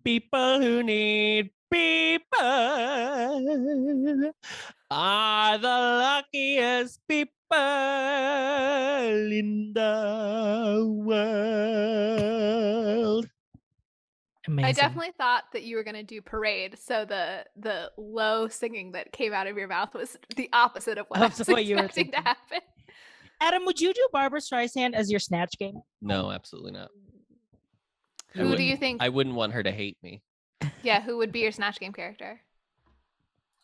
People who need people are the luckiest people in the world. Amazing. I definitely thought that you were going to do Parade, so the low singing that came out of your mouth was the opposite of what I was expecting to happen. Adam, would you do Barbara Streisand as your Snatch Game? No, absolutely not. Who do you think? I wouldn't want her to hate me. Yeah, who would be your Snatch Game character?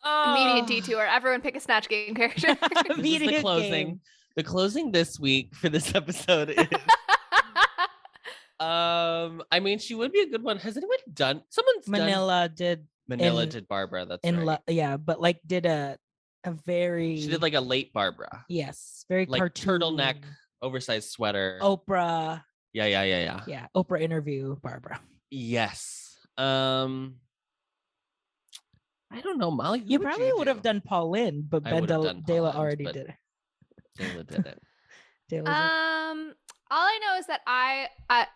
Immediate detour. Everyone pick a Snatch Game character. This is the closing. Game. The closing this week for this episode is... I mean, she would be a good one. Has anyone done? Manila did Barbara. That's right. Yeah, but like did a very. She did like a late Barbara. Yes, very like cartoon. Turtleneck, oversized sweater. Oprah. Yeah. Yeah, Oprah interview Barbara. Yes. I don't know, Molly. You probably would have done Pauline, but Dela already did it. Dela did it. All I know is that I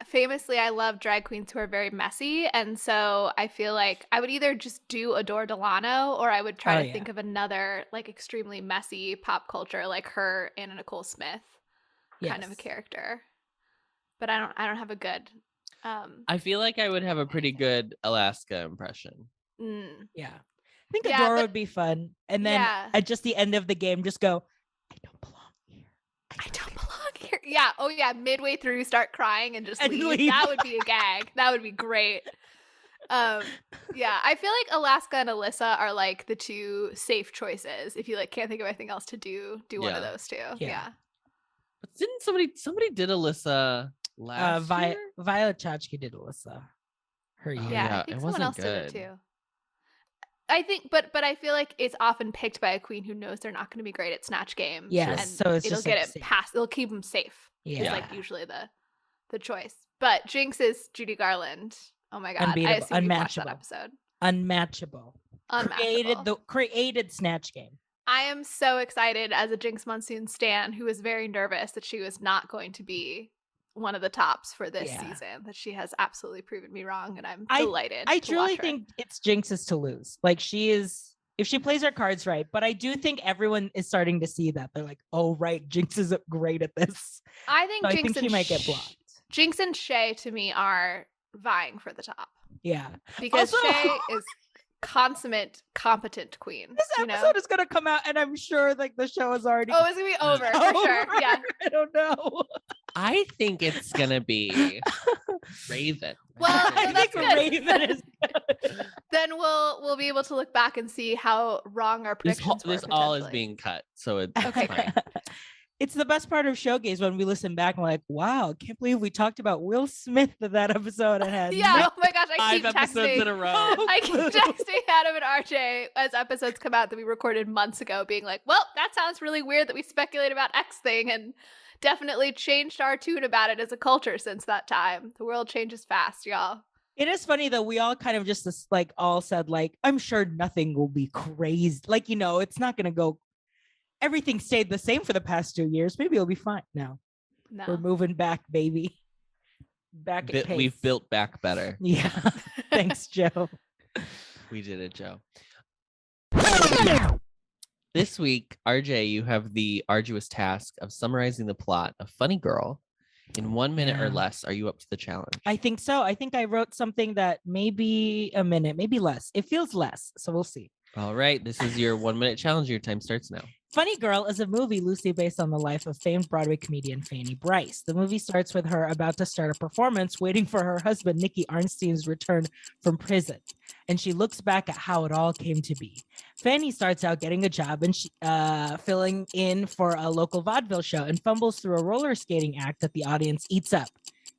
famously love drag queens who are very messy, and so I feel like I would either just do Adore Delano, or I would try to think of another like extremely messy pop culture like her, Anna Nicole Smith kind of a character. But I don't have a good. I feel like I would have a pretty good Alaska impression. Yeah, I think Adore would be fun, and then at just the end of the game, just go, I don't belong here. I don't belong here. Yeah. Oh yeah. Midway through, start crying and just leave. That would be a gag. That would be great. Yeah. I feel like Alaska and Alyssa are like the two safe choices. If you like can't think of anything else to do one of those two. Yeah. But didn't somebody did Alyssa last year? Violet Chachki did Alyssa. Her year. Yeah. I think someone else did it too. I think, but I feel like it's often picked by a queen who knows they're not going to be great at Snatch Game. Yes, and so it's it'll just get like it past. It'll keep them safe. Yeah, it's like usually the choice. But Jinx is Judy Garland. Oh my god, unbeatable, I assume you watched that episode. Unmatchable. Created Snatch Game. I am so excited as a Jinx Monsoon stan who was very nervous that she was not going to be one of the tops for this season, that she has absolutely proven me wrong, and I'm delighted. I truly think it's Jinx's to lose. Like she is, if she plays her cards right, but I do think everyone is starting to see that. They're like, oh right, Jinx is great at this. I think she might get blocked. Jinx and Shay to me are vying for the top. Yeah. Because also, Shay is consummate, competent queen. This episode is gonna come out, and I'm sure like the show is already. Oh, it's gonna be over for sure. Yeah. I don't know. I think it's gonna be Raven. Well, I think Raven is good. Then we'll be able to look back and see how wrong our predictions were. This all is being cut, so it's okay. Fine. It's the best part of Showgays when we listen back and we're like, wow, I can't believe we talked about Will Smith in that episode. I had oh my gosh, I keep 5 episodes texting in a row. I keep texting Adam and RJ as episodes come out that we recorded months ago, being like, well, that sounds really weird that we speculate about X thing, and definitely changed our tune about it as a culture since that time. The world changes fast, y'all. It is funny though, we all kind of just like all said like, I'm sure nothing will be crazy. Like, it's not gonna go. Everything stayed the same for the past 2 years. Maybe it'll be fine now. No. We're moving back, baby. Back at pace. We've built back better. Yeah. Thanks, Joe. We did it, Joe. This week, RJ, you have the arduous task of summarizing the plot of Funny Girl in 1 minute or less. Are you up to the challenge? I think so. I think I wrote something that maybe a minute, maybe less. It feels less, so we'll see. All right. This is your 1 minute challenge. Your time starts now. Funny Girl is a movie loosely based on the life of famed Broadway comedian Fanny Brice. The movie starts with her about to start a performance, waiting for her husband, Nicky Arnstein's return from prison. And she looks back at how it all came to be. Fanny starts out getting a job and filling in for a local vaudeville show and fumbles through a roller skating act that the audience eats up.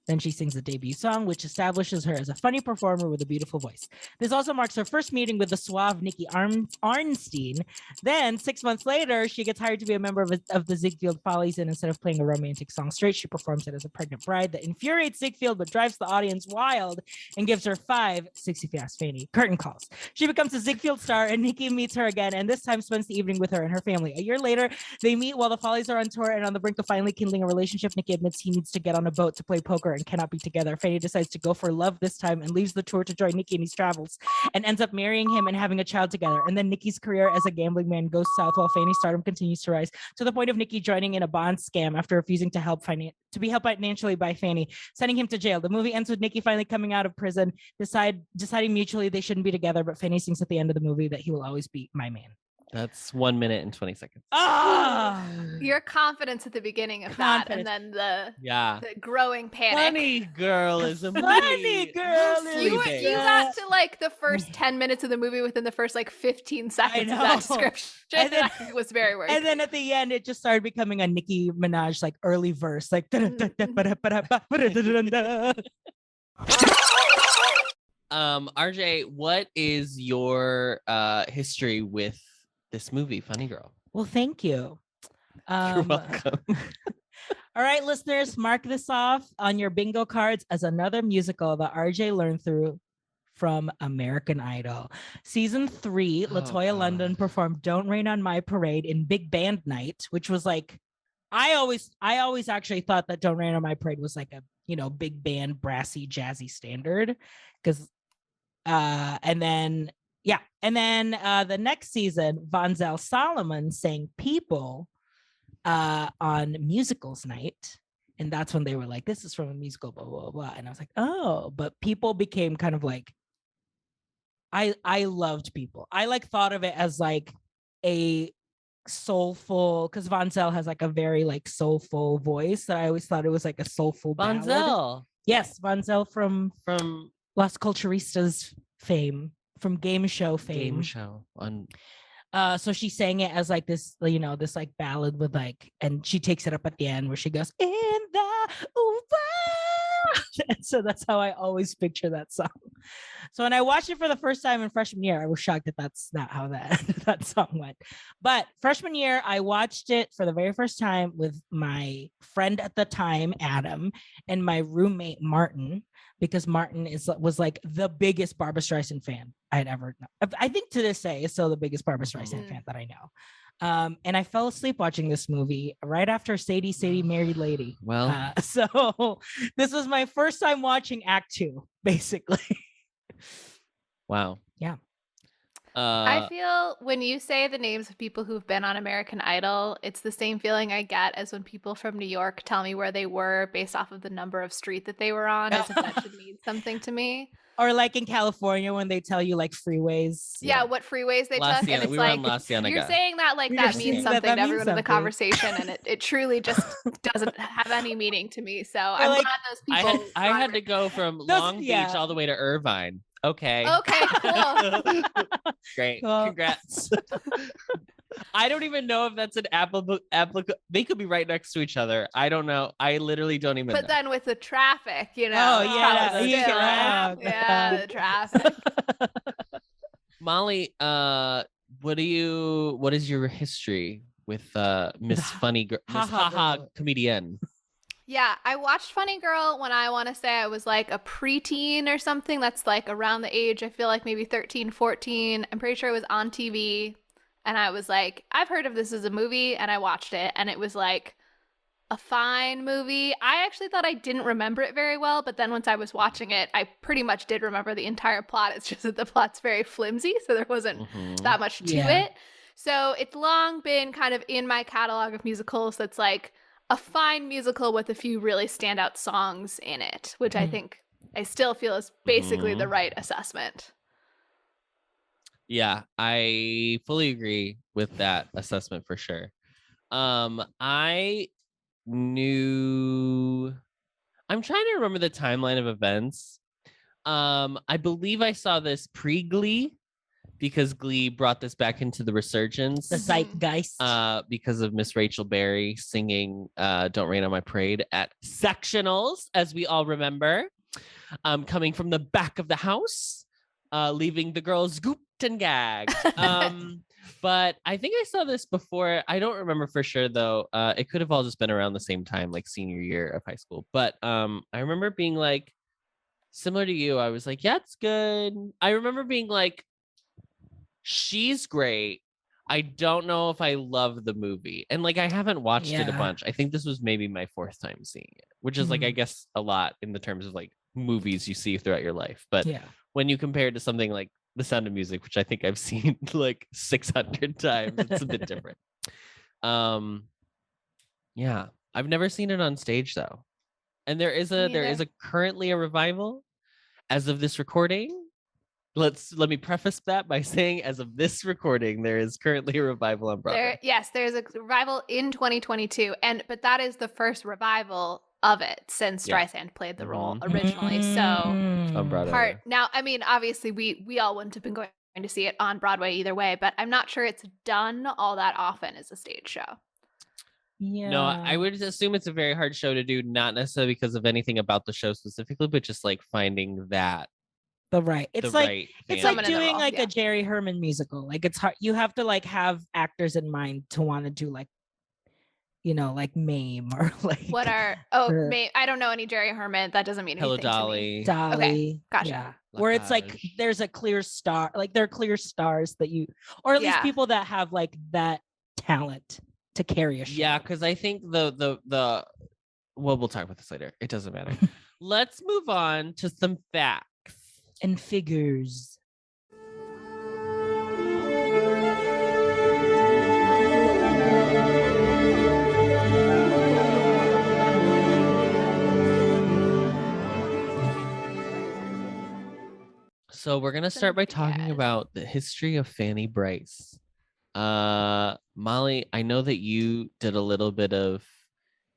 Then she sings the debut song, which establishes her as a funny performer with a beautiful voice. This also marks her first meeting with the suave Nicky Arnstein. Then, 6 months later, she gets hired to be a member of the Ziegfeld Follies, and instead of playing a romantic song straight, she performs it as a pregnant bride that infuriates Ziegfeld but drives the audience wild and gives her 5 60 Fast Fanny curtain calls. She becomes a Ziegfeld star, and Nicky meets her again, and this time spends the evening with her and her family. A year later, they meet while the Follies are on tour, and on the brink of finally kindling a relationship, Nicky admits he needs to get on a boat to play poker and cannot be together. Fanny decides to go for love this time and leaves the tour to join Nicky in his travels and ends up marrying him and having a child together. And then Nicky's career as a gambling man goes south while Fanny's stardom continues to rise, to the point of Nicky joining in a bond scam after refusing to be helped financially by Fanny, sending him to jail. The movie ends with Nicky finally coming out of prison, deciding mutually they shouldn't be together, but Fanny sings at the end of the movie that he will always be my man. That's 1 minute and 20 seconds. Your confidence at the beginning of that, and then the growing panic. Funny girl is a funny girl. You got to like the first 10 minutes of the movie within the first like 15 seconds of that description. And then, it was very weird. And then at the end, it just started becoming a Nicki Minaj like early verse, like. RJ, what is your history with this movie, Funny Girl? Well, thank you. You're welcome. All right, listeners, mark this off on your bingo cards as another musical that RJ learned through from American Idol. Season 3, LaToya London performed Don't Rain on My Parade in Big Band Night, which was like, I always actually thought that Don't Rain on My Parade was like a, big band, brassy, jazzy standard. Because, and then the next season, Von Zell Solomon sang People on Musicals Night. And that's when they were like, this is from a musical, blah, blah, blah. And I was like, oh, but People became kind of like, I loved People. I like thought of it as like a soulful, because Von Zell has like a very like soulful voice that I always thought it was like a soulful Von ballad. Zell. Yes, Von Zell from Las Culturistas fame, from game show fame. Game show on. So she sang it as like this, this like ballad with like, and she takes it up at the end where she goes in the world. And so that's how I always picture that song. So when I watched it for the first time in freshman year, I was shocked that that's not how that song went. But freshman year, I watched it for the very first time with my friend at the time, Adam, and my roommate, Martin, because Martin was like the biggest Barbra Streisand fan I had ever known. I think to this day is still the biggest Barbra Streisand fan that I know. And I fell asleep watching this movie right after Sadie Married Lady. Well, so this was my first time watching Act 2, basically. Wow. Yeah. I feel when you say the names of people who've been on American Idol, it's the same feeling I get as when people from New York tell me where they were based off of the number of street that they were on, as if that should mean something to me. Or like in California when they tell you like freeways. Yeah, what freeways they took. And it's we like, were on La Cienega. You're saying that like that means something to everyone in the conversation, and it truly just doesn't have any meaning to me. So I'm glad those people. I had to go from Long Beach all the way to Irvine. Okay. Okay, cool. Great. Cool. Congrats. I don't even know if that's an applicable. They could be right next to each other. I don't know. I literally don't even know. But then with the traffic, Oh, yeah. Yeah, the traffic. Molly, what is your history with Miss Funny Girl, Miss Haha Comedienne? Yeah, I watched Funny Girl when I want to say I was like a preteen or something. That's like around the age, I feel like maybe 13, 14. I'm pretty sure it was on TV. And I was like, I've heard of this as a movie, and I watched it. And it was like a fine movie. I actually thought I didn't remember it very well. But then once I was watching it, I pretty much did remember the entire plot. It's just that the plot's very flimsy. So there wasn't that much to it. So it's long been kind of in my catalog of musicals that's like a fine musical with a few really standout songs in it, which I think I still feel is basically the right assessment. Yeah, I fully agree with that assessment for sure. I'm trying to remember the timeline of events. I believe I saw this pre-Glee because Glee brought this back into the resurgence. The zeitgeist. Because of Miss Rachel Berry singing Don't Rain on My Parade at sectionals, as we all remember. Coming from the back of the house, leaving the girls gooped and gagged. But I think I saw this before. I don't remember for sure, though. It could have all just been around the same time, like senior year of high school. But I remember being like, similar to you, I was like, yeah, it's good. I remember being like, she's great. I don't know if I love the movie. And like, I haven't watched it a bunch. I think this was maybe my fourth time seeing it, which is like, I guess a lot in the terms of like movies you see throughout your life. But when you compare it to something like The Sound of Music, which I think I've seen like 600 times, it's a bit different. Yeah, I've never seen it on stage though. And there is a currently a revival as of this recording. Let me preface that by saying, as of this recording, there is currently a revival on Broadway. There's a revival in 2022, but that is the first revival of it since Streisand played the role originally. So on Broadway. Now, I mean, obviously, we all wouldn't have been going to see it on Broadway either way, but I'm not sure it's done all that often as a stage show. Yeah. No, I would assume it's a very hard show to do, not necessarily because of anything about the show specifically, but just like finding that. It's like doing like a Jerry Herman musical. Like it's hard. You have to like have actors in mind to want to do like, like Mame or like Mame. I don't know any Jerry Herman. That doesn't mean anything. Hello, Dolly. To me. Okay, gotcha. Yeah. Where it's like there's a clear star, like there are clear stars that you, or at least people that have like that talent to carry a show. Yeah, because I think the well, we'll talk about this later. It doesn't matter. Let's move on to some facts and figures. So we're gonna start by talking about the history of Fanny Bryce. Molly, I know that you did a little bit of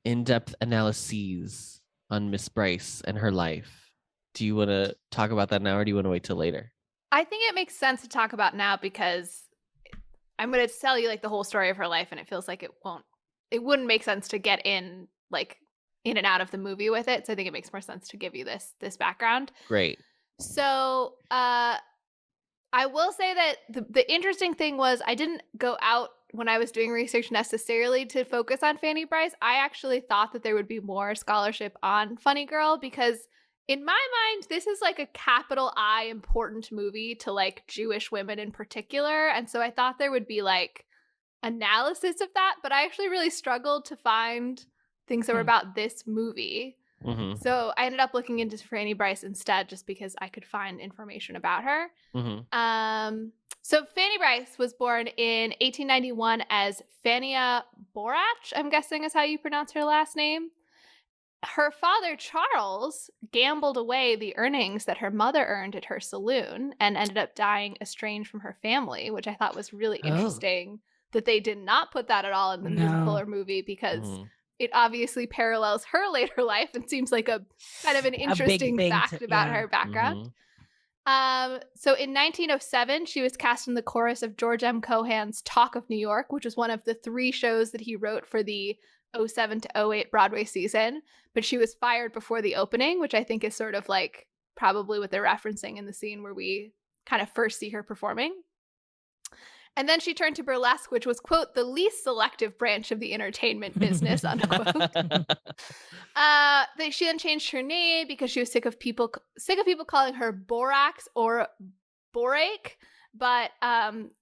in-depth analyses on Miss Bryce and her life. Do you want to talk about that now, or do you want to wait till later? I think it makes sense to talk about now because I'm going to tell you like the whole story of her life, and it feels like it wouldn't make sense to get in and out of the movie with it. So I think it makes more sense to give you this background. Great. So I will say that the interesting thing was I didn't go out when I was doing research necessarily to focus on Fanny Bryce. I actually thought that there would be more scholarship on Funny Girl because in my mind, this is like a capital I important movie to like Jewish women in particular. And so I thought there would be like analysis of that, but I actually really struggled to find things that were about this movie. Mm-hmm. So I ended up looking into Fanny Bryce instead just because I could find information about her. Mm-hmm. So Fanny Bryce was born in 1891 as Fania Borach, I'm guessing is how you pronounce her last name. Her father, Charles, gambled away the earnings that her mother earned at her saloon and ended up dying estranged from her family, which I thought was really interesting that they did not put that at all in the musical or movie because it obviously parallels her later life and seems like a kind of an interesting fact about her background. So in 1907, she was cast in the chorus of George M. Cohan's Talk of New York, which was one of the 3 shows that he wrote for the 07 to 08 Broadway season, but she was fired before the opening, which I think is sort of like probably what they're referencing in the scene where we kind of first see her performing. And then she turned to burlesque, which was, quote, the least selective branch of the entertainment business, unquote. She then changed her name because she was sick of people calling her Borax or Borake. But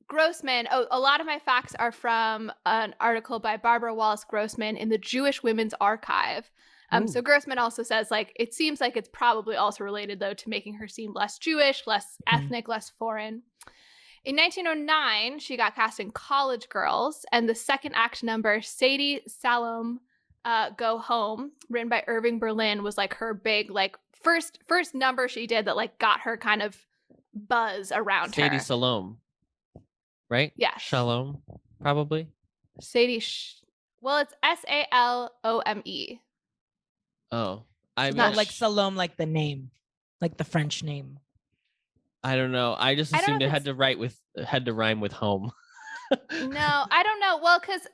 Grossman, a lot of my facts are from an article by Barbara Wallace Grossman in the Jewish Women's Archive. So Grossman also says, like, it seems like it's probably also related, though, to making her seem less Jewish, less ethnic, less foreign. In 1909, she got cast in College Girls, and the second act number, Sadie Salom, Go Home, written by Irving Berlin, was like her big, like, first number she did that, like, got her kind of buzz around her. Sadie Salome, right? Yeah. Shalom, probably. Sadie, well, it's Salome. Oh, I'm not like Salome, like the name, like the French name. I don't know. I just assumed it had to rhyme with home. No, I don't know. Well, because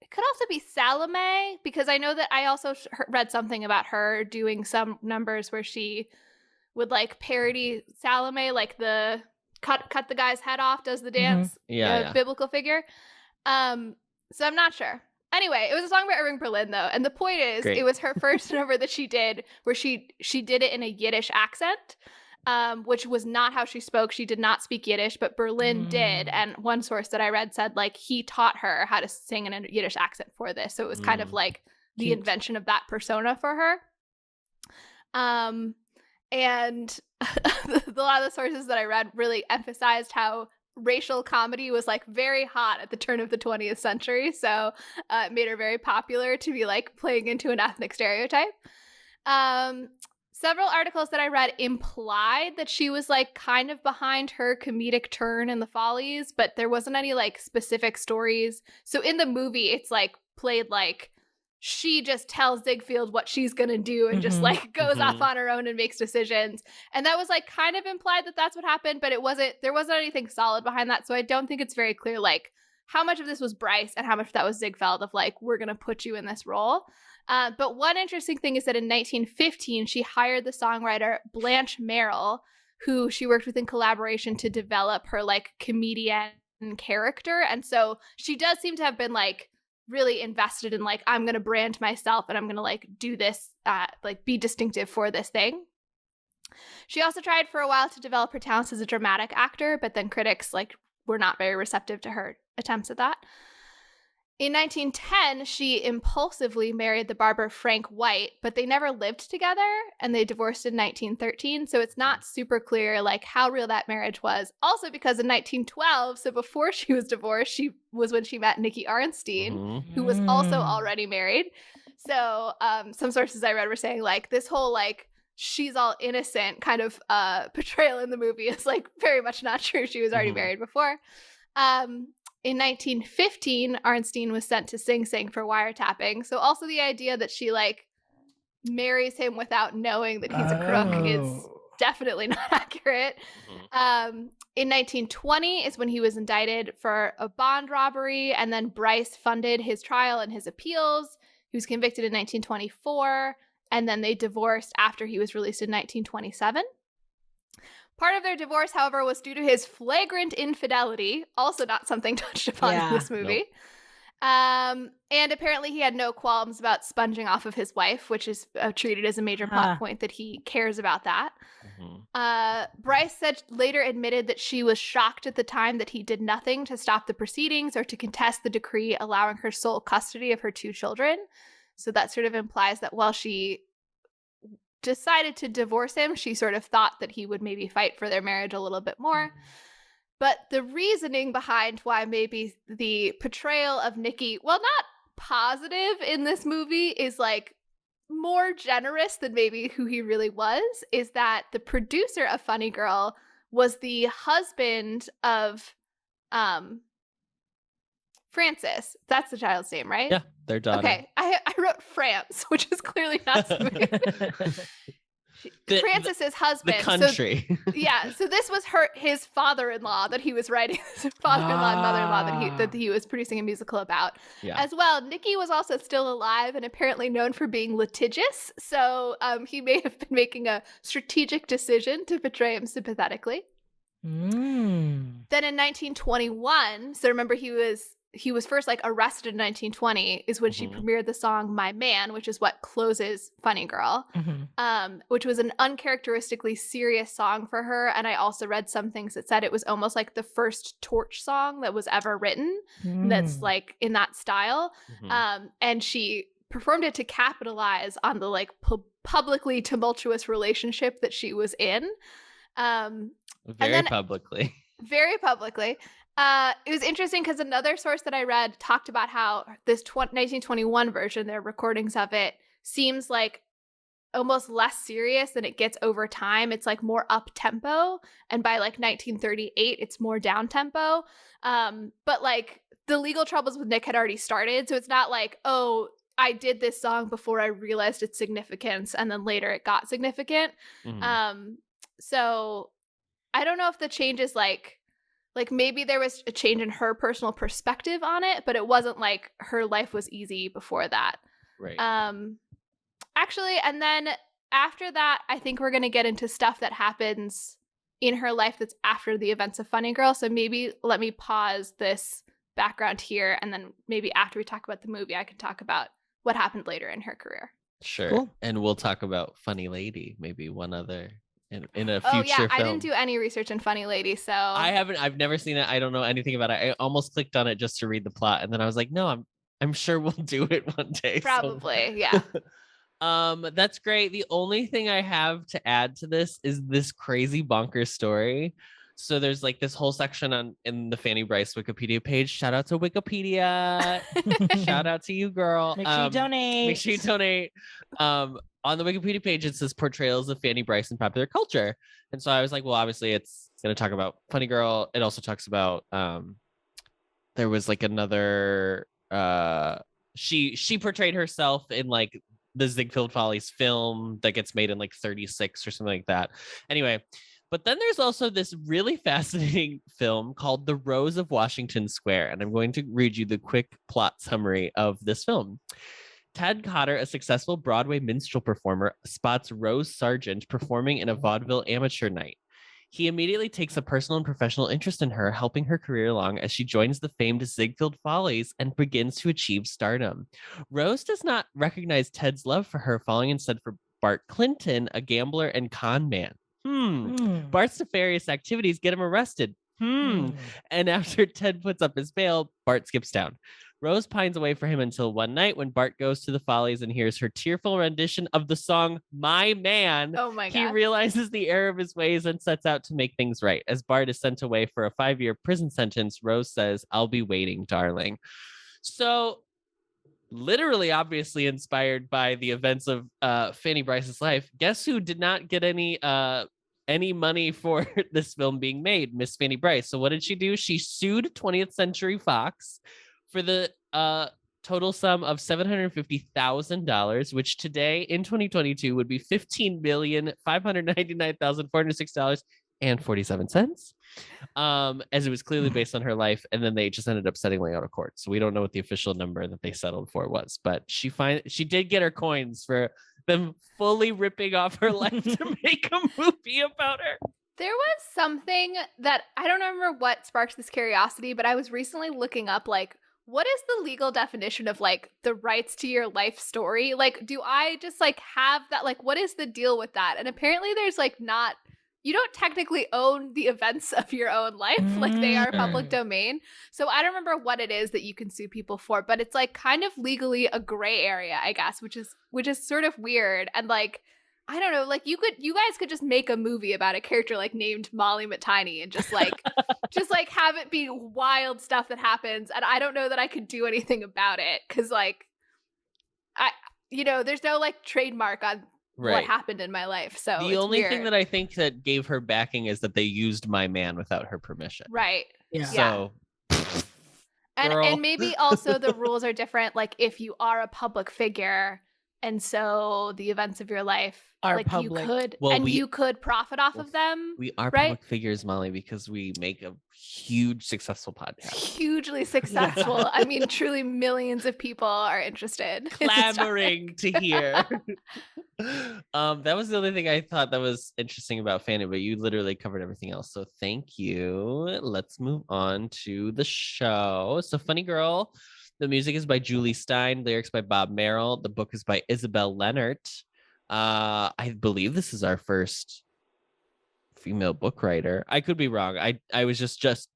it could also be Salome, because I know that I also read something about her doing some numbers where she would like parody Salome, like the cut the guy's head off, does the dance, biblical figure. So I'm not sure. Anyway, it was a song by Irving Berlin, though, and the point is, It was her first number that she did, where she did it in a Yiddish accent, which was not how she spoke. She did not speak Yiddish, but Berlin did, and one source that I read said like he taught her how to sing in a Yiddish accent for this, so it was kind of like the invention of that persona for her. And a lot of the sources that I read really emphasized how racial comedy was like very hot at the turn of the 20th century, so it made her very popular to be like playing into an ethnic stereotype. Several articles that I read implied that she was like kind of behind her comedic turn in the Follies, but there wasn't any like specific stories. So in the movie, it's like played like she just tells Ziegfeld what she's gonna do and just like goes off on her own and makes decisions. And that was like kind of implied that that's what happened, but there wasn't anything solid behind that. So I don't think it's very clear like how much of this was Bryce and how much of that was Ziegfeld of like, we're gonna put you in this role. But one interesting thing is that in 1915, she hired the songwriter Blanche Merrill, who she worked with in collaboration to develop her like comedian character. And so she does seem to have been like really invested in like, I'm going to brand myself and I'm going to like do this, like be distinctive for this thing. She also tried for a while to develop her talents as a dramatic actor, but then critics like were not very receptive to her attempts at that. In 1910, she impulsively married the barber Frank White, but they never lived together and they divorced in 1913. So it's not super clear like how real that marriage was. Also because in 1912, so before she was divorced, she was when she met Nicky Arnstein, who was also already married. So some sources I read were saying like this whole like she's all innocent kind of portrayal in the movie is like very much not true. She was already married before. In 1915, Arnstein was sent to Sing Sing for wiretapping. So also the idea that she like marries him without knowing that he's a crook is definitely not accurate. In 1920 is when he was indicted for a bond robbery, and then Bryce funded his trial and his appeals. He was convicted in 1924, and then they divorced after he was released in 1927. Part of their divorce, however, was due to his flagrant infidelity, also not something touched upon in this movie. Nope. And apparently he had no qualms about sponging off of his wife, which is treated as a major plot point that he cares about that. Bryce later admitted that she was shocked at the time that he did nothing to stop the proceedings or to contest the decree allowing her sole custody of her 2 children. So that sort of implies that while she decided to divorce him, she sort of thought that he would maybe fight for their marriage a little bit more. But the reasoning behind why maybe the portrayal of Nicky, well, not positive in this movie, is like more generous than maybe who he really was, is that the producer of Funny Girl was the husband of Frances. That's the child's name, right? Yeah, their daughter. Okay, I wrote France, which is clearly not something. Frances's husband. The country. So this was his father-in-law that he was writing, father-in-law and mother-in-law that he was producing a musical about. Yeah. As well, Nicky was also still alive and apparently known for being litigious, so he may have been making a strategic decision to portray him sympathetically. Then in 1921, so remember he was first like arrested in 1920 is when she premiered the song My Man, which is what closes Funny Girl, which was an uncharacteristically serious song for her. And I also read some things that said it was almost like the first torch song that was ever written that's like in that style. And she performed it to capitalize on the like publicly tumultuous relationship that she was in. Very publicly. It was interesting because another source that I read talked about how this 1921 version, their recordings of it, seems like almost less serious than it gets over time. It's like more up tempo, and by like 1938, it's more down tempo. But like the legal troubles with Nick had already started, so it's not like, oh, I did this song before I realized its significance, and then later it got significant. So I don't know if the change is like maybe there was a change in her personal perspective on it, but it wasn't like her life was easy before that. Right. Actually, and then after that, I think we're going to get into stuff that happens in her life that's after the events of Funny Girl. So maybe let me pause this background here, and then maybe after we talk about the movie, I can talk about what happened later in her career. Sure. Cool. And we'll talk about Funny Lady, maybe one other in a future Oh yeah, film. I didn't do any research in Funny Lady, so I've never seen it. I don't know anything about it. I almost clicked on it just to read the plot, and then I was like, no, I'm sure we'll do it one day. Probably, yeah. That's great. The only thing I have to add to this is this crazy bonkers story. So there's like this whole section in the Fanny Bryce Wikipedia page. Shout out to Wikipedia. Shout out to you, girl. Make sure you donate. Make sure you donate. On the Wikipedia page, it says portrayals of Fanny Bryce in popular culture. And so I was like, well, obviously it's going to talk about Funny Girl. It also talks about, there was like another, she portrayed herself in like the Ziegfeld Follies film that gets made in like 36 or something like that. Anyway, but then there's also this really fascinating film called The Rose of Washington Square. And I'm going to read you the quick plot summary of this film. Ted Cotter, a successful Broadway minstrel performer, spots Rose Sargent performing in a vaudeville amateur night. He immediately takes a personal and professional interest in her, helping her career along as she joins the famed Ziegfeld Follies and begins to achieve stardom. Rose does not recognize Ted's love for her, falling instead for Bart Clinton, a gambler and con man. Bart's nefarious activities get him arrested. And after Ted puts up his bail, Bart skips town. Rose pines away for him until one night when Bart goes to the Follies and hears her tearful rendition of the song My Man. Oh my God. He realizes the error of his ways and sets out to make things right. As Bart is sent away for a 5-year prison sentence, Rose says, "I'll be waiting, darling." So literally, obviously inspired by the events of Fanny Bryce's life. Guess who did not get any money for this film being made? Miss Fanny Bryce. So what did she do? She sued 20th Century Fox for the total sum of $750,000, which today in 2022 would be $15,599,406.47. As it was clearly based on her life, and then they just ended up settling out of court. So we don't know what the official number that they settled for was, but she did get her coins for them fully ripping off her life to make a movie about her. There was something that I don't remember what sparked this curiosity, but I was recently looking up like, what is the legal definition of like the rights to your life story? Like, do I just like have that? Like, what is the deal with that? And apparently there's like not, you don't technically own the events of your own life. Like they are public domain. So I don't remember what it is that you can sue people for, but it's like kind of legally a gray area, I guess, which is sort of weird. And like, I don't know, like you guys could just make a movie about a character like named Molly Mattiny and just like have it be wild stuff that happens. And I don't know that I could do anything about it because like there's no like trademark on what happened in my life. So the only thing that I think that gave her backing is that they used My Man without her permission. Right. Yeah. So and maybe also the rules are different. Like if you are a public figure, and so the events of your life are like public. You could profit off of them. We are public figures, Molly, because we make a huge successful podcast. Hugely successful. I mean, truly millions of people are interested. Clamoring to hear. That was the only thing I thought that was interesting about Fanny, but you literally covered everything else. So thank you. Let's move on to the show. So Funny Girl. The music is by Julie Stein, lyrics by Bob Merrill. The book is by Isabel Leonard. I believe this is our first female book writer. I could be wrong. I was just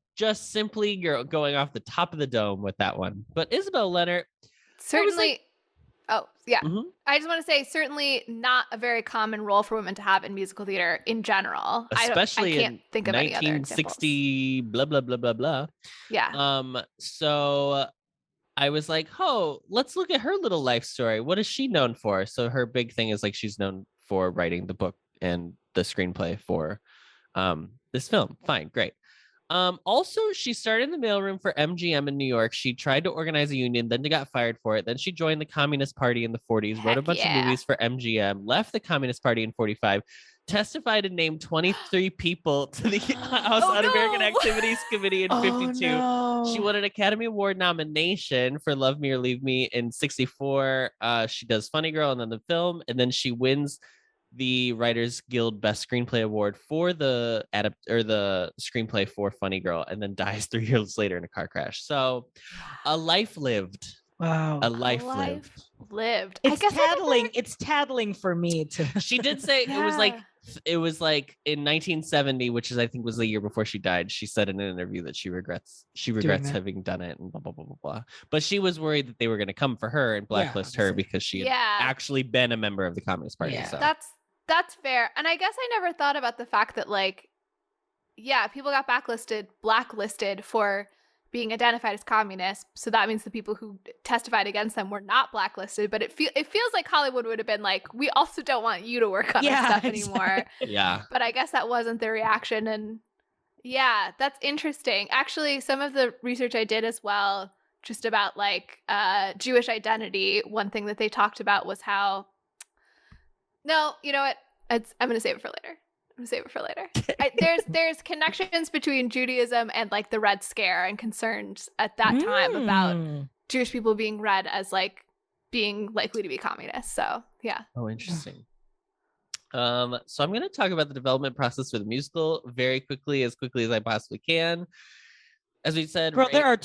simply going off the top of the dome with that one. But Isabel Leonard, certainly. I just want to say, certainly not a very common role for women to have in musical theater in general. Especially I can't think of any other 1960, blah blah blah blah blah. Yeah. So I was like, oh, let's look at her little life story. What is she known for? So her big thing is like she's known for writing the book and the screenplay for this film. Fine, great. Also, she started in the mailroom for MGM in New York. She tried to organize a union, then got fired for it. Then she joined the Communist Party in the 40s, wrote a bunch of movies for MGM, left the Communist Party in 45, testified and named 23 people to the House Un-American Activities Committee in 52. No. She won an Academy Award nomination for Love Me or Leave Me in 64. She does Funny Girl and then the film, and then she wins the Writers Guild Best Screenplay Award for the screenplay for Funny Girl, and then dies 3 years later in a car crash. So a life lived. Wow. A life lived. It's tattling. It's tattling for me to. She did say it was like in 1970, which is I think was the year before she died. She said in an interview that she regrets having done it and blah blah blah blah blah. But she was worried that they were going to come for her and blacklist her because she had actually been a member of the Communist Party. Yeah. So That's fair. And I guess I never thought about the fact that people got blacklisted for being identified as communists. So that means the people who testified against them were not blacklisted. But it feels like Hollywood would have been like, we also don't want you to work on our stuff anymore. Yeah. But I guess that wasn't the reaction. And yeah, that's interesting. Actually, some of the research I did as well, just about Jewish identity, one thing that they talked about was how, no, you know what? I'm going to save it for later. There's connections between Judaism and the Red Scare and concerns at that time about Jewish people being read as being likely to be communists. So yeah. Oh, interesting. So I'm going to talk about the development process for the musical very quickly as I possibly can. As we said, girl, there are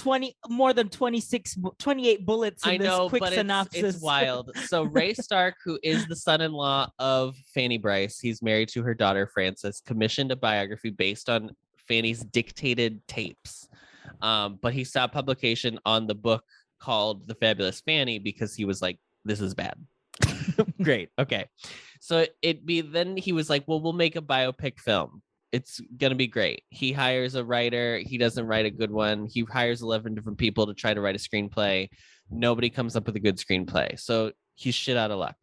more than 28 bullets in this quick synopsis. It's wild. So Ray Stark, who is the son-in-law of Fanny Brice, he's married to her daughter, Frances, commissioned a biography based on Fanny's dictated tapes. But he stopped publication on the book called The Fabulous Fanny because he was like, this is bad. Great. Okay. So then he was like, well, we'll make a biopic film. It's going to be great. He hires a writer. He doesn't write a good one. He hires 11 different people to try to write a screenplay. Nobody comes up with a good screenplay. So he's shit out of luck.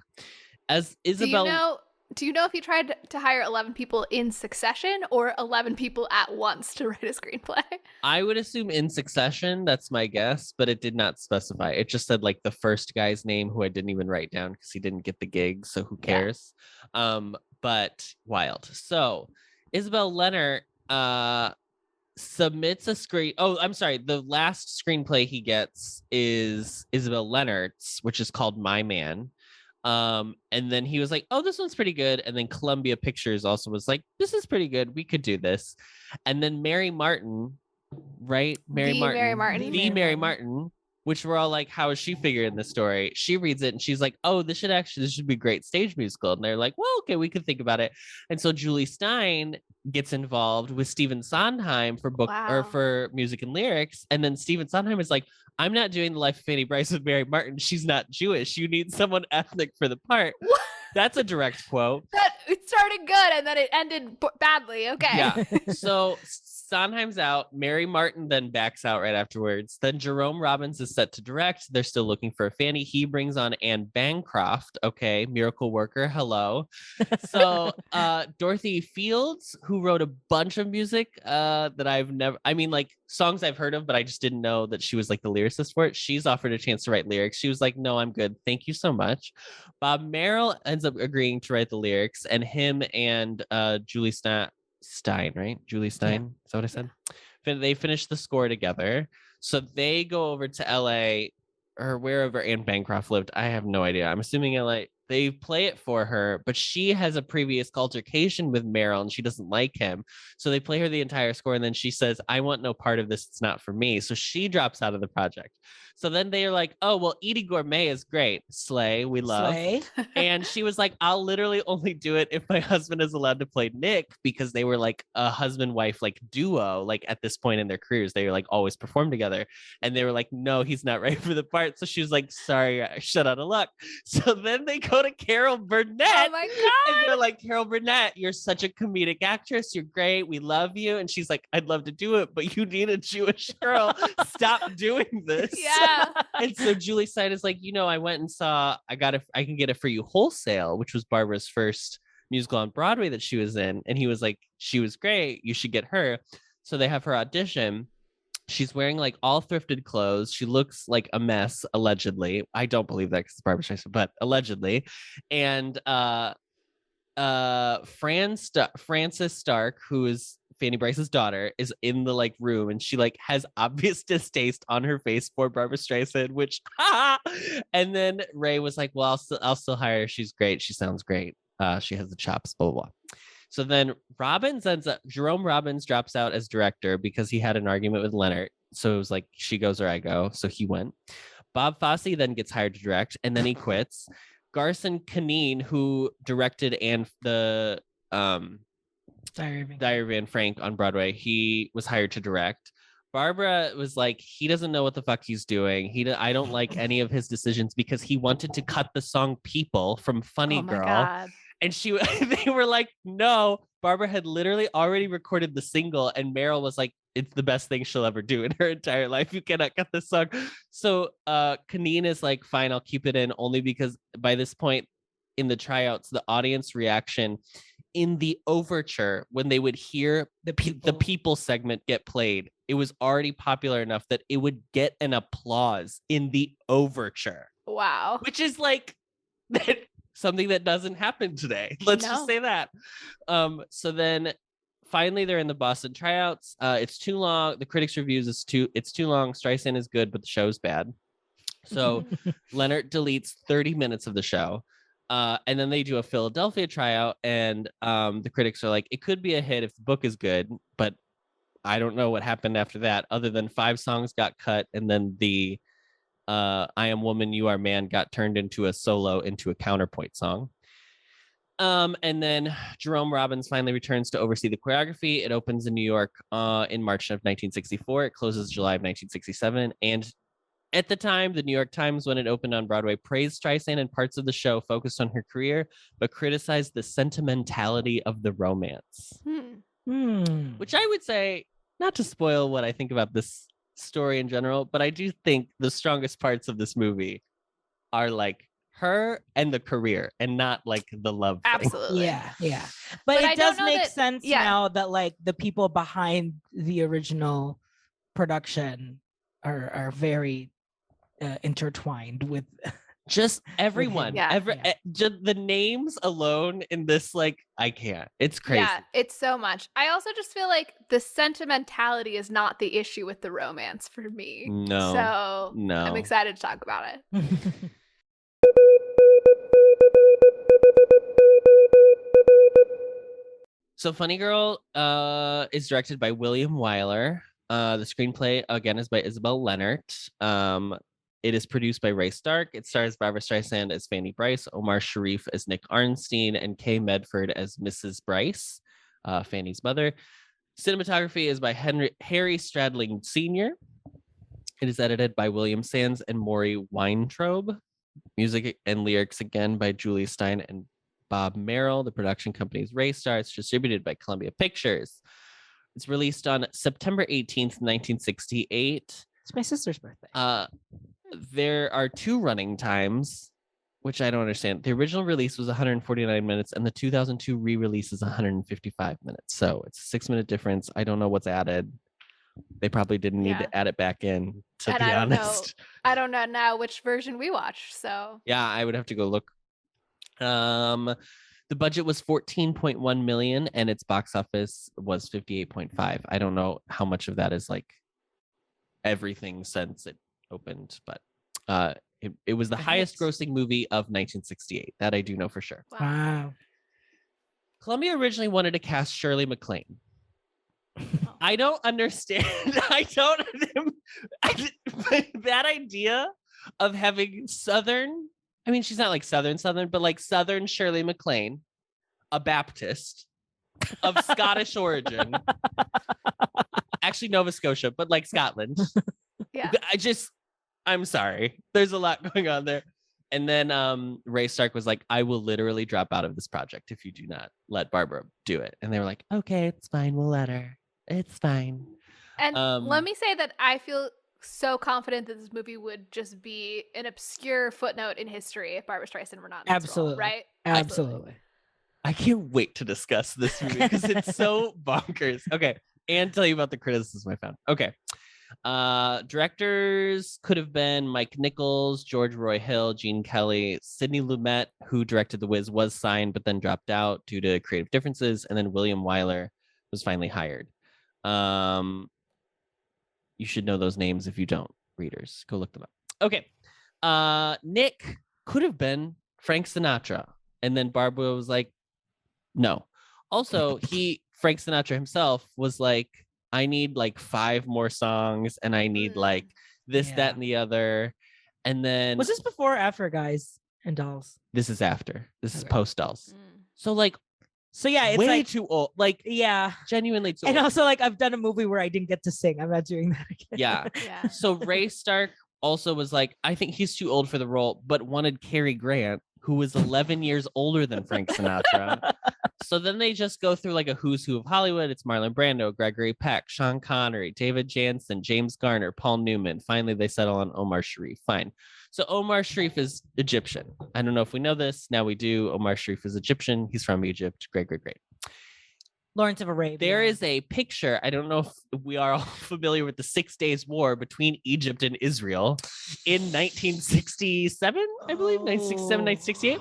As Isabel... Do you know if he tried to hire 11 people in succession or 11 people at once to write a screenplay? I would assume in succession. That's my guess, but it did not specify. It just said the first guy's name, who I didn't even write down because he didn't get the gig. So who cares? Yeah. But wild. So... Isabel Leonard submits a screen. Oh, I'm sorry. The last screenplay he gets is Isabel Leonard's, which is called My Man. And then he was like, oh, this one's pretty good. And then Columbia Pictures also was like, this is pretty good. We could do this. And then Mary Martin, right? Mary Martin, which we're all like, how is she figuring the story? She reads it and she's like, oh, this should be a great stage musical. And they're like, well, okay, we could think about it. And so Julie Stein gets involved with Stephen Sondheim for or for music and lyrics. And then Stephen Sondheim is like, I'm not doing The Life of Fanny Brice with Mary Martin. She's not Jewish. You need someone ethnic for the part. That's a direct quote. It started good and then it ended badly. Okay. Yeah. So Sondheim's out. Mary Martin then backs out right afterwards. Then Jerome Robbins is set to direct. They're still looking for a Fanny. He brings on Anne Bancroft. Okay. Miracle Worker. Hello. So Dorothy Fields, who wrote a bunch of music that I've never, songs I've heard of, but I just didn't know that she was the lyricist for it. She's offered a chance to write lyrics. She was like, no, I'm good. Thank you so much. Bob Merrill ends up agreeing to write the lyrics, and him and Julie Stein, right? Julie Stein. Yeah. Is that what I said? They finished the score together. So they go over to LA or wherever Anne Bancroft lived. I have no idea. I'm assuming LA. They play it for her, but she has a previous altercation with Merrill and she doesn't like him. So they play her the entire score and then she says, I want no part of this. It's not for me. So she drops out of the project. So then they are like, oh, well, Edie Gourmet is great. Slay, we love. Slay. And she was like, I'll literally only do it if my husband is allowed to play Nick, because they were a husband-wife duo. At this point in their careers, they were always perform together. And they were like, no, he's not right for the part. So she was like, sorry, I shut out of luck. So then they go to Carol Burnett. Oh my God. And they're like, Carol Burnett, you're such a comedic actress. You're great. We love you. And she's like, I'd love to do it, but you need a Jewish girl. Stop doing this. Yeah. And so Julie Stein is like, I went and saw, I can get it for you wholesale, which was Barbara's first musical on Broadway that she was in. And he was like, she was great. You should get her. So they have her audition. She's wearing all thrifted clothes. She looks like a mess, allegedly. I don't believe that because it's Barbara Streisand, but allegedly. And Frances Stark, who is Fanny Bryce's daughter, is in the like room, and she like has obvious distaste on her face for Barbara Streisand, which and then Ray was like, well, I'll still hire her. She's great. She sounds great. She has the chops, blah, blah, blah. So then Jerome Robbins drops out as director because he had an argument with Leonard. So it was like, she goes or I go. So he went. Bob Fosse then gets hired to direct, and then he quits. Garson Kanin, who directed the Diary of Anne Frank on Broadway, he was hired to direct. Barbara was like, he doesn't know what the fuck he's doing. I don't like any of his decisions, because he wanted to cut the song People from Funny Girl. God. And they were like, no. Barbara had literally already recorded the single, and Meryl was like, it's the best thing she'll ever do in her entire life. You cannot cut this song. So Kaneen is like, fine, I'll keep it in, only because by this point in the tryouts, the audience reaction in the overture, when they would hear the people segment get played, it was already popular enough that it would get an applause in the overture. Wow. Which is like something that doesn't happen today. Let's just say that. So then finally they're in the Boston tryouts. It's too long. The critics' reviews it's too long. Streisand is good, but the show's bad. So Leonard deletes 30 minutes of the show. And then they do a Philadelphia tryout, and the critics are like, it could be a hit if the book is good, but I don't know what happened after that, other than 5 songs got cut, and then the I Am Woman, You Are Man got turned into a solo, into a counterpoint song. And then Jerome Robbins finally returns to oversee the choreography. It opens in New York in March of 1964. It closes July of 1967. And at the time, the New York Times, when it opened on Broadway, praised Streisand, and parts of the show focused on her career, but criticized the sentimentality of the romance. Which I would say, not to spoil what I think about this story in general, but I do think the strongest parts of this movie are like her and the career, and not like the love thing. Absolutely. Yeah. But it does make sense now that like the people behind the original production are very intertwined with just everyone. Just the names alone in this, like, I can't. It's crazy. Yeah, it's so much. I also just feel like the sentimentality is not the issue with the romance for me. No. I'm excited to talk about it. So Funny Girl is directed by William Wyler. The screenplay, again, is by Isabel Leonard. It is produced by Ray Stark. It stars Barbara Streisand as Fanny Bryce, Omar Sharif as Nick Arnstein, and Kay Medford as Mrs. Bryce, Fanny's mother. Cinematography is by Harry Stradling Sr. It is edited by William Sands and Maury Weintraub. Music and lyrics, again, by Julie Stein and Bob Merrill. The production company is Ray Star. It's distributed by Columbia Pictures. It's released on September 18th, 1968. It's my sister's birthday. There are 2 running times, which I don't understand. The original release was 149 minutes, and the 2002 re-release is 155 minutes. So it's a 6-minute difference. I don't know what's added. They probably didn't need to add it back in, to be honest. I don't know now which version we watched. So yeah, I would have to go look. The budget was $14.1 million, and its box office was $58.5. I don't know how much of that is like everything since it opened, but it was the highest grossing movie of 1968. That I do know for sure. Wow. Columbia originally wanted to cast Shirley MacLaine. I don't understand. That idea of having Southern, I mean, she's not like Southern, but like Southern Shirley MacLaine, a Baptist of Scottish origin. Actually, Nova Scotia, but like Scotland. Yeah. I'm sorry. There's a lot going on there. And then Ray Stark was like, I will literally drop out of this project if you do not let Barbara do it. And they were like, okay, it's fine. We'll let her. It's fine. And let me say that I feel so confident that this movie would just be an obscure footnote in history if Barbara Streisand were not in this role, right? Absolutely. I can't wait to discuss this movie because it's so bonkers. Okay. And tell you about the criticism I found. Okay. Directors could have been Mike Nichols, George Roy Hill, Gene Kelly, Sidney Lumet, who directed The Wiz, was signed but then dropped out due to creative differences, and then William Wyler was finally hired. You should know those names. If you don't, readers, go look them up. Okay. Nick could have been Frank Sinatra, and then Barbara was like, no. Also, Frank Sinatra himself was like, I need like 5 more songs, and I need like this, that, and the other. And then was this before or after Guys and Dolls? This is after. This is post Dolls. So yeah, it's way like too old. Like, yeah, genuinely too and old. also, like, I've done a movie where I didn't get to sing. I'm not doing that again. Yeah. So Ray Stark also was like, I think he's too old for the role, but wanted Cary Grant, who was 11 years older than Frank Sinatra. So then they just go through like a who's who of Hollywood. It's Marlon Brando, Gregory Peck, Sean Connery, David Jansen, James Garner, Paul Newman. Finally, they settle on Omar Sharif. Fine. So Omar Sharif is Egyptian. I don't know if we know this. Now we do. Omar Sharif is Egyptian. He's from Egypt. Great. Lawrence of Arabia. There is a picture. I don't know if we are all familiar with the 6 Days War between Egypt and Israel in 1967, I believe, 1967, 1968.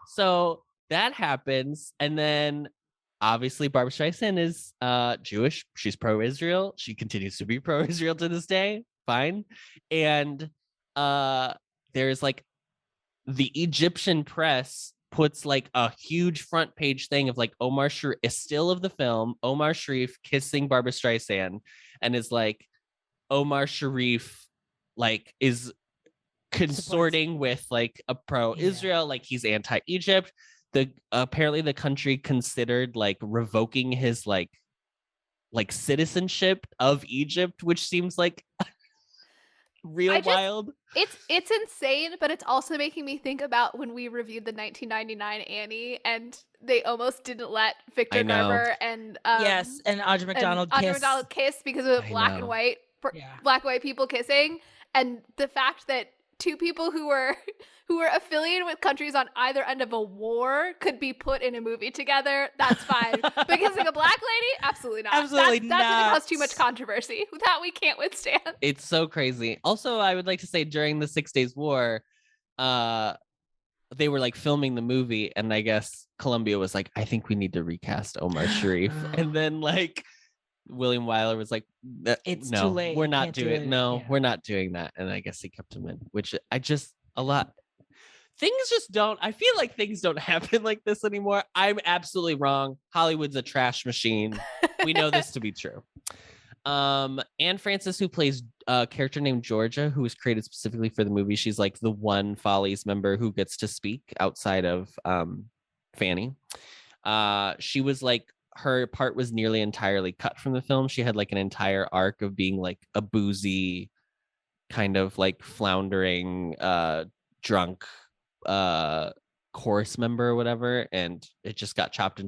So that happens. And then obviously Barbra Streisand is Jewish. She's pro-Israel. She continues to be pro-Israel to this day. Fine. And there's like the Egyptian press puts like a huge front page thing of like Omar Sharif, a still of the film, Omar Sharif kissing Barbra Streisand, and is like Omar Sharif like is consorting with like a pro-Israel, like he's anti-Egypt. Apparently the country considered like revoking his like citizenship of Egypt, which seems like wild. It's insane, but it's also making me think about when we reviewed the 1999 Annie, and they almost didn't let Victor Garber and and Audra McDonald kiss because of black and white people kissing, and the fact that 2 people who were affiliated with countries on either end of a war could be put in a movie together. That's fine. But kissing a black lady, absolutely not. That's going to cause too much controversy that we can't withstand. It's so crazy. Also, I would like to say during the 6 Days War, they were like filming the movie, and I guess Columbia was like, I think we need to recast Omar Sharif. And then like William Wyler was like, it's no, too late. We're not doing it. No, we're not doing that. And I guess he kept him in, which things just don't, I feel like things don't happen like this anymore. I'm absolutely wrong. Hollywood's a trash machine. We know this to be true. Anne Francis, who plays a character named Georgia, who was created specifically for the movie. She's like the one Follies member who gets to speak outside of Fanny. She was like, her part was nearly entirely cut from the film. She had like an entire arc of being like a boozy, kind of like floundering, drunk chorus member or whatever, and it just got chopped.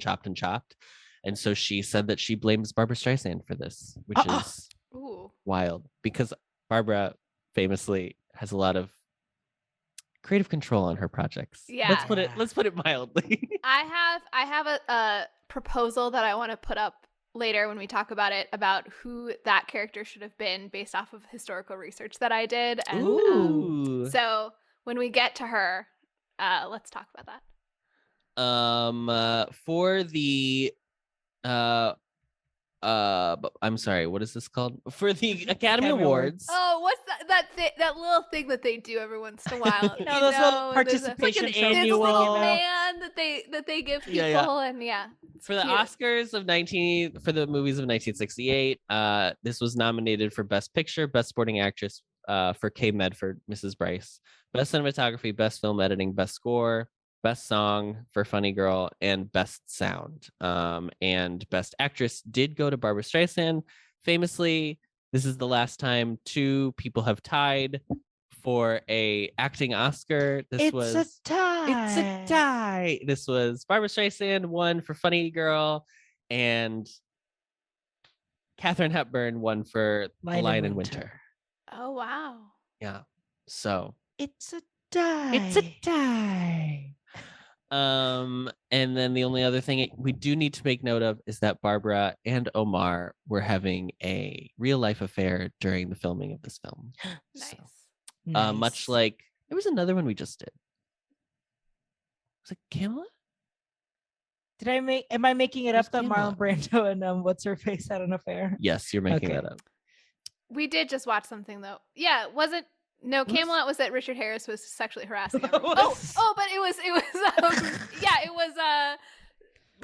And so she said that she blames Barbra Streisand for this, which is wild, because Barbara famously has a lot of creative control on her projects. Yeah. Let's put it mildly. I have a proposal that I want to put up later when we talk about it, about who that character should have been based off of historical research that I did. And so when we get to her, let's talk about that. For the I'm sorry, what is this called? For the Academy Awards. Oh, what's that little thing that they do every once in a while? Those little participation like annual little man that they give people, and for the cute. Oscars for the movies of 1968, this was nominated for Best Picture, Best Supporting Actress for Kay Medford, Mrs. Bryce, Best Cinematography, Best Film Editing, Best Score, Best Song for Funny Girl, and Best Sound. And Best Actress did go to Barbra Streisand. Famously, this is the last time 2 people have tied for a acting Oscar. It's a tie. This was Barbra Streisand won for Funny Girl, and Katharine Hepburn won for Lion in Winter. Oh, wow. Yeah. So it's a tie. And then the only other thing we do need to make note of is that Barbara and Omar were having a real life affair during the filming of this film. Nice. So, much like there was another one we just did. Was it Camelot? Am I making it up that Camelot. Marlon Brando and what's her face had an affair? Yes, you're making that up. We did just watch something though. Yeah, Camelot was that Richard Harris was sexually harassing everyone. But it was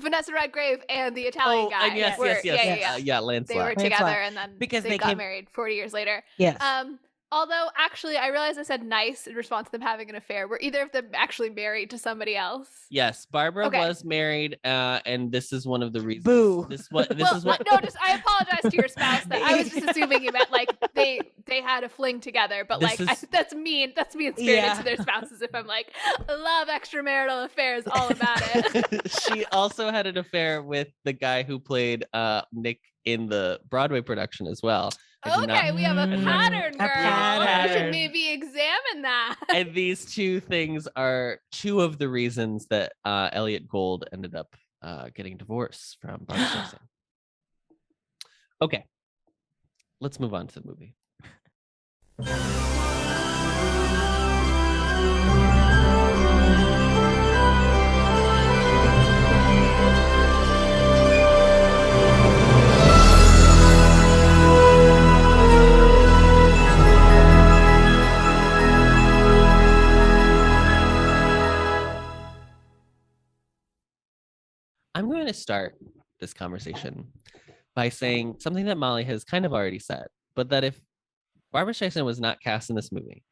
Vanessa Redgrave and the Italian guy. And yes. Lancelot. They were together and then because they got married 40 years later. Yes. Although, actually, I realized I said nice in response to them having an affair. Were either of them actually married to somebody else? Yes, Barbara was married, and this is one of the reasons. Boo. I apologize to your spouse. I was just assuming you meant like they had a fling together, but that's mean. That's mean spirited to their spouses. If I'm like, love extramarital affairs, all about it. She also had an affair with the guy who played Nick in the Broadway production as well. Okay, we have a pattern, girl. We should maybe examine that. And these two things are two of the reasons that Elliot Gould ended up getting divorced from Barbra Streisand. Okay, let's move on to the movie. I'm going to start this conversation by saying something that Molly has kind of already said, but that if Barbra Streisand was not cast in this movie,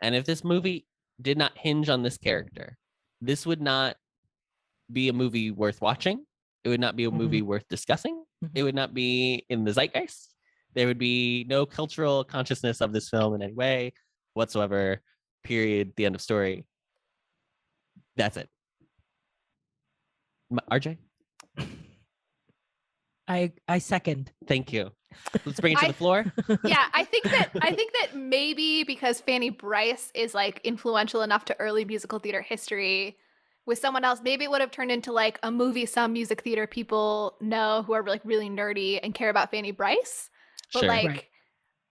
and if this movie did not hinge on this character, this would not be a movie worth watching. It would not be a movie worth discussing. It would not be in the zeitgeist. There would be no cultural consciousness of this film in any way whatsoever. Period. The end of story. That's it. RJ? I second. Thank you. Let's bring it to the floor. Yeah, I think that maybe because Fanny Brice is like influential enough to early musical theater history, with someone else, maybe it would have turned into like a movie some music theater people know who are like really nerdy and care about Fanny Brice. But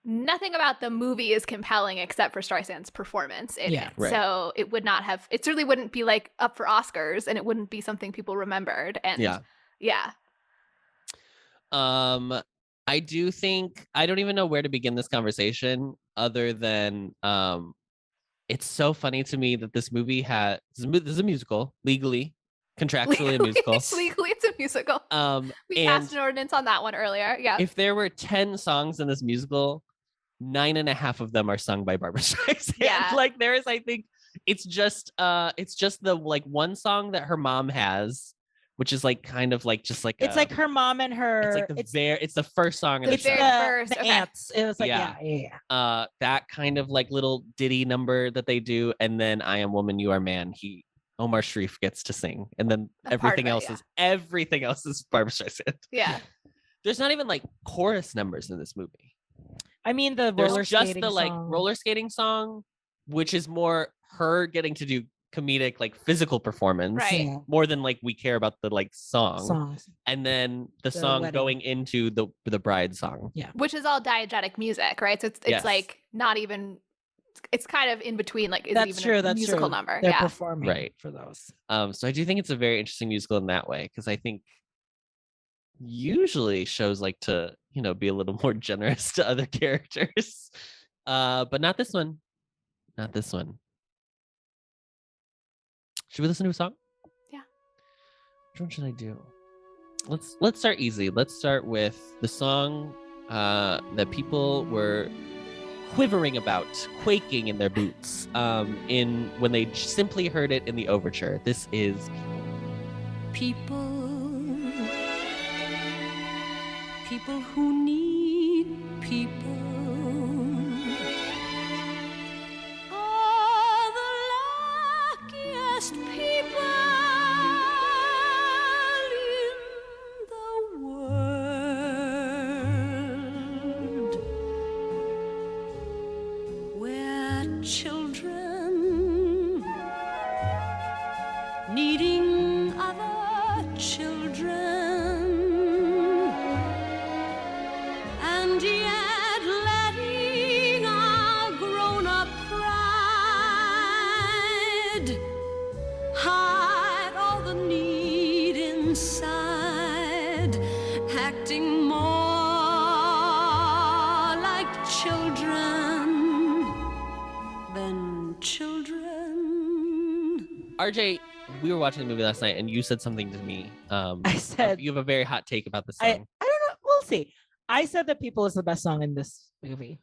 nothing about the movie is compelling except for Streisand's performance in it. Right. So it would not have, it certainly wouldn't be like up for Oscars, and it wouldn't be something people remembered. And I do think, I don't even know where to begin this conversation other than it's so funny to me that this movie this is a musical, legally, contractually a musical. Legally, it's a musical. We passed an ordinance on that one earlier. Yeah. If there were 10 songs in this musical, 9.5 of them are sung by Barbra Streisand. Yeah. Like there is, I think it's just the like one song that her mom has, which is like kind of like just like it's like her mom and her. It's the first song. It's the ants. It was like that kind of like little ditty number that they do, and then "I Am Woman, You Are Man." Omar Sharif gets to sing, and then everything else is Barbra Streisand. Yeah. There's not even like chorus numbers in this movie. I mean, there's just the like roller skating song, which is more her getting to do comedic, like physical performance, right? More than like we care about the like songs. And then the song wedding. Going into the bride song, which is all diegetic music, right? So it's like not even. It's kind of in between, like is that's even true. A that's musical true. number. They're performing for those. So I do think it's a very interesting musical in that way, because I think usually shows like to be a little more generous to other characters, but not this one. Not this one. Should we listen to a song? Yeah. Which one should I do? Let's start easy. Let's start with the song that people were quivering about, quaking in their boots when they simply heard it in the overture. This is People who need people are the luckiest people in the world, where children needing children than children. RJ, we were watching the movie last night and you said something to me. I said you have a very hot take about the I song. don't know. We'll see. I said that People is the best song in this movie.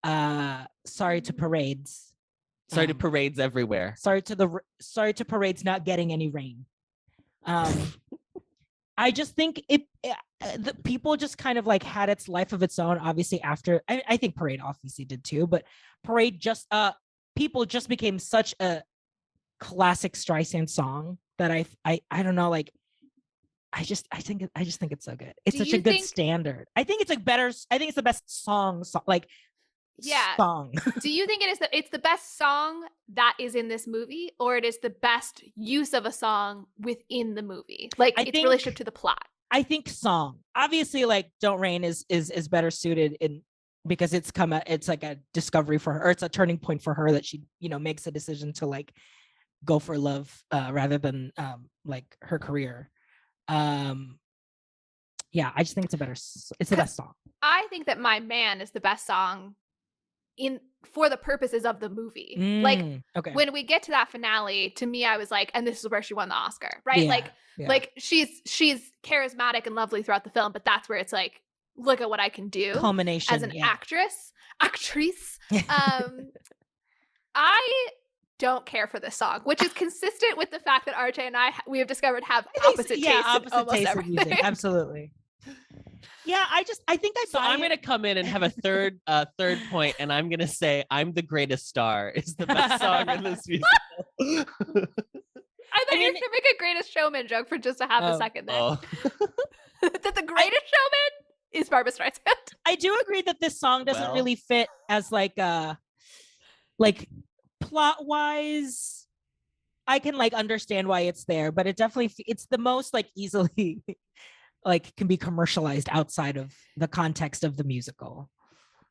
Sorry to Parades. Sorry to parades everywhere. Sorry to Parades not getting any rain. I just think the People just kind of like had its life of its own. Obviously, after I think Parade obviously did too, but Parade just People just became such a classic Streisand song that I don't know, like I just think it's so good. It's such a good standard. I think it's the best song like song. Do you think it's the best song that is in this movie, or it is the best use of a song within the movie, like its relationship to the plot? I think song. Obviously, like Don't Rain is better suited because it's like a discovery for her, or it's a turning point for her that she makes a decision to like go for love rather than like her career. I just think it's the best song. I think that My Man is the best song for the purposes of the movie. Like when we get to that finale, to me, I was like, and this is where she won the Oscar, right? Like she's charismatic and lovely throughout the film, but that's where it's like, look at what I can do culmination as an actress. I don't care for this song, which is consistent with the fact that RJ and we have discovered have opposite tastes in music. Absolutely. Yeah, I think So I'm gonna come in and have a third point, and I'm gonna say "I'm the Greatest Star" is the best song in this musical. I thought you were gonna make a Greatest Showman joke for just a half a second there. That the Greatest Showman is Barbra Streisand. I do agree that this song doesn't really fit as like plot wise. I can like understand why it's there, but it's the most like easily like can be commercialized outside of the context of the musical.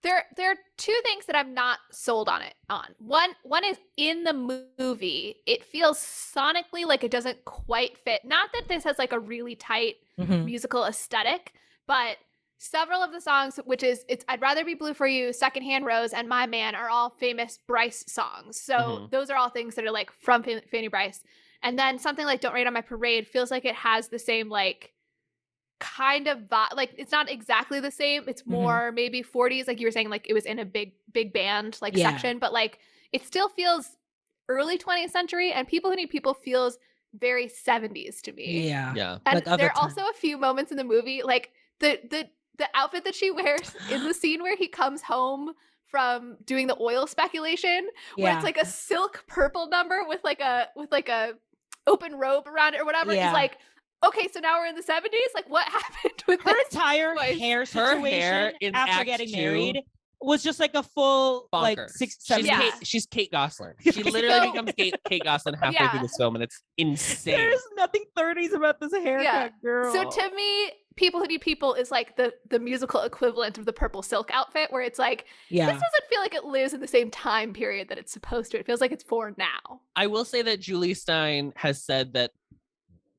There are two things that I'm not sold on it on. One is in the movie, it feels sonically like it doesn't quite fit. Not that this has like a really tight musical aesthetic, but several of the songs, which is I'd Rather Be Blue for You, Secondhand Rose, and My Man, are all famous Bryce songs. So those are all things that are like from Fanny Bryce. And then something like Don't Rain on My Parade feels like it has the same like kind of like it's not exactly the same. It's more maybe 40s, like you were saying, like it was in a big band like section, but like it still feels early 20th century, and People Who Need People feels very 70s to me. Yeah. And like there are also a few moments in the movie, like the outfit that she wears in the scene where he comes home from doing the oil speculation, where it's like a silk purple number with like a open robe around it or whatever. It's like, okay, so now we're in the 70s. Like, what happened with her entire hair situation hair in after Act getting 2 married was just like a full bonkers. Like 6, 7. She's Kate Gosselin. She literally becomes Kate Gosselin halfway through this film, and it's insane. There's nothing 30s about this haircut, girl. So to me, People Who Need People is like the musical equivalent of the purple silk outfit, where it's like, this doesn't feel like it lives in the same time period that it's supposed to. It feels like it's for now. I will say that Julie Stein has said that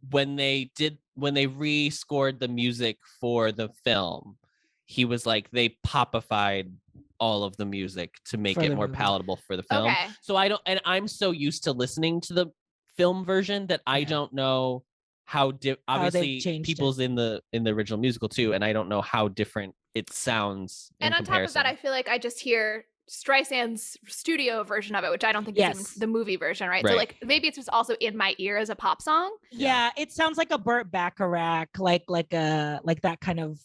when they rescored the music for the film, he was like, they popified all of the music to make it more palatable for the film. Okay. So I'm so used to listening to the film version that I don't know how obviously People's in the original musical too, and I don't know how different it sounds. And on top of that, I feel like I just hear Streisand's studio version of it, which I don't think is even the movie version, right? So like maybe it's just also in my ear as a pop song. Yeah, it sounds like a Burt Bacharach, like that kind of.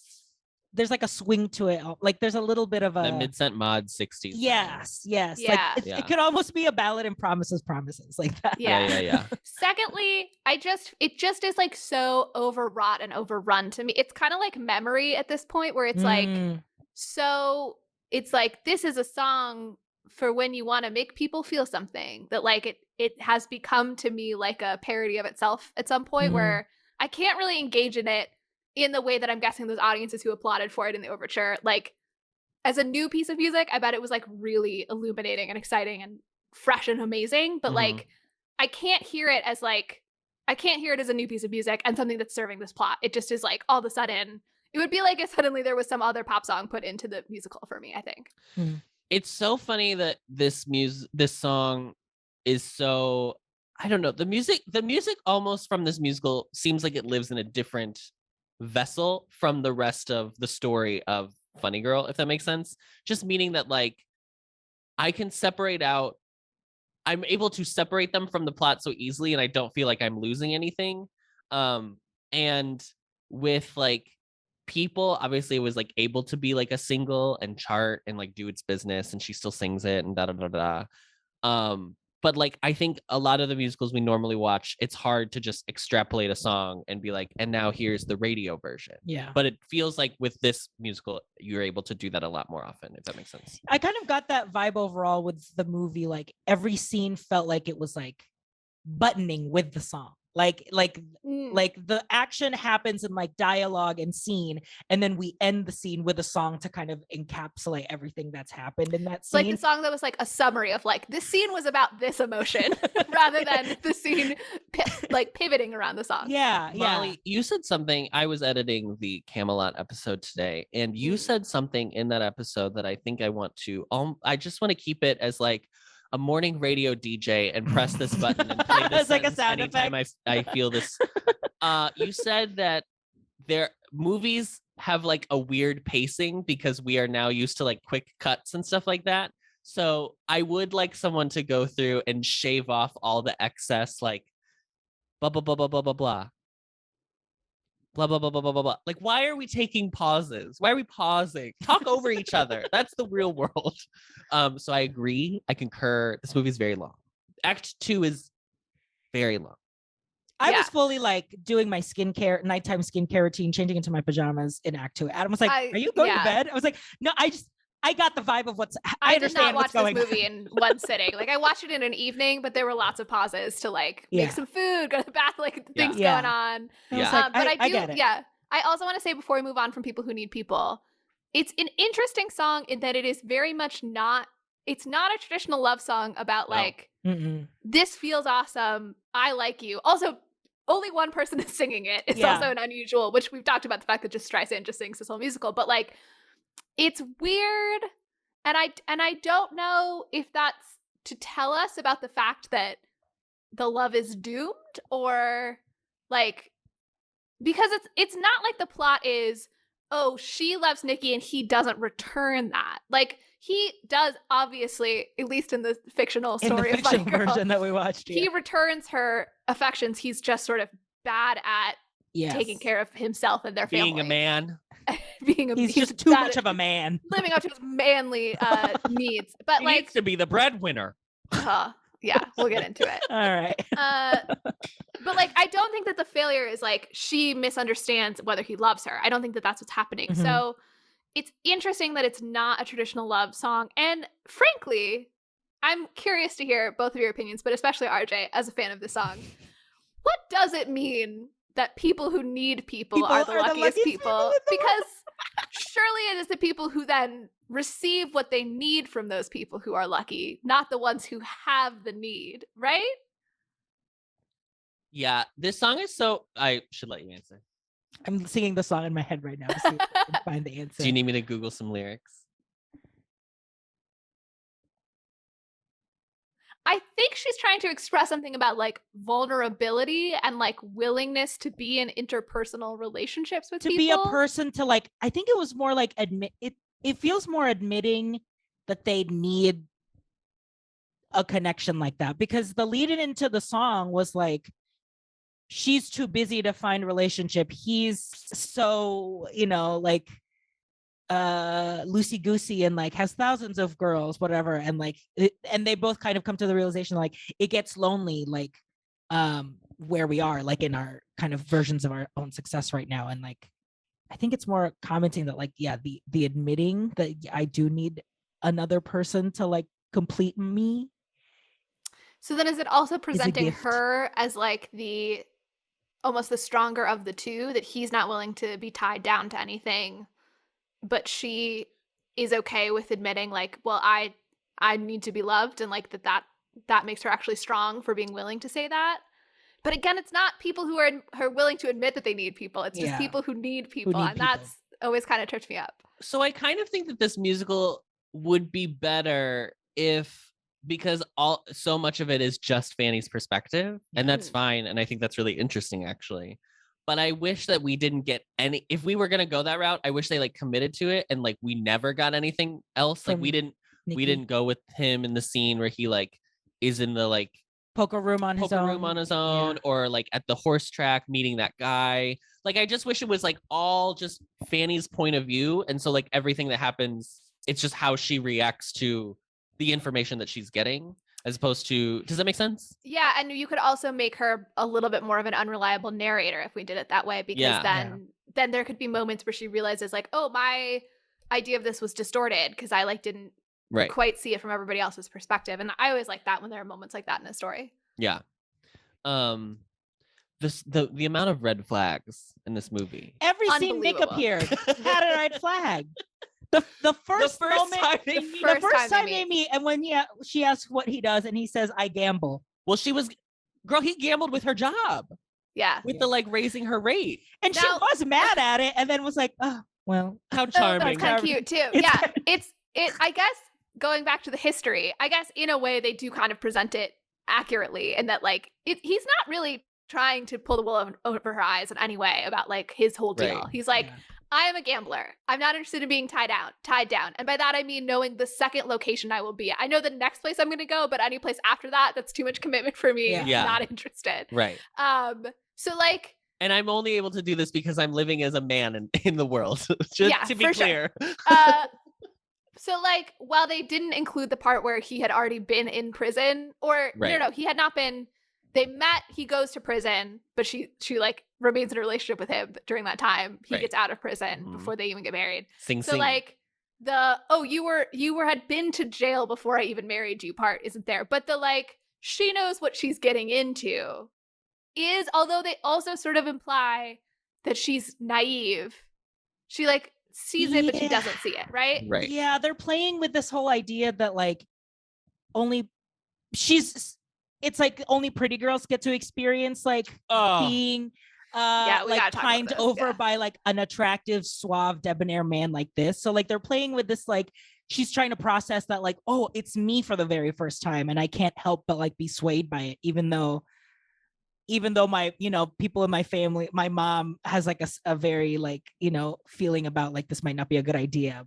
There's like a swing to it, like there's a little bit of a the mid-cent mod 60s. Yes. Yeah. Like it could almost be a ballad and promises like that. Yeah. Secondly, it just is like so overwrought and overrun to me. It's kind of like Memory at this point, where it's like, so it's like, this is a song for when you want to make people feel something, that like it has become to me like a parody of itself at some point, where I can't really engage in it in the way that I'm guessing those audiences who applauded for it in the overture. Like, as a new piece of music, I bet it was like really illuminating and exciting and fresh and amazing, but like I can't hear it as a new piece of music and something that's serving this plot. It just is like, all of a sudden It would be like if suddenly there was some other pop song put into the musical for me, I think. It's so funny that this song is so, I don't know, the music almost from this musical seems like it lives in a different vessel from the rest of the story of Funny Girl, if that makes sense. Just meaning that like I'm able to separate them from the plot so easily, and I don't feel like I'm losing anything. And with like People, obviously it was like able to be like a single and chart and like do its business, and she still sings it and da da da da. But like I think a lot of the musicals we normally watch, it's hard to just extrapolate a song and be like, and now here's the radio version. Yeah. But it feels like with this musical, you're able to do that a lot more often, if that makes sense. I kind of got that vibe overall with the movie. Like every scene felt like it was like buttoning with the song. Like the action happens in like dialogue and scene, and then we end the scene with a song to kind of encapsulate everything that's happened in that scene. Like the song that was like a summary of like, this scene was about this emotion rather than the scene like pivoting around the song. Yeah. Molly, you said something. I was editing the Camelot episode today, and you said something in that episode that I think I just want to keep it as like a morning radio DJ and press this button and play this It's like a sound anytime effect. I feel this. You said that their movies have like a weird pacing because we are now used to like quick cuts and stuff like that. So I would like someone to go through and shave off all the excess, like blah blah blah blah blah blah blah. Blah blah blah blah blah blah blah. Like, why are we taking pauses? Why are we pausing? Talk over each other. That's the real world. So I agree. I concur. This movie is very long. Act 2 is very long. I was fully like doing my nighttime skincare routine, changing into my pajamas in Act 2. Adam was like, "Are you going to bed?" I was like, "No, I got the vibe of I understand what's going on." I did not watch this movie in one sitting. Like I watched it in an evening, but there were lots of pauses to like make some food, go to the bath, like things going on. Yeah. But I do, get it. yeah. I also want to say before we move on from People Who Need People, it's an interesting song in that it is very much it's not a traditional love song about like, this feels awesome, I like you. Also, only one person is singing it. It's also an unusual, which we've talked about the fact that just Streisand just sings this whole musical, but like, it's weird, and I don't know if that's to tell us about the fact that the love is doomed, or like, because it's not like the plot is, oh, she loves Nikki and he doesn't return that. Like he does, obviously, at least in the fictional story of Funny Girl, version that we watched. He returns her affections. He's just sort of bad at taking care of himself and their family. Being a man. He's just too much of a man, living up to his manly needs. But he like needs to be the breadwinner. Yeah, we'll get into it. All right. But like, I don't think that the failure is like she misunderstands whether he loves her. I don't think that that's what's happening. So it's interesting that it's not a traditional love song. And frankly, I'm curious to hear both of your opinions, but especially RJ, as a fan of the song. What does it mean that people who need people are the luckiest people? Because surely it is the people who then receive what they need from those people who are lucky, not the ones who have the need, right? Yeah, this song is so... I should let you answer. I'm singing the song in my head right now to see if I can find the answer. Do you need me to Google some lyrics? I think she's trying to express something about like vulnerability and like willingness to be in interpersonal relationships with people. To be a person to like, I think it was more like it feels more admitting that they need a connection like that, because the lead in into the song was like, she's too busy to find a relationship. He's so, like loosey goosey and like has thousands of girls, whatever. And like, and they both kind of come to the realization, like it gets lonely, like where we are, like in our kind of versions of our own success right now. And like, I think it's more commenting that like, yeah, the admitting that I do need another person to like complete me. So then is it also presenting her as like almost the stronger of the two, that he's not willing to be tied down to anything, but she is okay with admitting like, well, I need to be loved, and like that makes her actually strong for being willing to say that? But again, it's not people who are willing to admit that they need people. It's just people who need people. And that's always kind of tripped me up. So I kind of think that this musical would be better because so much of it is just Fanny's perspective, and that's fine. And I think that's really interesting, actually. But I wish that we didn't get if we were going to go that route, I wish they like committed to it and like we never got anything else. Like we didn't go with him in the scene where he like is in the like poker room on his own, or like at the horse track meeting that guy. Like I just wish it was like all just Fanny's point of view, and so like everything that happens, it's just how she reacts to the information that she's getting, as opposed to, does that make sense? Yeah, and you could also make her a little bit more of an unreliable narrator if we did it that way, because then there could be moments where she realizes like, oh, my idea of this was distorted because I like didn't quite see it from everybody else's perspective. And I always like that when there are moments like that in a story. Yeah. The amount of red flags in this movie. Every scene Nick appeared had a red flag. The first time they meet, and when she asks what he does, and he says, "I gamble." Well, he gambled with her job. Yeah, with the like raising her rate, and she was mad at it, and then was like, "Oh, well, how charming." That's kind of cute too. Yeah, it's. I guess going back to the history, I guess in a way they do kind of present it accurately, and that like he's not really trying to pull the wool over her eyes in any way about like his whole deal. Right. He's like. Yeah. I am a gambler. I'm not interested in being tied down. And by that, I mean knowing the second location I will be at. I know the next place I'm going to go, but any place after that, that's too much commitment for me. Yeah. Not interested. Right. So like. And I'm only able to do this because I'm living as a man in the world. Just to be clear. Sure. So like, while they didn't include the part where he had already been in prison, or no, he had not been. They met, he goes to prison, but she like remains in a relationship with him during that time. He gets out of prison before they even get married. Like you had been to jail before I even married you part isn't there. But the like, she knows what she's getting into is, although they also sort of imply that she's naive. She like sees it, but she doesn't see it, right? Right. Yeah, they're playing with this whole idea that like it's like only pretty girls get to experience like being like pined over by like an attractive, suave, debonair man like this. So like they're playing with this, like she's trying to process that like, oh, it's me for the very first time, and I can't help but like be swayed by it, even though my, people in my family, my mom has like a very like, feeling about like this might not be a good idea.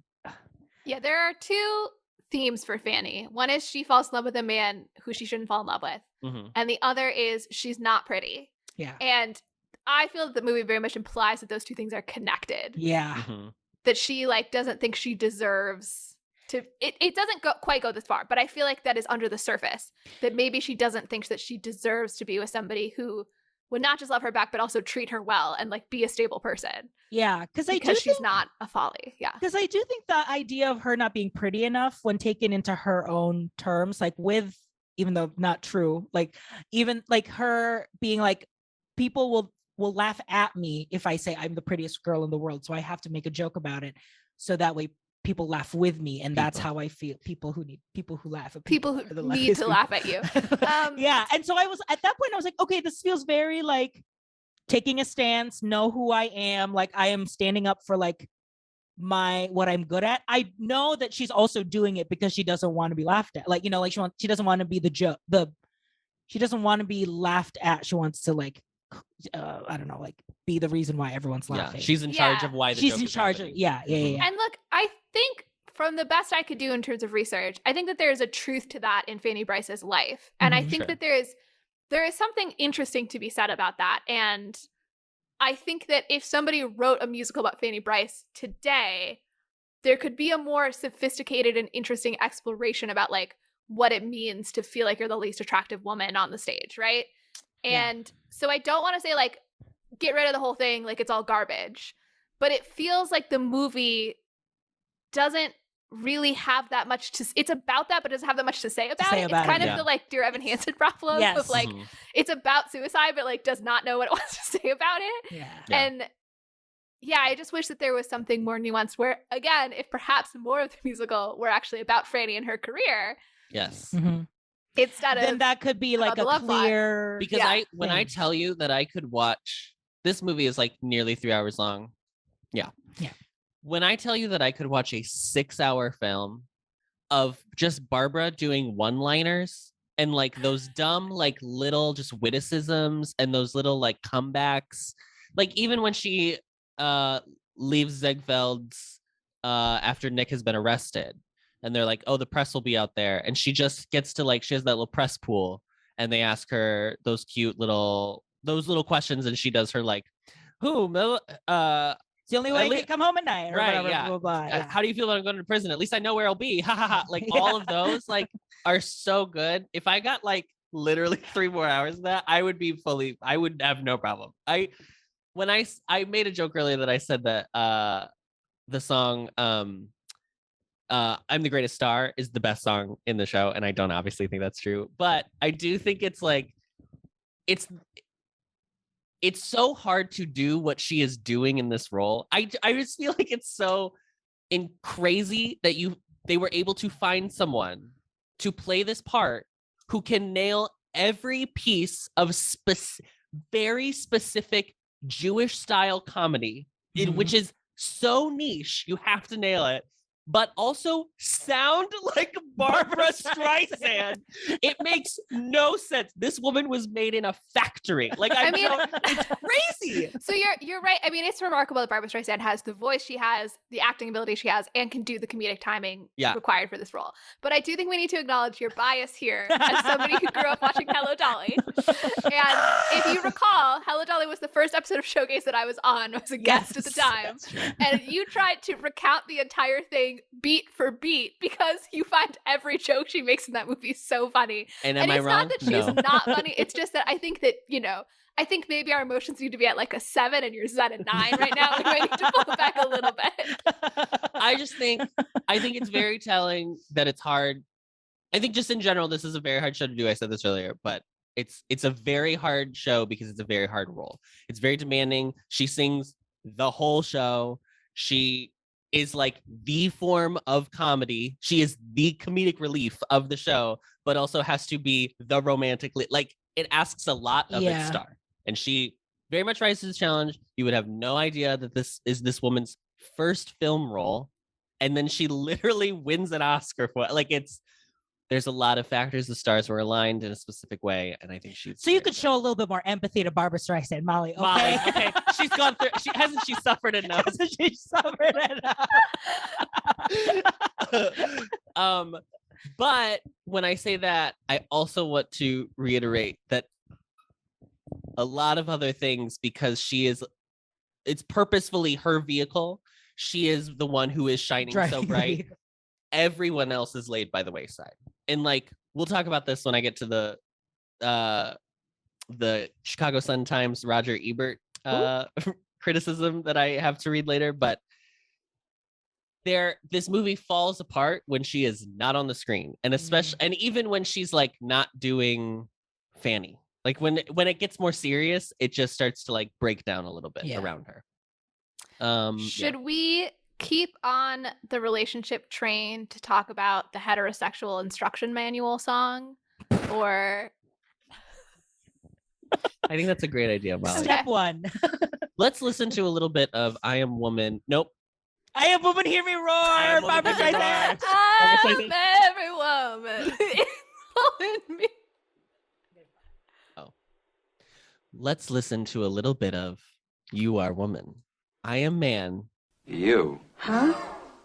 Yeah, there are two themes for Fanny. One is she falls in love with a man who she shouldn't fall in love with. Mm-hmm. And the other is she's not pretty. Yeah. And I feel that the movie very much implies that those two things are connected. Yeah. Mm-hmm. That she like doesn't think she deserves to, it doesn't quite go this far, but I feel like that is under the surface, that maybe she doesn't think that she deserves to be with somebody who would not just love her back, but also treat her well and like be a stable person. Yeah, because she's not a folly. Yeah, because I do think the idea of her not being pretty enough, when taken into her own terms, like with, even though not true, like even like her being like, people will laugh at me if I say I'm the prettiest girl in the world, so I have to make a joke about it, so that way people laugh with me, and that's how I feel. People who laugh at people who need to laugh at you. Yeah, and so I was at that point, I was like, okay, this feels very like taking a stance, know who I am, like I am standing up for like what I'm good at. I know that she's also doing it because she doesn't want to be laughed at, like like she doesn't want to be the joke, she doesn't want to be laughed at. She wants to like I don't know, like be the reason why everyone's laughing. Yeah, she's in charge of why she's in charge of. Yeah. And look, I think from the best I could do in terms of research, I think that there is a truth to that in Fanny Brice's life, and I think that there is something interesting to be said about that. And I think that if somebody wrote a musical about Fanny Brice today, there could be a more sophisticated and interesting exploration about like what it means to feel like you're the least attractive woman on the stage, right? And so I don't want to say like get rid of the whole thing, like it's all garbage, but it feels like the movie doesn't really have that much to, it's about that, but doesn't have that much to say about it. It's kind of the like Dear Evan Hansen problem of like, it's about suicide, but like does not know what it wants to say about it. And I just wish that there was something more nuanced where, again, if perhaps more of the musical were actually about Franny and her career. Yes. Mm-hmm. Instead of then that could be like a clear. Because when I tell you that I could watch, this movie is like nearly 3 hours long. Yeah. When I tell you that I could watch a 6-hour film of just Barbara doing one-liners and like those dumb, like little just witticisms and those little like comebacks, like even when she leaves Ziegfeld's after Nick has been arrested, and they're like, oh, the press will be out there, and she just gets to like, she has that little press pool, and they ask her those cute little questions, and she does her like, it's the only way I can come home at night, or right? whatever, Yeah. blah, blah, blah. How do you feel about going to prison? At least I know where I'll be. Ha ha ha! Like all of those like are so good. If I got like literally 3 more hours of that, I would have no problem. I made a joke earlier that I said that the song I'm the Greatest Star is the best song in the show, and I don't obviously think that's true, but I do think it's like it's so hard to do what she is doing in this role. I just feel like it's so crazy that they were able to find someone to play this part who can nail every piece of very specific Jewish style comedy, which is so niche, you have to nail it, but also sound like Barbara Streisand. It makes no sense. This woman was made in a factory. Like, I mean, it's crazy. So you're right. I mean, it's remarkable that Barbara Streisand has the voice she has, the acting ability she has, and can do the comedic timing required for this role. But I do think we need to acknowledge your bias here as somebody who grew up watching Hello Dolly. And if you recall, Hello Dolly was the first episode of Showgays that I was on. I was a guest at the time. And you tried to recount the entire thing beat for beat because you find every joke she makes in that movie so funny. And am I wrong? It's not that she's not funny. It's just that I think that, I think maybe our emotions need to be at like a 7 and yours is at a 9 right now. We might need to pull it back a little bit. I think it's very telling that it's hard. I think just in general, this is a very hard show to do. I said this earlier, but it's a very hard show because it's a very hard role. It's very demanding. She sings the whole show. She is like the form of comedy. She is the comedic relief of the show, but also has to be the romantic, like it asks a lot of its star. And she very much rises to the challenge. You would have no idea that this is this woman's first film role. And then she literally wins an Oscar for it. Like there's a lot of factors. The stars were aligned in a specific way. And I think So you could show a little bit more empathy to Barbara Streisand, Molly. Okay. Okay. She's gone through, she suffered enough. She suffered enough. But when I say that, I also want to reiterate that a lot of other things, because it's purposefully her vehicle. She is the one who is shining so bright. Everyone else is laid by the wayside. And like, we'll talk about this when I get to the Chicago Sun-Times Roger Ebert criticism that I have to read later. But this movie falls apart when she is not on the screen, and especially and even when she's like not doing Fanny. Like when it gets more serious, it just starts to like break down a little bit around her. Should we keep on the relationship train to talk about the heterosexual instruction manual song, or I think that's a great idea, Molly. Step 1. Let's listen to a little bit of I Am Woman. Nope. I Am Woman, Hear Me Roar. Barbara Streisand. I'm every woman. In me. Oh. Let's listen to a little bit of You Are Woman. I Am Man. You. Huh?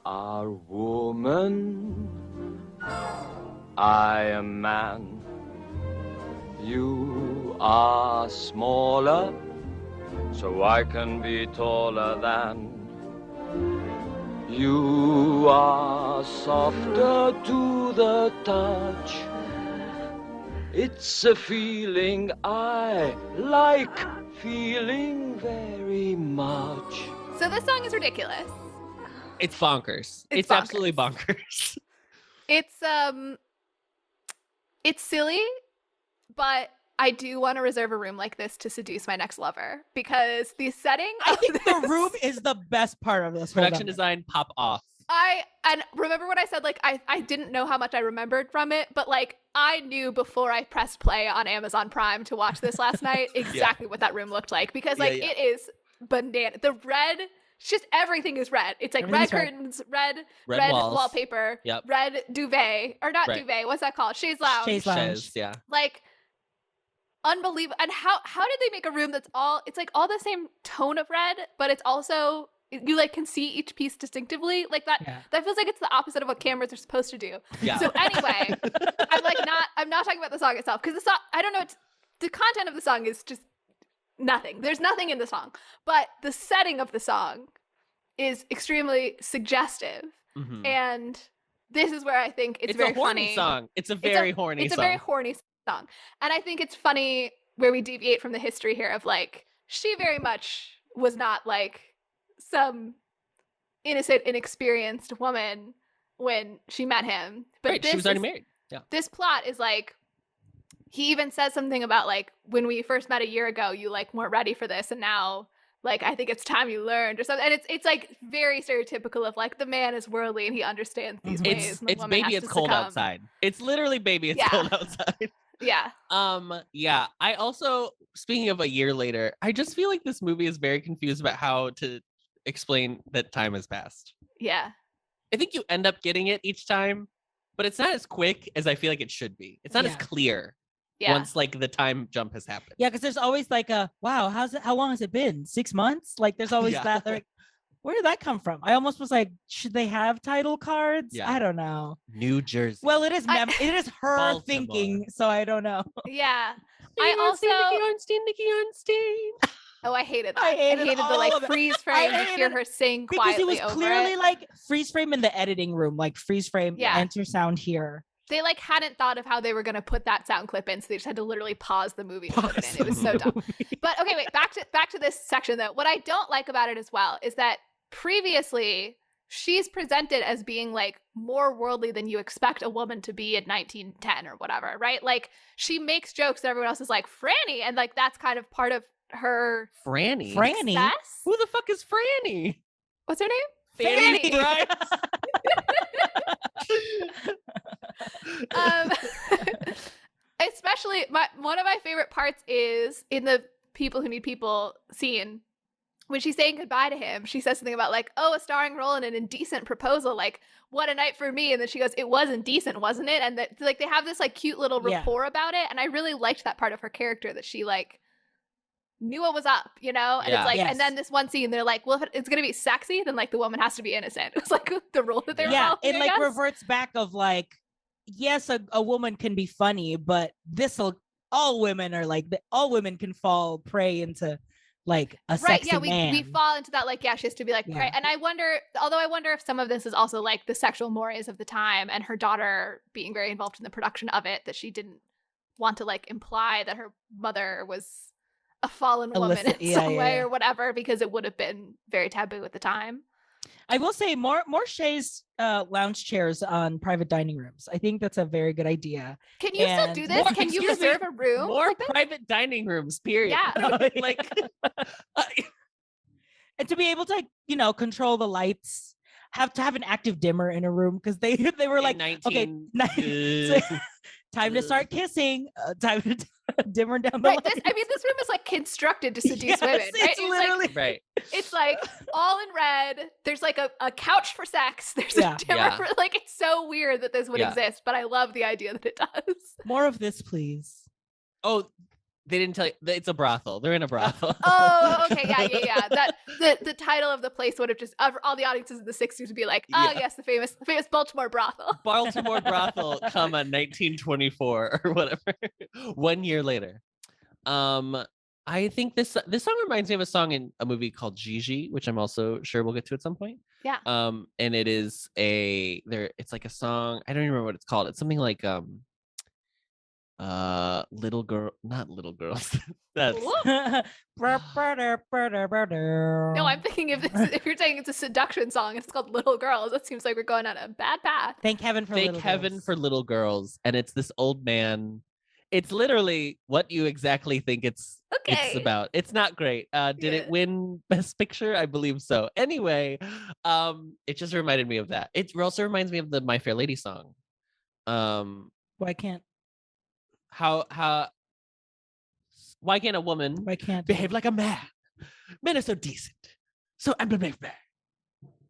Are woman. I am man. You are smaller, so I can be taller than. You are softer to the touch. It's a feeling I like feeling very much. So this song is ridiculous. It's bonkers. It's absolutely bonkers. It's silly, but I do want to reserve a room like this to seduce my next lover, because the setting I think the room is the best part of this. Production design pop off. And remember when I said like I didn't know how much I remembered from it, but like I knew before I pressed play on Amazon Prime to watch this last night exactly what that room looked like, because like it is banana. The red, it's just everything is red. It's like red curtains, red wallpaper, red duvet, or not duvet. What's that called? Chaise lounge. Chaise, yeah. Like unbelievable. And how did they make a room that's all? It's like all the same tone of red, but it's also, you like can see each piece distinctively, like that. That feels like it's the opposite of what cameras are supposed to do. So anyway, I'm not talking about the song itself, because the song, I don't know, the content of the song is just nothing. There's nothing in the song, but the setting of the song is extremely suggestive. And this is where I think it's very a horny funny song. It's a very horny song. It's a very horny song. And I think it's funny where we deviate from the history here of like, she very much was not like some innocent, inexperienced woman when she met him. But she was already married. Yeah. This plot is like, he even says something about like, when we first met a year ago, you like weren't ready for this, and now like I think it's time you learned, or something. And it's like very stereotypical of like the man is worldly and he understands these ways. It's baby, it's cold outside. It's literally baby, it's cold outside. Yeah. I also, speaking of a year later, I just feel like this movie is very confused about how to explain that time has passed. Yeah. I think you end up getting it each time, but it's not as quick as I feel like it should be. It's not as clear once like the time jump has happened. Yeah, because there's always like a, wow, how long has it been? 6 months? Like there's always that. Like, where did that come from? I almost was like, should they have title cards? Yeah. I don't know. New Jersey. Well, it is her Baltimore. Thinking, so I don't know. Yeah. I also Nikki Arnstein. Oh, I hated that. I hated the like freeze frame to hear her sing quietly over it. Because it was clearly like freeze frame in the editing room, like freeze frame, enter sound here. They like hadn't thought of how they were going to put that sound clip in, so they just had to literally pause the movie to put it in. It was so dumb. But okay, wait, back to this section though. What I don't like about it as well is that previously she's presented as being like more worldly than you expect a woman to be in 1910 or whatever, right? Like she makes jokes that everyone else is like Franny, and like that's kind of part of her Franny. Success. Who the fuck is Franny? What's her name? Fanny. Right? Especially one of my favorite parts is in the People Who Need People scene when she's saying goodbye to him. She says something about like, oh, a starring role in an indecent proposal, like what a night for me. And then she goes, it was indecent, wasn't it? And that like they have this like cute little rapport about it, and I really liked that part of her character, that she like knew what was up, you know? And it's like, and then this one scene, they're like, well, if it's gonna be sexy, then like the woman has to be innocent. It was like the role that they're it like reverts back of like, yes, a woman can be funny, but all women can fall prey into like a sexy man. We fall into that like, she has to be like prey. And I wonder if some of this is also like the sexual mores of the time, and her daughter being very involved in the production of it, that she didn't want to like imply that her mother was a fallen woman in some way or whatever, because it would have been very taboo at the time. I will say more chaise lounge chairs on private dining rooms. I think that's a very good idea. Can you still do this? Can you reserve a room? More private dining rooms, period. Yeah. Like, and to be able to, control the lights, have to have an active dimmer in a room, because they were like, okay, time to start kissing, time to dimmer down the lights. This room is like constructed to seduce women, right? It's literally right. It's like all in red. There's like a couch for sex. There's a dimmer for like, it's so weird that this would exist, but I love the idea that it does. More of this, please. Oh, they didn't tell you. It's a brothel. They're in a brothel. Oh, okay. Yeah. That the title of the place would have just, all the audiences in the 60s would be like, yes, the famous Baltimore brothel. Baltimore brothel, 1924 or whatever. 1 year later. I think this song reminds me of a song in a movie called Gigi, which I'm also sure we'll get to at some point. Yeah. And it is it's like a song. I don't even remember what it's called. It's something like little girl, not little girls. That's no, I'm thinking if you're saying it's a seduction song and it's called Little Girls, it seems like we're going on a bad path. Thank heaven for little girls. And it's this old man, It's literally what you exactly think it's Okay. about. It's not great. Did it win Best Picture? I believe so. Anyway, it just reminded me of that. It also reminds me of the My Fair Lady song. Why can't why can't a woman behave like a man? Men are so decent. So emblematic.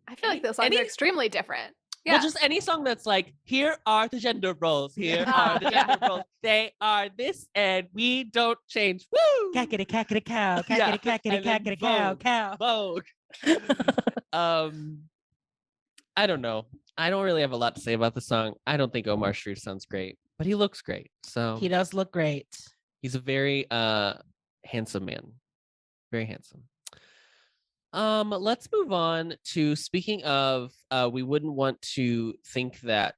I feel like those songs are extremely different. Yeah. Well, just any song that's like, here are the gender roles. Here are the gender roles. They are this, and we don't change. Woo! Cackety cackety cow, cackety cackety cackety cow, cow. Vogue. I don't know. I don't really have a lot to say about the song. I don't think Omar Sharif sounds great, but he looks great. So he does look great. He's a very handsome man. Very handsome. Let's move on to, speaking of, we wouldn't want to think that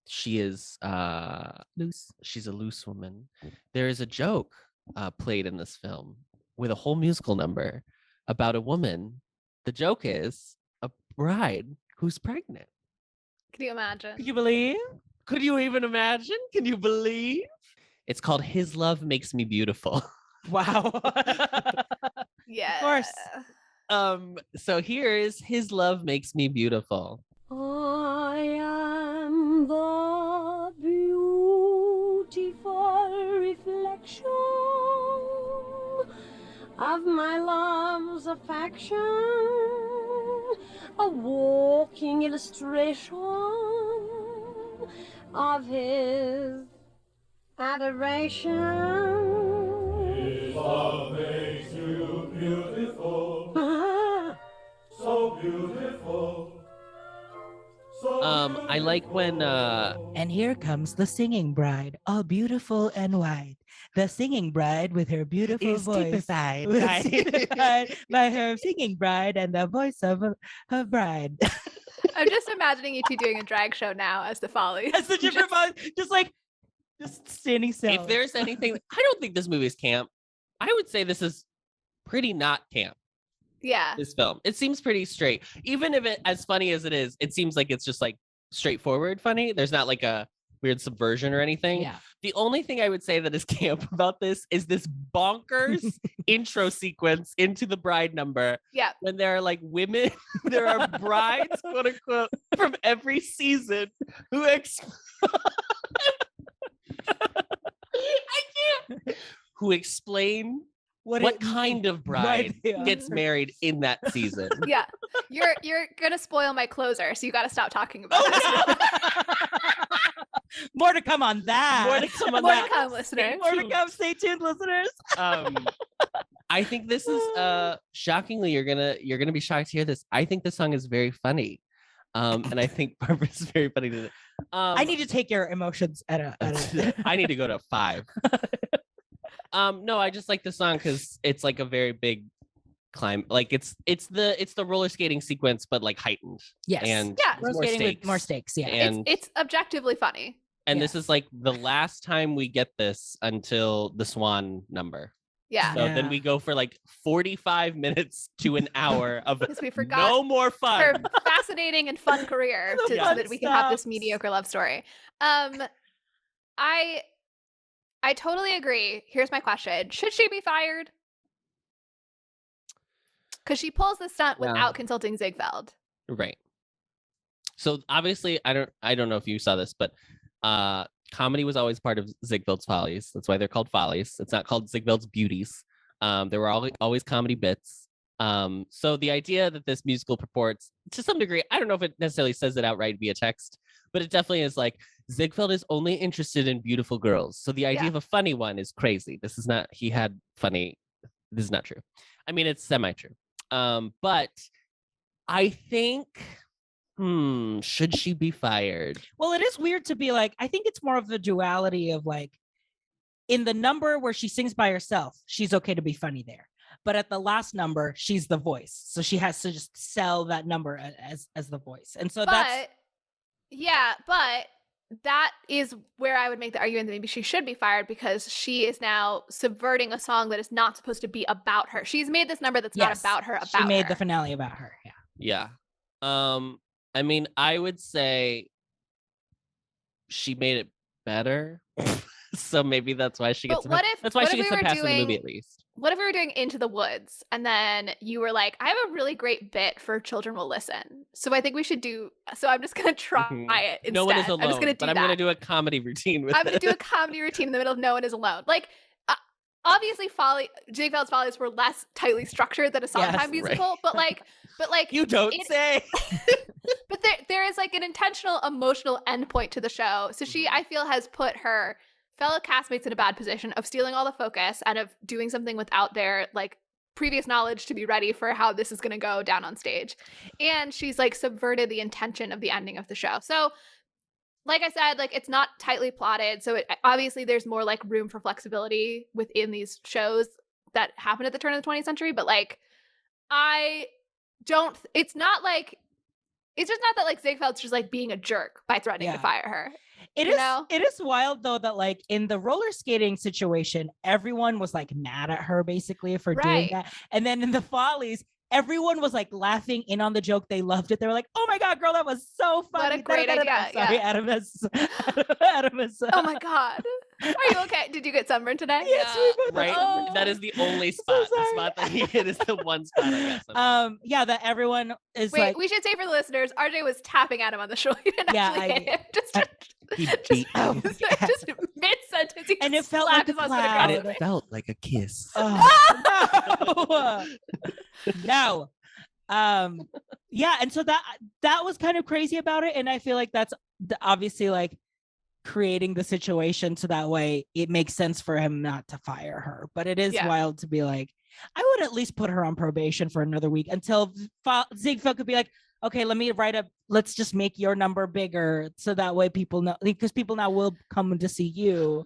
she is loose. She's a loose woman. There is a joke played in this film with a whole musical number about a woman. The joke is a bride who's pregnant. Can you imagine? Could you believe? Could you even imagine? Can you believe? It's called His Love Makes Me Beautiful. Wow. Yeah. Of course. So here is His Love Makes Me Beautiful. I am the beautiful reflection of my love's affection, a walking illustration of his adoration. His love makes you beautiful, so beautiful. I like when And here comes the singing bride, all beautiful and white. The singing bride with her beautiful voice. typified Was by- typified by her singing bride and the voice of her bride. I'm just imagining you two doing a drag show now as the Follies. That's the different voice. Just standing still. If there's anything, I don't think this movie is camp. I would say this is pretty not camp. Yeah. This film, it seems pretty straight. Even if it, as funny as it is, it seems like it's just like straightforward funny. There's not like a weird subversion or anything. Yeah. The only thing I would say that is camp about this is this bonkers intro sequence into the bride number. Yeah. When there are like women, there are brides, quote unquote, from every season who I can't. Who explain what kind of bride gets married in that season. Yeah. You're gonna spoil my closer, so you gotta stop talking about it. More to come on that. More to come on More that. to come, listeners. More to come. Stay tuned, listeners. I think this is shockingly, you're gonna be shocked to hear this. I think this song is very funny. And I think Barbara's very funny to I need to take your emotions at a I need to go to 5. No, I just like the song because it's like a very big climb. Like it's the roller skating sequence, but like heightened. Yes. And Yeah. more Roller skating with stakes. more stakes. Yeah. And It's objectively funny. this is like the last time we get this until the Swan number. Yeah. So then we go for like 45 minutes to an hour of Because we forgot no more her fun. fascinating and fun career so that we can have this mediocre love story. I totally agree. Here's my question. Should she be fired? Because she pulls the stunt without consulting Ziegfeld. Right. So obviously, I don't know if you saw this, but comedy was always part of Ziegfeld's Follies. That's why they're called Follies. It's not called Ziegfeld's Beauties. There were always comedy bits. So the idea that this musical purports, to some degree, I don't know if it necessarily says it outright via text, but it definitely is like Ziegfeld is only interested in beautiful girls. So the idea of a funny one is crazy. This is not, he had funny. This is not true. I mean, it's semi-true. But I think, should she be fired? Well, it is weird to be like, I think it's more of the duality of like, in the number where she sings by herself, she's okay to be funny there. But at the last number, she's the voice. So she has to just sell that number as the voice. And so but that is where I would make the argument that maybe she should be fired because she is now subverting a song that is not supposed to be about her. She's made this number that's not about her. She made the finale about her. Yeah. I mean, I would say she made it better. So maybe that's why she gets. But what if that's why what she if gets we a were pass in the movie doing at least. what if we were doing Into the Woods and then you were like, I have a really great bit for Children Will Listen. So I think we should do. So I'm just gonna try it instead. No one is alone. I'm just gonna do but I'm that. gonna do a comedy routine with I'm gonna it. do a comedy routine in the middle of No One Is Alone. Like, obviously, Ziegfeld's Follies were less tightly structured than a Sondheim Yes, musical, right. but like You don't say. But there is like an intentional emotional endpoint to the show. So she, I feel, has put her fellow castmates in a bad position of stealing all the focus and of doing something without their like previous knowledge to be ready for how this is going to go down on stage. And she's like subverted the intention of the ending of the show. So like I said, like it's not tightly plotted. So obviously there's more like room for flexibility within these shows that happen at the turn of the 20th century. But like, it's just not that like Ziegfeld's just like being a jerk by threatening to fire her. It is wild though that like in the roller skating situation, everyone was like mad at her basically for doing that. And then in the Follies, everyone was like laughing in on the joke. They loved it. They were like, "Oh my god, girl, that was so funny." What a great idea. Sorry, Adam is oh my god. Are you okay? Did you get sunburned today? Yes, we both Right. Oh, That is the only spot. so The spot that he hit is the one spot. I guess. Yeah, that everyone is Wait, like. we should say for the listeners, RJ was tapping at him on the shoulder. He didn't actually hit him. He beat Oh, just mid-sentence. And it felt like a cloud. And it felt like a kiss. Oh, no. Yeah, and so that was kind of crazy about it, and I feel like that's obviously like creating the situation so that way it makes sense for him not to fire her. But it is wild to be like, I would at least put her on probation for another week until Ziegfeld could be like, okay, let's just make your number bigger so that way people know, because people now will come to see you,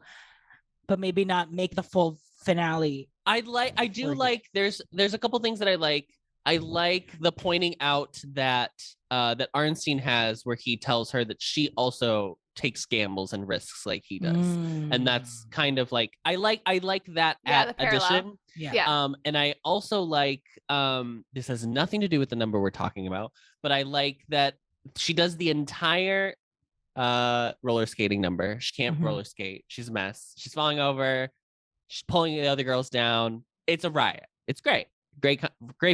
but maybe not make the full finale. There's a couple things that I like. I like the pointing out that that Arnstein has where he tells her that she also takes gambles and risks like he does. And that's kind of like I like that addition. Yeah. And I also like this has nothing to do with the number we're talking about, but I like that she does the entire roller skating number. She can't roller skate. She's a mess. She's falling over. She's pulling the other girls down. It's a riot. It's great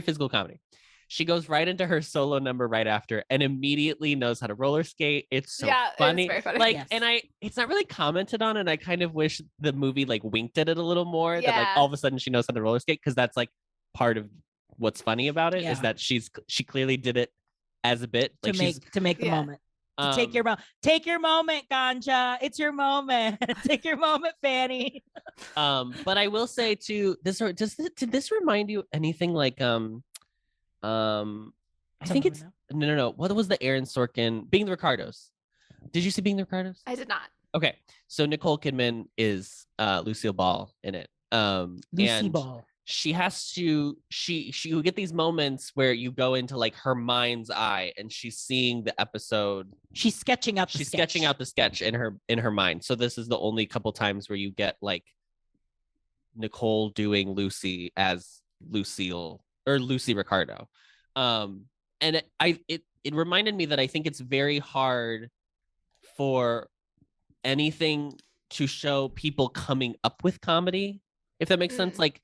physical comedy. She goes right into her solo number right after and immediately knows how to roller skate. It's so funny. It's very funny. Like, and it's not really commented on, and I kind of wish the movie like winked at it a little more. That like all of a sudden she knows how to roller skate, because that's like part of what's funny about it is that she clearly did it as a bit like to make the moment. Take your moment, Ganja. It's your moment. Take your moment, Fanny. But I will say too, did this remind you anything like I think it's no. What was the Aaron Sorkin Being the Ricardos? Did you see Being the Ricardos? I did not. Okay, so Nicole Kidman is Lucille Ball in it. Lucy Ball. She has to she will get these moments where you go into like her mind's eye and she's seeing the episode. She's sketching out the sketch in her mind. So this is the only couple times where you get like Nicole doing Lucy as Lucille or Lucy Ricardo. And it reminded me that I think it's very hard for anything to show people coming up with comedy, if that makes sense. Like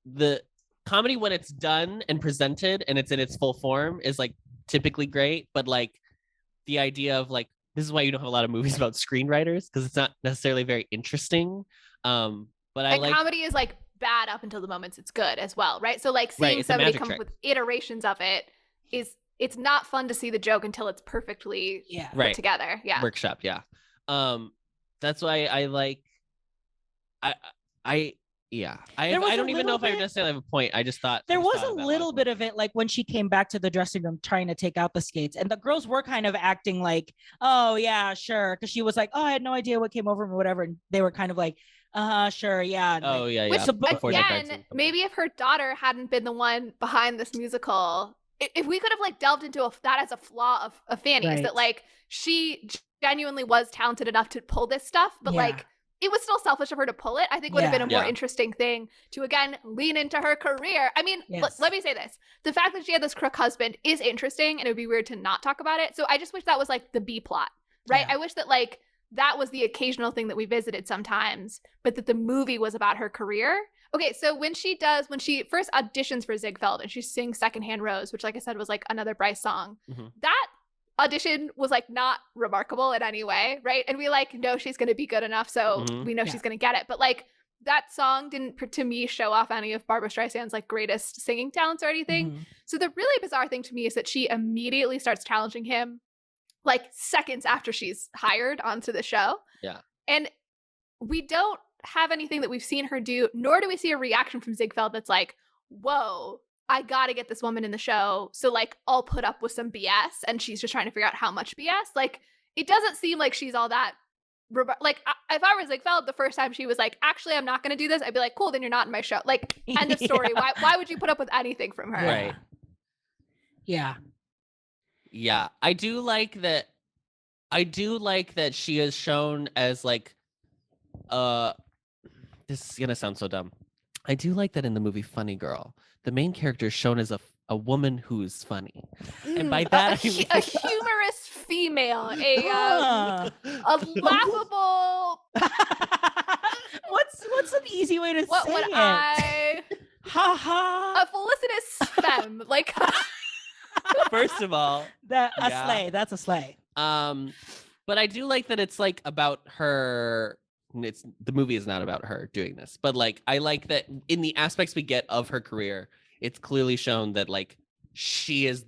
the comedy when it's done and presented and it's in its full form is like typically great, but like the idea of like this is why you don't have a lot of movies about screenwriters, because it's not necessarily very interesting. But comedy is like bad up until the moments it's good as well, right? So like seeing somebody come up with iterations of it it's not fun to see the joke until it's perfectly put together. Workshop. That's why I like I don't even know if I necessarily have a point. I just thought there was a little bit of it, like when she came back to the dressing room trying to take out the skates, and the girls were kind of acting like, oh yeah, sure, because she was like, oh, I had no idea what came over me or whatever, and they were kind of like, sure, yeah. Oh yeah, Which, again, maybe if her daughter hadn't been the one behind this musical, if we could have like delved into that as a flaw of Fanny's, that like she genuinely was talented enough to pull this stuff, but like it was still selfish of her to pull it. I think would have been a more interesting thing to, again, lean into her career. I mean, let me say this. The fact that she had this crook husband is interesting, and it would be weird to not talk about it. So I just wish that was like the B plot, right? I wish that like that was the occasional thing that we visited sometimes, but that the movie was about her career. Okay, so when she first auditions for Ziegfeld and she sings Secondhand Rose, which like I said was like another Bryce song, that audition was like not remarkable in any way, right? And we like know she's going to be good enough, so we know she's going to get it. But like that song didn't, to me, show off any of Barbra Streisand's like greatest singing talents or anything. So the really bizarre thing to me is that she immediately starts challenging him like seconds after she's hired onto the show. Yeah. And we don't have anything that we've seen her do, nor do we see a reaction from Ziegfeld that's like, whoa, I gotta get this woman in the show, so like I'll put up with some BS, and she's just trying to figure out how much BS. Like it doesn't seem like she's all that like if I was Ziegfeld the first time she was like, actually I'm not gonna do this, I'd be like, cool, then you're not in my show. Like end of story. Why would you put up with anything from her? Right. Yeah. I do like that she is shown as like this is gonna sound so dumb. I do like that in the movie Funny Girl, the main character is shown as a woman who's funny. And by that I mean a humorous female, a laughable What's an easy way to say what would it? I Ha ha. a felicitous femme. Like first of all, slay. That's a slay. But I do like that it's like about her. The movie is not about her doing this, but like I like that in the aspects we get of her career, it's clearly shown that like she is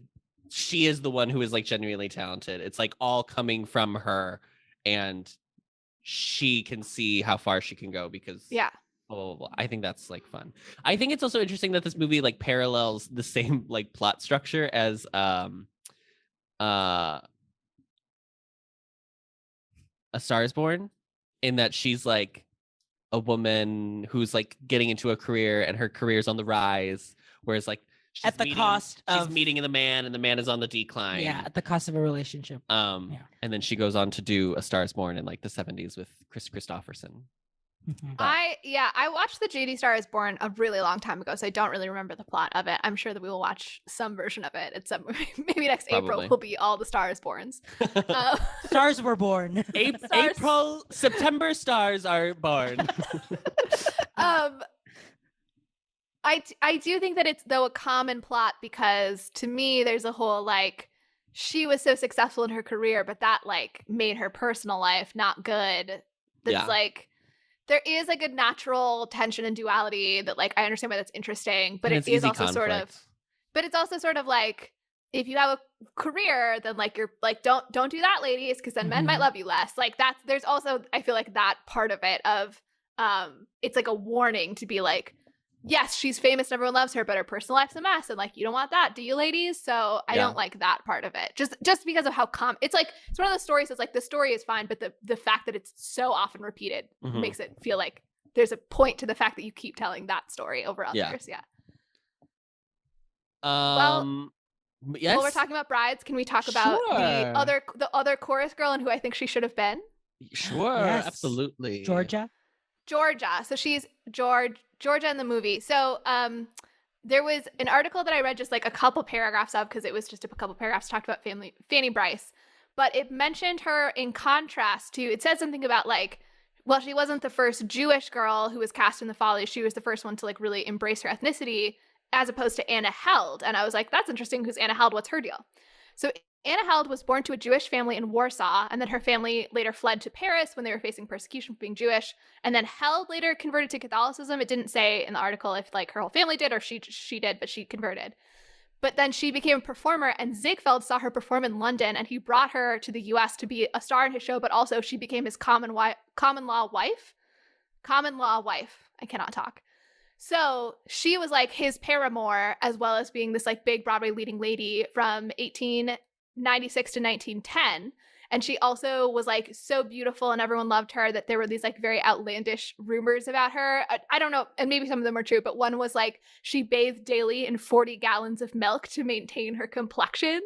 the one who is like genuinely talented. It's like all coming from her, and she can see how far she can go because blah, blah, blah. I think that's like fun. I think it's also interesting that this movie like parallels the same like plot structure as A Star is Born, in that she's like a woman who's like getting into a career and her career's on the rise, whereas like at the cost of meeting the man, and the man is on the decline. Yeah, at the cost of a relationship. And then she goes on to do A Star is Born in like the 70s with Chris Christopherson. I watched the JD Star is Born a really long time ago, so I don't really remember the plot of it. I'm sure that we will watch some version of it at some maybe next April will be all the Stars Borns. Stars were born. September stars are born. I do think that it's though a common plot, because to me there's a whole like she was so successful in her career, but that like made her personal life not good. That's like there is like a natural tension and duality that like I understand why that's interesting, but it is also sort of, but it's also sort of like if you have a career, then like you're like don't do that, ladies, because then men might love you less. Like there's also I feel like that part of it of it's like a warning to be like, yes, she's famous and everyone loves her, but her personal life's a mess, and like you don't want that, do you, ladies? So I don't like that part of it. Just because of how it's like it's one of those stories that's like the story is fine, but the fact that it's so often repeated makes it feel like there's a point to the fact that you keep telling that story over others. Well, yes. While we're talking about brides, can we talk about the other chorus girl and who I think she should have been? Sure, yes. Absolutely. Georgia. So she's Georgia in the movie. So there was an article that I read just like a couple paragraphs of, because it was just a couple paragraphs talked about Fanny Bryce, but it mentioned her in contrast to, it said something about like, well, she wasn't the first Jewish girl who was cast in The Follies. She was the first one to like really embrace her ethnicity, as opposed to Anna Held. And I was like, that's interesting, because Anna Held, what's her deal? So Anna Held was born to a Jewish family in Warsaw, and then her family later fled to Paris when they were facing persecution for being Jewish. And then Held later converted to Catholicism. It didn't say in the article if like her whole family did or she did, but she converted. But then she became a performer, and Ziegfeld saw her perform in London, and he brought her to the US to be a star in his show, but also she became his common law wife. I cannot talk. So she was like his paramour, as well as being this like big Broadway leading lady from 1896 to 1910. And she also was like so beautiful and everyone loved her that there were these like very outlandish rumors about her. I don't know, and maybe some of them are true, but one was like she bathed daily in 40 gallons of milk to maintain her complexion.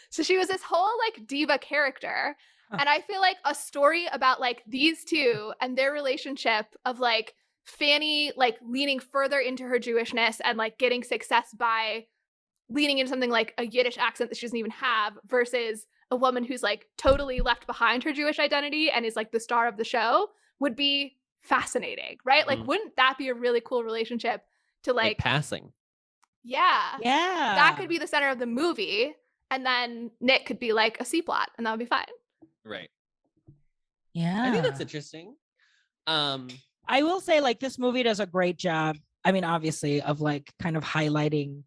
So she was this whole like diva character. And I feel like a story about like these two and their relationship of like Fanny like leaning further into her Jewishness and like getting success by leaning into something like a Yiddish accent that she doesn't even have, versus a woman who's like totally left behind her Jewish identity and is like the star of the show would be fascinating, right? Like, wouldn't that be a really cool relationship to like passing? Yeah. Yeah. That could be the center of the movie. And then Nick could be like a C plot and that would be fine. Right. Yeah. I think that's interesting. I will say, like, this movie does a great job. I mean, obviously, of like kind of highlighting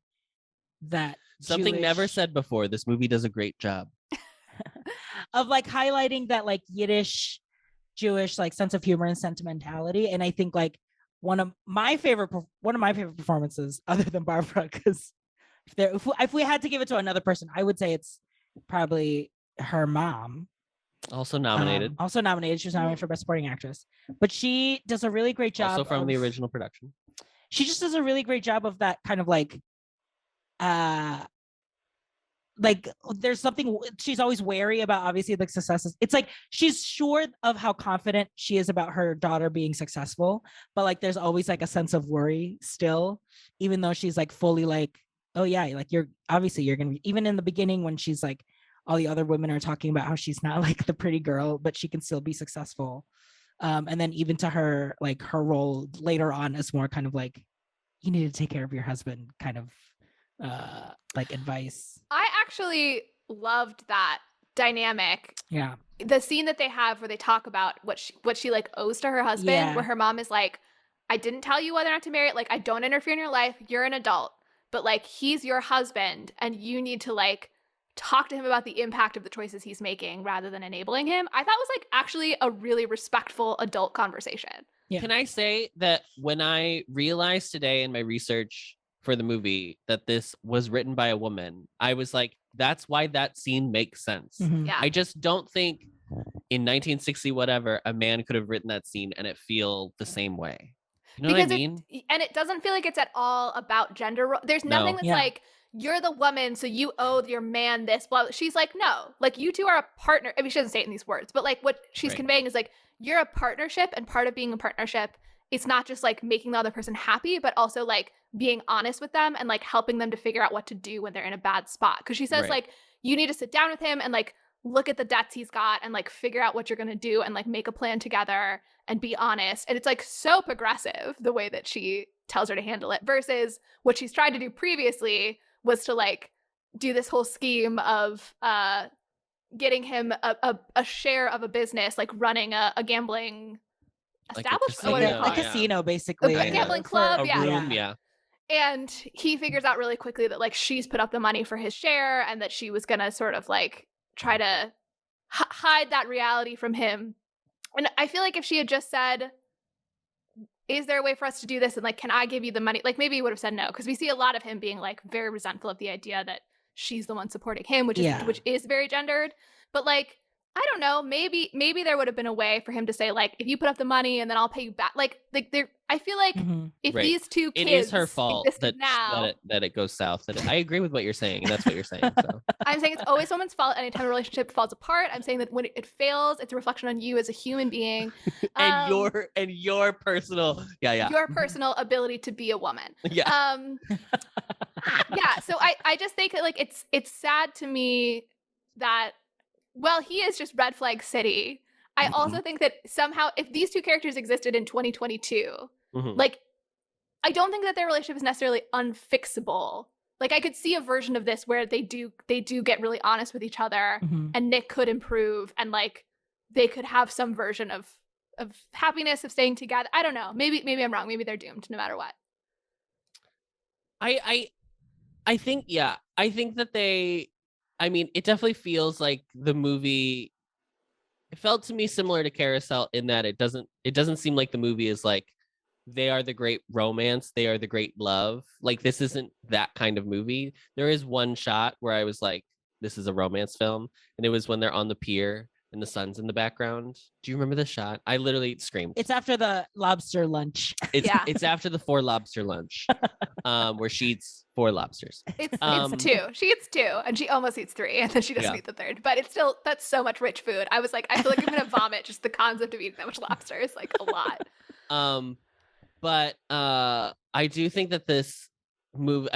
that something Jewish... never said before. This movie does a great job of like highlighting that like Yiddish Jewish like sense of humor and sentimentality. And I think like one of my favorite performances, other than Barbara, because if we had to give it to another person, I would say it's probably her mom. Also nominated. She was nominated for Best Supporting Actress. But she does a really great job. Also from the original production. She just does a really great job of that kind of like there's something, she's always wary about obviously like successes. It's like she's sure of how confident she is about her daughter being successful, but like there's always like a sense of worry still, even though she's like fully like, oh yeah, like you're gonna be, even in the beginning when she's like, all the other women are talking about how she's not like the pretty girl, but she can still be successful. And then even to her, like her role later on is more kind of like, you need to take care of your husband kind of like advice. I actually loved that dynamic. Yeah. The scene that they have where they talk about what she like owes to her husband, where her mom is like, I didn't tell you whether or not to marry, like I don't interfere in your life, you're an adult, but like he's your husband and you need to like talk to him about the impact of the choices he's making rather than enabling him. I thought was like actually a really respectful adult conversation. Yeah. Can I say that when I realized today in my research for the movie that this was written by a woman, I was like, that's why that scene makes sense. Mm-hmm. Yeah. I just don't think in 1960 whatever a man could have written that scene and it feel the same way. You know what I mean? And it doesn't feel like it's at all about gender. There's nothing that's like, you're the woman, so you owe your man this. Blah. She's like, no, like you two are a partner. I mean, she doesn't say it in these words, but like what she's conveying is like, you're a partnership, and part of being a partnership, it's not just like making the other person happy, but also like being honest with them and like helping them to figure out what to do when they're in a bad spot. Because she says like, you need to sit down with him and like look at the debts he's got and like figure out what you're going to do and like make a plan together and be honest. And it's like so progressive the way that she tells her to handle it versus what she's tried to do previously was to like do this whole scheme of getting him a share of a business, like running a gambling establishment, like a casino, basically, a gambling club, room, and he figures out really quickly that like she's put up the money for his share and that she was gonna sort of like try to hide that reality from him. And I feel like if she had just said, is there a way for us to do this? And like, can I give you the money? Like maybe he would have said no, because we see a lot of him being like very resentful of the idea that she's the one supporting him, which is very gendered. But like, I don't know, maybe there would have been a way for him to say like, if you put up the money and then I'll pay you back. Like there, I feel like if these two kids, it is her fault that it goes south. I agree with what you're saying, and that's what you're saying. So. I'm saying it's always someone's fault anytime a relationship falls apart. I'm saying that when it fails, it's a reflection on you as a human being and your personal your personal ability to be a woman. Yeah. So I just think that, like it's sad to me that he is just red flag city. I also think that somehow if these two characters existed in 2022, like I don't think that their relationship is necessarily unfixable. Like I could see a version of this where they do get really honest with each other and Nick could improve and like they could have some version of happiness, of staying together. I don't know. Maybe I'm wrong. Maybe they're doomed no matter what. I think that it definitely feels like the movie, it felt to me similar to Carousel in that it doesn't seem like the movie is like, they are the great romance, they are the great love. Like this isn't that kind of movie. There is one shot where I was like, this is a romance film. And it was when they're on the pier and the sun's in the background. Do you remember the shot? I literally screamed. It's after the lobster lunch. It's after the 4 lobster lunch, where she eats 4 lobsters. It's 2. She eats 2, and she almost eats 3, and then she doesn't eat the 3rd. But it's still, that's so much rich food. I was like, I feel like I'm gonna vomit just the concept of eating that much lobster is like a lot. But I do think that this movie,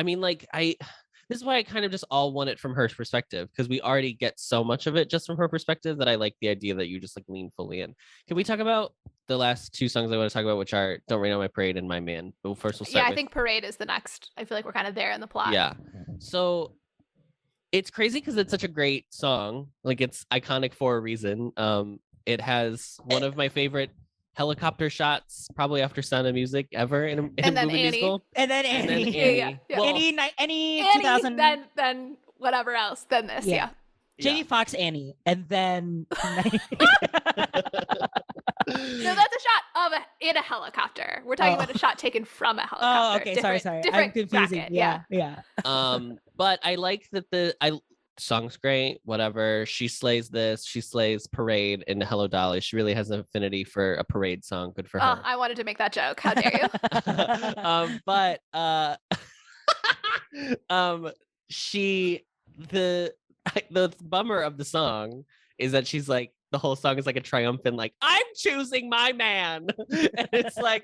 this is why I kind of just all want it from her perspective, because we already get so much of it just from her perspective that I like the idea that you just like lean fully in. Can we talk about the last two songs I want to talk about, which are Don't Rain on My Parade and My Man? But first we'll start I think Parade is the next. I feel like we're kind of there in the plot. Yeah. So it's crazy because it's such a great song. Like, it's iconic for a reason. It has one of my favorite helicopter shots, probably after Sound of Music ever in a movie musical. And then Annie. Annie. Yeah. Well, Annie 2000. Then whatever else. Then this. Yeah. Jamie Foxx, Annie, and then. No, that's a shot in a helicopter. We're talking about a shot taken from a helicopter. Oh, okay. Sorry. Different I'm confusing. bracket, Yeah. But I like that song's great. Whatever. She slays this. She slays Parade in Hello Dolly. She really has an affinity for a Parade song. Good for her. I wanted to make that joke. How dare you? But the bummer of the song is that she's like, the whole song is like a triumphant, like, I'm choosing my man. And it's like,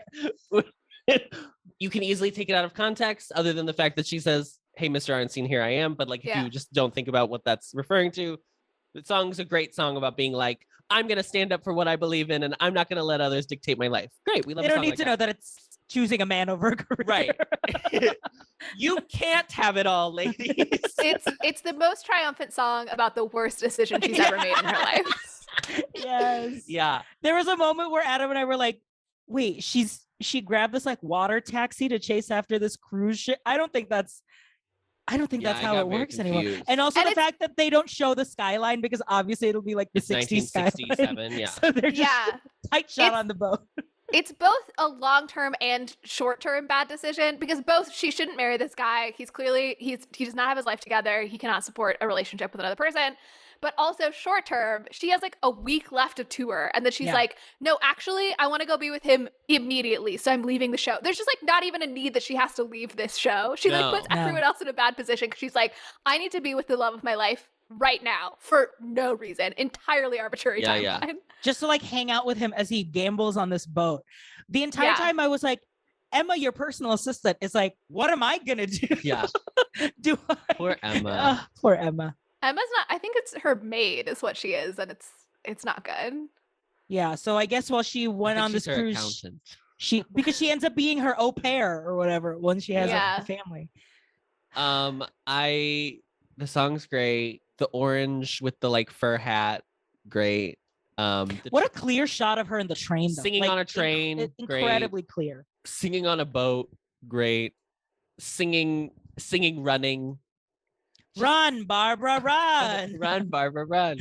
you can easily take it out of context, other than the fact that she says, hey, Mr. Arnstein, here I am. But like, if you just don't think about what that's referring to, the song's a great song about being like, I'm going to stand up for what I believe in, and I'm not going to let others dictate my life. Great. We love. They don't need to know that it's choosing a man over a career. Right. You can't have it all, ladies. It's the most triumphant song about the worst decision she's ever made in her life. Yes. Yeah. There was a moment where Adam and I were like, wait, she grabbed this like water taxi to chase after this cruise ship. I don't think that's how it works anymore. And also the fact that they don't show the skyline, because obviously it'll be like the 60s 1967, yeah. So they're just tight shot on the boat. It's both a long-term and short-term bad decision, because both, she shouldn't marry this guy. He's clearly, he does not have his life together. He cannot support a relationship with another person. But also short-term, she has like a week left of tour. And then she's like, no, actually, I want to go be with him immediately. So I'm leaving the show. There's just like not even a need that she has to leave this show. She like puts everyone else in a bad position, because she's like, I need to be with the love of my life right now for no reason. Entirely arbitrary timeline. Yeah. Just to like hang out with him as he gambles on this boat. The entire time I was like, Emma, your personal assistant, is like, what am I gonna do? Yeah. Poor Emma. Poor Emma. Emma's not, I think it's her maid is what she is, and it's not good. Yeah, so I guess while she went on this cruise, because she ends up being her au pair or whatever when she has a family. The song's great. The orange with the like fur hat, great. What a clear shot of her in the train, though. Singing on a train, incredibly great. Clear. Singing on a boat, great. Singing, running. Run, Barbara, run. Run, Barbara, run.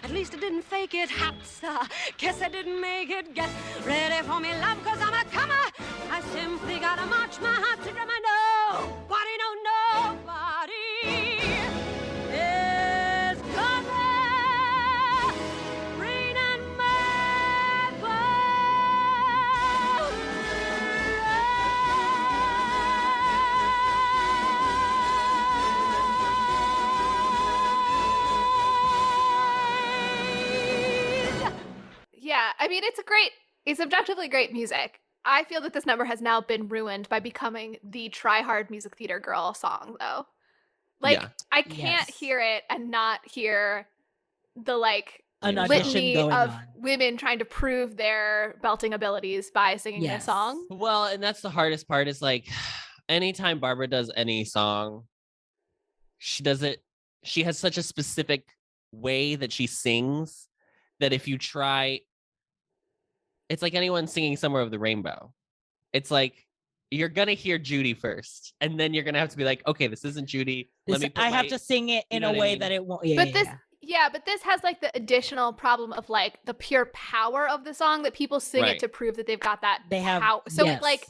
At least I didn't fake it, hot, guess I didn't make it. Get ready for me, love, cause I'm a comer. I simply gotta march my heart to drum. Nobody, no, nobody is gonna rain on my Yeah, I mean, it's objectively great music. I feel that this number has now been ruined by becoming the try-hard music theater girl song, though. Like, I can't hear it and not hear the, like, litany of women trying to prove their belting abilities by singing this song. Well, and that's the hardest part, is, like, anytime Barbara does any song, she has such a specific way that she sings that if you try... It's like anyone singing Somewhere Over the Rainbow. It's like, you're going to hear Judy first, and then you're going to have to be like, okay, this isn't Judy. I have to sing it in a way that it won't. But this has like the additional problem of like the pure power of the song, that people sing it to prove that they've got that power. So like,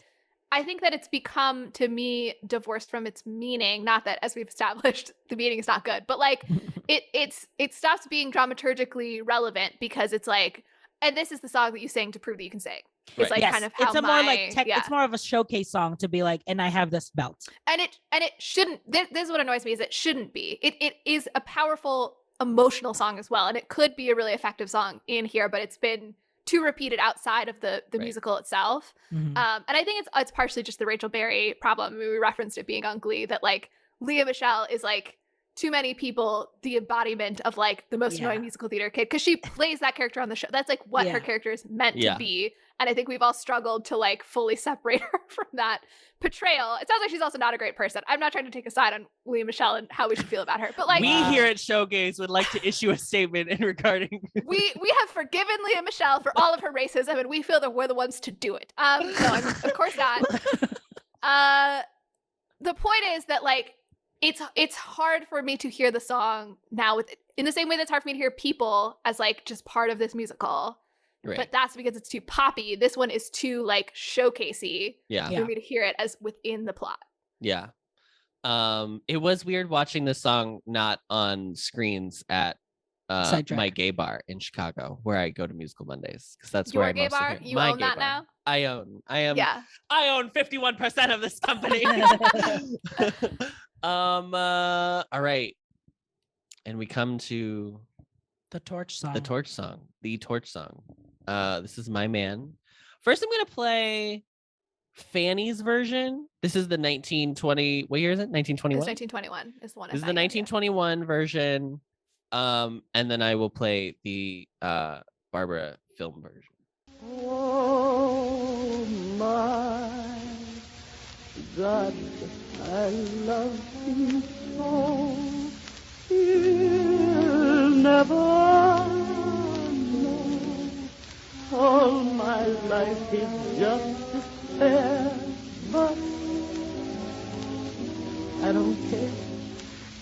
I think that it's become, to me, divorced from its meaning. Not that, as we've established, the meaning is not good, but like it stops being dramaturgically relevant, because it's like, and this is the song that you sang to prove that you can sing. It's Right. like Yes, kind of how it's a more like yeah. it's more of a showcase song to be like, and I have this belt. And it shouldn't. This is what annoys me is it shouldn't be. It is a powerful emotional song as well, and it could be a really effective song in here, but it's been too repeated outside of the Right. musical itself. Mhm. And I think it's partially just the Rachel Berry problem. I mean, we referenced it being on Glee, that like Lea Michele is like too many people the embodiment of like the most Yeah. annoying musical theater kid, because she plays that character on the show. That's like what her Yeah. character is meant Yeah. to be. And I think we've all struggled to like fully separate her from that portrayal. It sounds like she's also not a great person. I'm not trying to take a side on Lea Michele and how we should feel about her, but like we here at Showgays would like to issue a statement in regarding. we have forgiven Lea Michele for all of her racism, and we feel that we're the ones to do it. No, of course not. The point is that like it's hard for me to hear the song now in the same way that's hard for me to hear People as like just part of this musical. Right. But that's because it's too poppy. This one is too like showcasey Yeah. for me to hear it as within the plot. Yeah. It was weird watching this song not on screens at Sidetrack. my gay bar in Chicago, where I go to Musical Mondays, because that's Your where I gay mostly bar? hear- You my own gay that bar. now? I own. Yeah. I own 51% of this company. All right. And we come to The Torch song. the Torch song. This is My Man. First, I'm gonna play Fanny's version. This is the 1920. What year is it? It's 1921. 1921 is the one. I This is the found, yeah. 1921 version. And then I will play the Barbara film version. Oh my God, I love him so. He'll never know. All my life is just despair, but I don't care.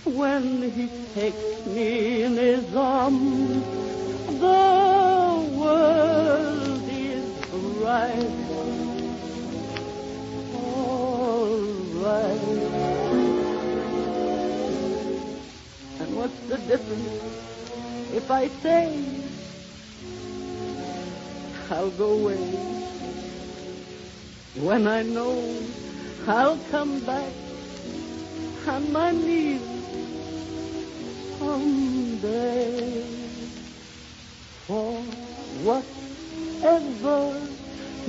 When he takes me in his arms, the world is bright. All right. And what's the difference if I say I'll go away when I know I'll come back on my knees someday? For whatever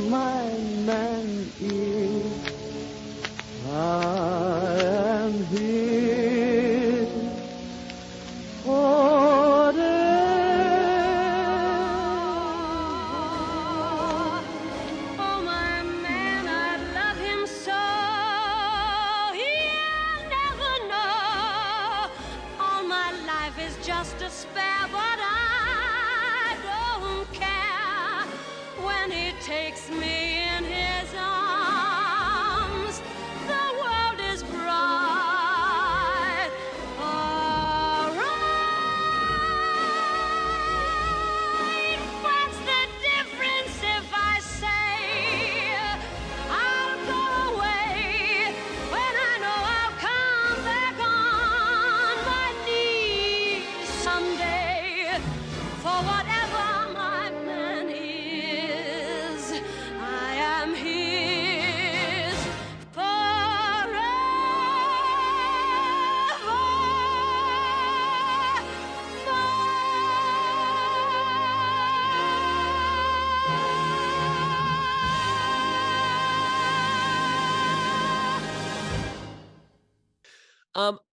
my man is, I am his forever. Oh, my man, I love him so. He'll never know. All my life is just a spare, but I don't care. When he takes me in his arms, the world is bright. All right. What's the difference if I say I'll go away when I know I'll come back on my knees someday? For whatever my man is, I am his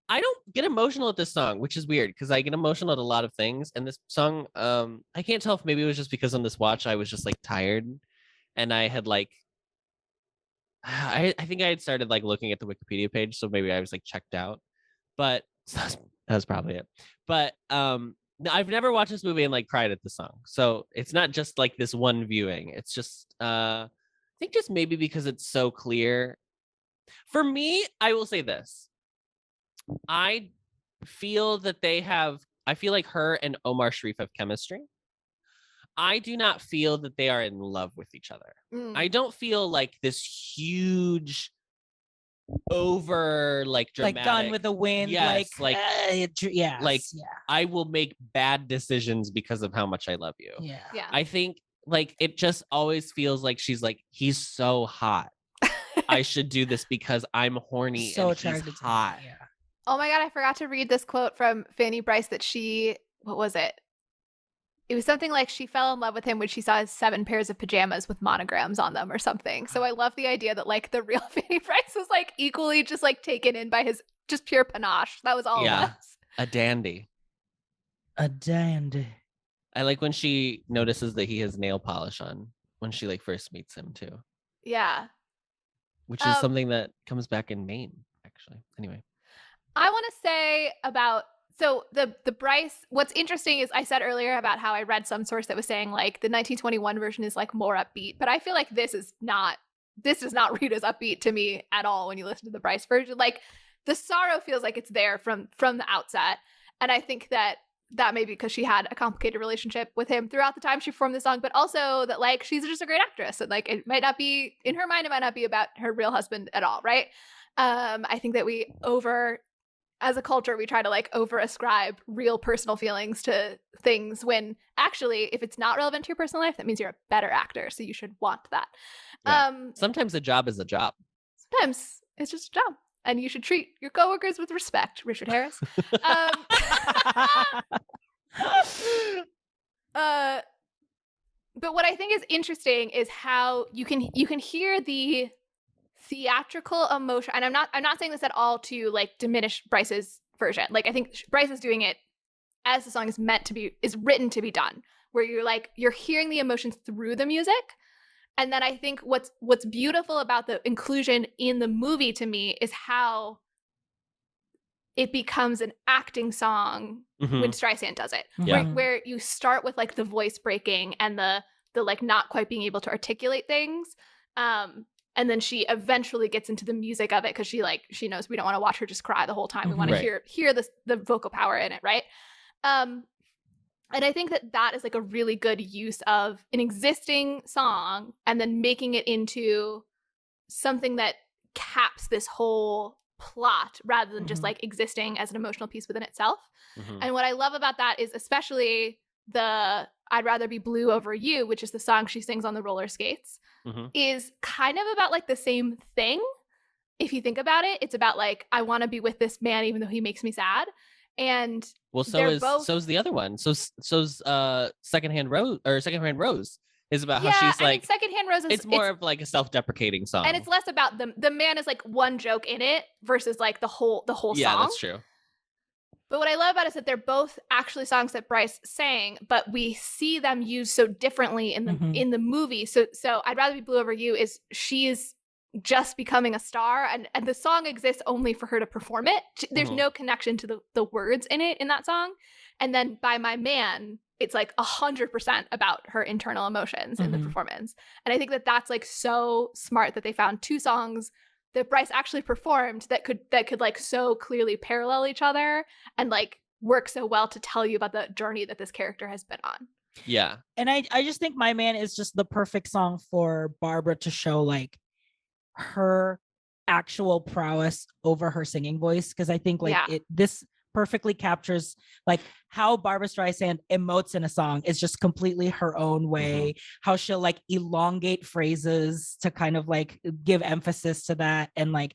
I don't get emotional at this song, which is weird because I get emotional at a lot of things. And this song, I can't tell if maybe it was just because on this watch I was just like tired, and I had like, I think I had started like looking at the Wikipedia page, so maybe I was like checked out. But that's probably it. But no, I've never watched this movie and like cried at the song, so it's not just like this one viewing. It's just I think just maybe because it's so clear. For me, I will say this. I feel that I feel like her and Omar Sharif have chemistry. I do not feel that they are in love with each other. Mm. I don't feel like this huge over like dramatic. Like Gone with the Wind. Yes, yes. like I will make bad decisions because of how much I love you. Yeah. Yeah. I think like it just always feels like she's like, he's so hot. I should do this because I'm horny So and he's attracted to him, hot. yeah. Oh my God, I forgot to read this quote from Fanny Bryce that what was it? It was something like she fell in love with him when she saw his 7 pairs of pajamas with monograms on them or something. So I love the idea that like the real Fanny Bryce was like equally just like taken in by his just pure panache. That was all it was. A dandy. A dandy. I like when she notices that he has nail polish on when she like first meets him too. Yeah. Which is something that comes back in Maine, actually. Anyway. I want to say about the Bryce, what's interesting is I said earlier about how I read some source that was saying like the 1921 version is like more upbeat, but I feel like this does not read as upbeat to me at all when you listen to the Bryce version. Like the sorrow feels like it's there from the outset. And I think that may be because she had a complicated relationship with him throughout the time she performed the song, but also that like she's just a great actress and like it might not be, in her mind, it might not be about her real husband at all, right? I think that as a culture, we try to like over ascribe real personal feelings to things when actually, if it's not relevant to your personal life, that means you're a better actor. So you should want that. Yeah. Sometimes a job is a job. Sometimes it's just a job. And you should treat your coworkers with respect, Richard Harris. But what I think is interesting is how you can hear the theatrical emotion, and I'm not saying this at all to like diminish Bryce's version. Like I think Bryce is doing it as the song is written to be done, where you're hearing the emotions through the music. And then I think what's beautiful about the inclusion in the movie to me is how it becomes an acting song when Streisand does it. Yeah. Where you start with like the voice breaking and the like not quite being able to articulate things. And then she eventually gets into the music of it because she knows we don't want to watch her just cry the whole time. We want to hear the vocal power in it, right? And I think that is like a really good use of an existing song and then making it into something that caps this whole plot rather than just like existing as an emotional piece within itself. And what I love about that is especially the I'd Rather Be Blue Over You, which is the song she sings on the roller skates, is kind of about like the same thing. If you think about it, it's about like, I want to be with this man even though he makes me sad. And well, so's the other one. So's Secondhand Rose is about how she's like Secondhand Rose. It's more of like a self-deprecating song, and it's less about the man is like one joke in it versus like the whole song. Yeah, that's true. But what I love about it is that they're both actually songs that Bryce sang, but we see them used so differently in the movie. So I'd Rather Be Blue Over You is she's just becoming a star, and the song exists only for her to perform it. There's no connection to the words in that song. And then By My Man, it's like 100% about her internal emotions in the performance. And I think that's like so smart that they found two songs that Bryce actually performed that could like so clearly parallel each other and like work so well to tell you about the journey that this character has been on. Yeah. And I just think My Man is just the perfect song for Barbara to show like her actual prowess over her singing voice, because I think like this perfectly captures like how Barbra Streisand emotes in a song is just completely her own way, how she'll like elongate phrases to kind of like give emphasis to that, and like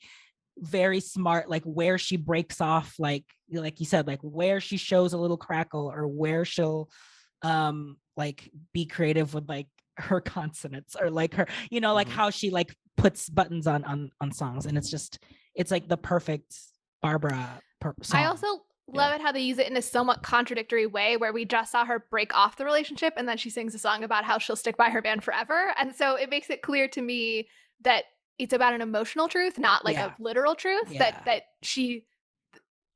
very smart, like where she breaks off, like you said, like where she shows a little crackle or where she'll like be creative with like her consonants or like her, like how she like puts buttons on songs, and it's like the perfect Barbara song. I also love it how they use it in a somewhat contradictory way, where we just saw her break off the relationship and then she sings a song about how she'll stick by her man forever. And so it makes it clear to me that it's about an emotional truth, not like a literal truth, that she,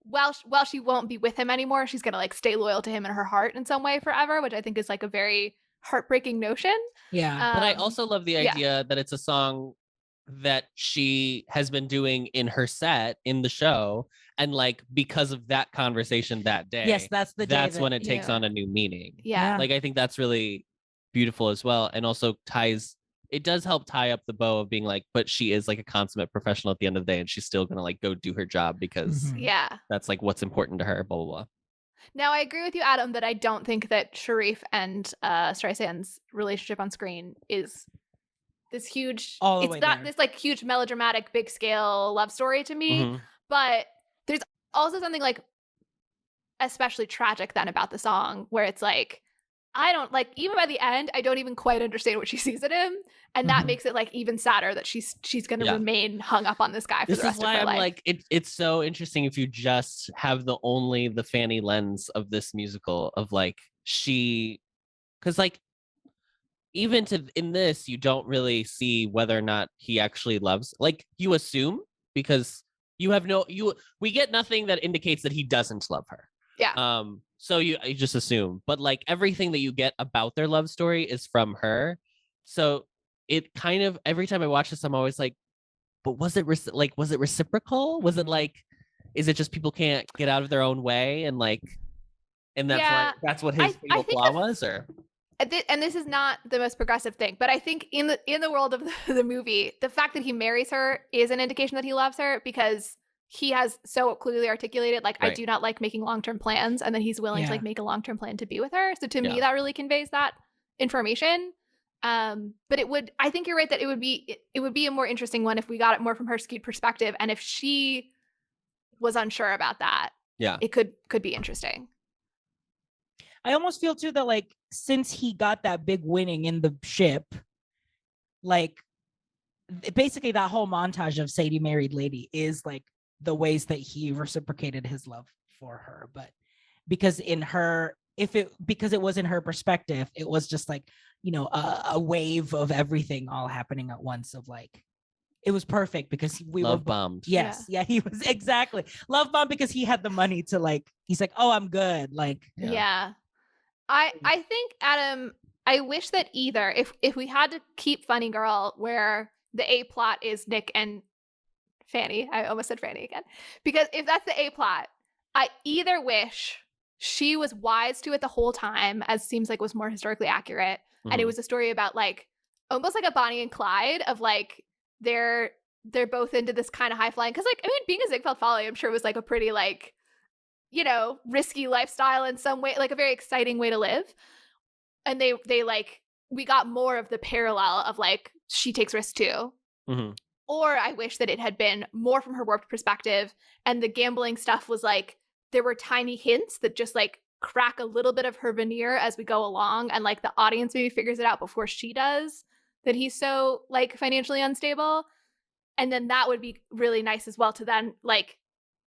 while she won't be with him anymore, she's going to like stay loyal to him in her heart in some way forever, which I think is like a very heartbreaking notion. Yeah. But I also love the idea that it's a song that she has been doing in her set in the show, and like because of that conversation that day, that's when it takes on a new meaning. Like I think that's really beautiful as well, and also ties it does help tie up the bow of being like, but she is like a consummate professional at the end of the day, and she's still gonna like go do her job because Yeah. that's like what's important to her. Blah blah blah. Now, I agree with you, Adam, that I don't think that Sharif and Streisand's relationship on screen is this huge. It's not this like huge melodramatic, big scale love story to me. But there's also something like especially tragic then about the song where it's like, I don't like, even by the end, I don't even quite understand what she sees in him. And that makes it like even sadder that she's going to remain hung up on this guy for the rest of her life. This is why I'm like, it's so interesting if you just have the Fanny lens of this musical of like because like even in this, you don't really see whether or not he actually loves, like you assume because we get nothing that indicates that he doesn't love her. Yeah. So you just assume, but like everything that you get about their love story is from her. So it kind of, every time I watch this, I'm always like, but was it reciprocal? Was it like, is it just people can't get out of their own way? And like, and that's what his fatal flaw was, or? And this is not the most progressive thing, but I think in the world of the movie, the fact that he marries her is an indication that he loves her because he has so clearly articulated, like, right. I do not like making long-term plans. And then he's willing to like make a long-term plan to be with her. So to me, that really conveys that information. But I think you're right that it would be a more interesting one if we got it more from her skewed perspective. And if she was unsure about that, it could be interesting. I almost feel too that like, since he got that big winning in the ship, like basically that whole montage of Sadie Married Lady is like the ways that he reciprocated his love for her. But because it was in her perspective, it was just like, you know, a wave of everything all happening at once of like, it was perfect because we love were bombed. Yes. Yeah, he was exactly love bombed because he had the money to like, he's like, oh, I'm good. Like, yeah. I think, Adam, I wish that either if we had to keep Funny Girl where the A plot is Nick and Fanny, I almost said Fanny again, because if that's the A plot, I either wish she was wise to it the whole time, as seems like was more historically accurate, and it was a story about like almost like a Bonnie and Clyde of like they're both into this kind of high flying, because like I mean being a Ziegfeld Folly I'm sure was like a pretty like, you know, risky lifestyle in some way, like a very exciting way to live. And they like, we got more of the parallel of like, she takes risks too. Or I wish that it had been more from her warped perspective. And the gambling stuff was like, there were tiny hints that just like crack a little bit of her veneer as we go along. And like the audience maybe figures it out before she does, that he's so like financially unstable. And then that would be really nice as well to then like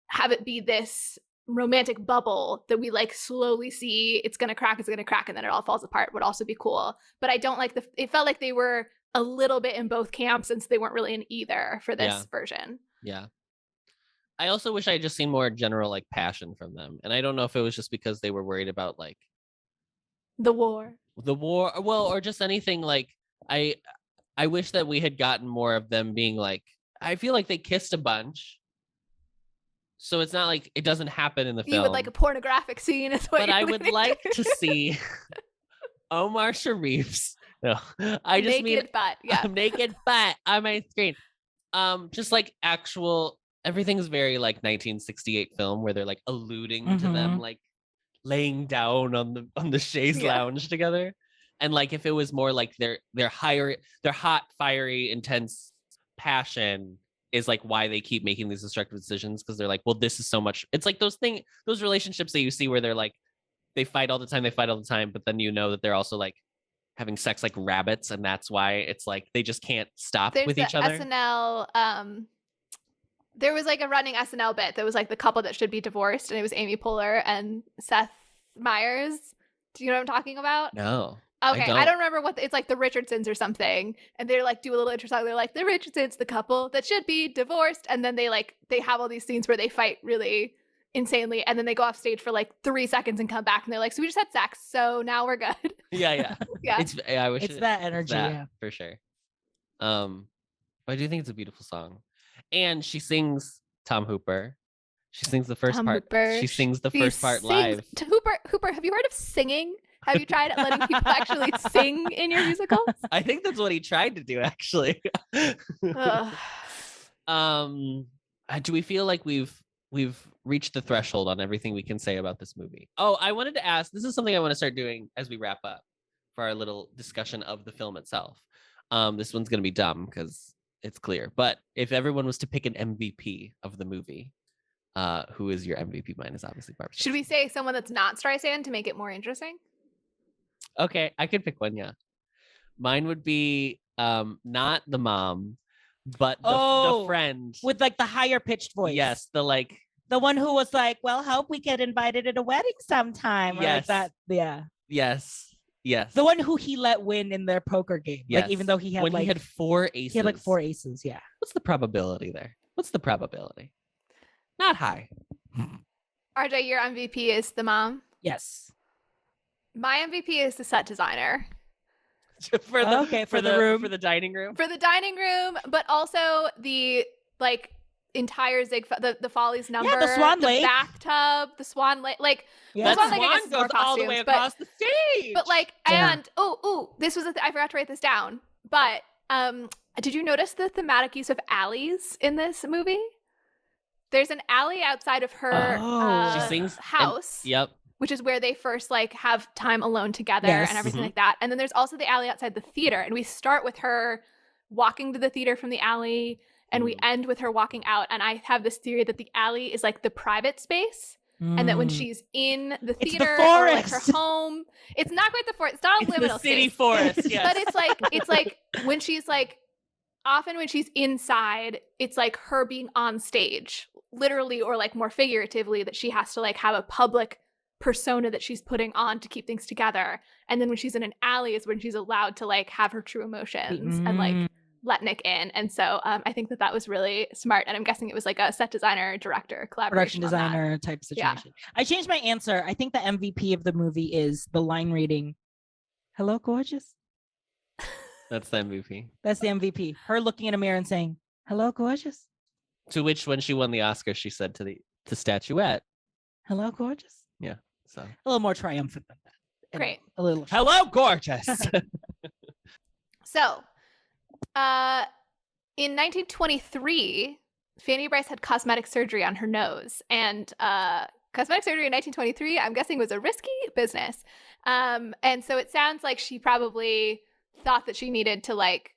have it be this romantic bubble that we like slowly see it's gonna crack and then it all falls apart would also be cool. But I don't like it felt like they were a little bit in both camps since they weren't really in either for this version. I also wish I had just seen more general like passion from them, and I don't know if it was just because they were worried about like the war well, or just anything. Like I wish that we had gotten more of them being like, I feel like they kissed a bunch. So it's not like it doesn't happen in the film. You would like a pornographic scene is what. But I would like to see Omar Sharif's naked butt on my screen. Just like actual, everything's very like 1968 film where they're like alluding to them like laying down on the chaise lounge together. And like if it was more like their hot, fiery, intense passion is like why they keep making these destructive decisions, because they're like, well, this is so much. It's like those relationships that you see where they're like, they fight all the time, but then you know that they're also like having sex like rabbits, and that's why it's like they just can't stop with each other. SNL, there was like a running SNL bit that was like the couple that should be divorced, and it was Amy Poehler and Seth Meyers. Do you know what I'm talking about? No. Okay, I don't remember it's like the Richardsons or something, and they're like do a little intro song. They're like the Richardsons, the couple that should be divorced, and then they have all these scenes where they fight really insanely, and then they go off stage for like 3 seconds and come back, and they're like, so we just had sex, so now we're good. Yeah. I wish it's that energy, for sure. But I do think it's a beautiful song, and she sings Tom Hooper. She sings the first part. She sings the first part live. Hooper, have you heard of singing? Have you tried letting people actually sing in your musicals? I think that's what he tried to do, actually. Ugh. Do we feel like we've reached the threshold on everything we can say about this movie? Oh, I wanted to ask, this is something I want to start doing as we wrap up for our little discussion of the film itself. This one's going to be dumb because it's clear, but if everyone was to pick an MVP of the movie, who is your MVP? Mine is obviously Barbara. Should we say someone that's not Streisand to make it more interesting? Okay, I could pick one, yeah. Mine would be not the mom, but the friend with like the higher pitched voice. Yes, the one who was like, well, hope we get invited at a wedding sometime. Yes. Or like that. Yeah. Yes. The one who he let win in their poker game. Yes. Like, even though he had he had 4 aces. He had like 4 aces. Yeah. What's the probability there? What's the probability? Not high. RJ, your MVP is the mom? Yes. My MVP is the set designer. for the room. For the dining room. For the dining room, but also the like entire the Follies number. Yeah, the Swan Lake. Bathtub, the Swan Lake. Like the Swan Lake, I guess, goes all the way across the stage. But like, and this was I forgot to write this down. But did you notice the thematic use of alleys in this movie? There's an alley outside of her she sings house. Yep. Which is where they first like have time alone together and everything like that. And then there's also the alley outside the theater. And we start with her walking to the theater from the alley and we end with her walking out. And I have this theory that the alley is like the private space. And that when she's in the theater or like her home, it's not quite the forest. It's not a liminal the city space. Forest, yes. But it's like when she's like, often when she's inside, it's like her being on stage, literally or like more figuratively, that she has to like have a public persona that she's putting on to keep things together. And then when she's in an alley is when she's allowed to like have her true emotions and like let Nick in. And so I think that was really smart. And I'm guessing it was like a set designer, director, collaboration. Production designer type situation. Yeah. I changed my answer. I think the MVP of the movie is the line reading, "Hello, gorgeous." That's the MVP. That's the MVP. Her looking in a mirror and saying, "Hello, gorgeous." To which, when she won the Oscar, she said to the statuette, "Hello, gorgeous." Yeah. So a little more triumphant than that. Great. A little. Hello, gorgeous. So, in 1923, Fanny Bryce had cosmetic surgery on her nose, and cosmetic surgery in 1923, I'm guessing, was a risky business. And so it sounds like she probably thought that she needed to like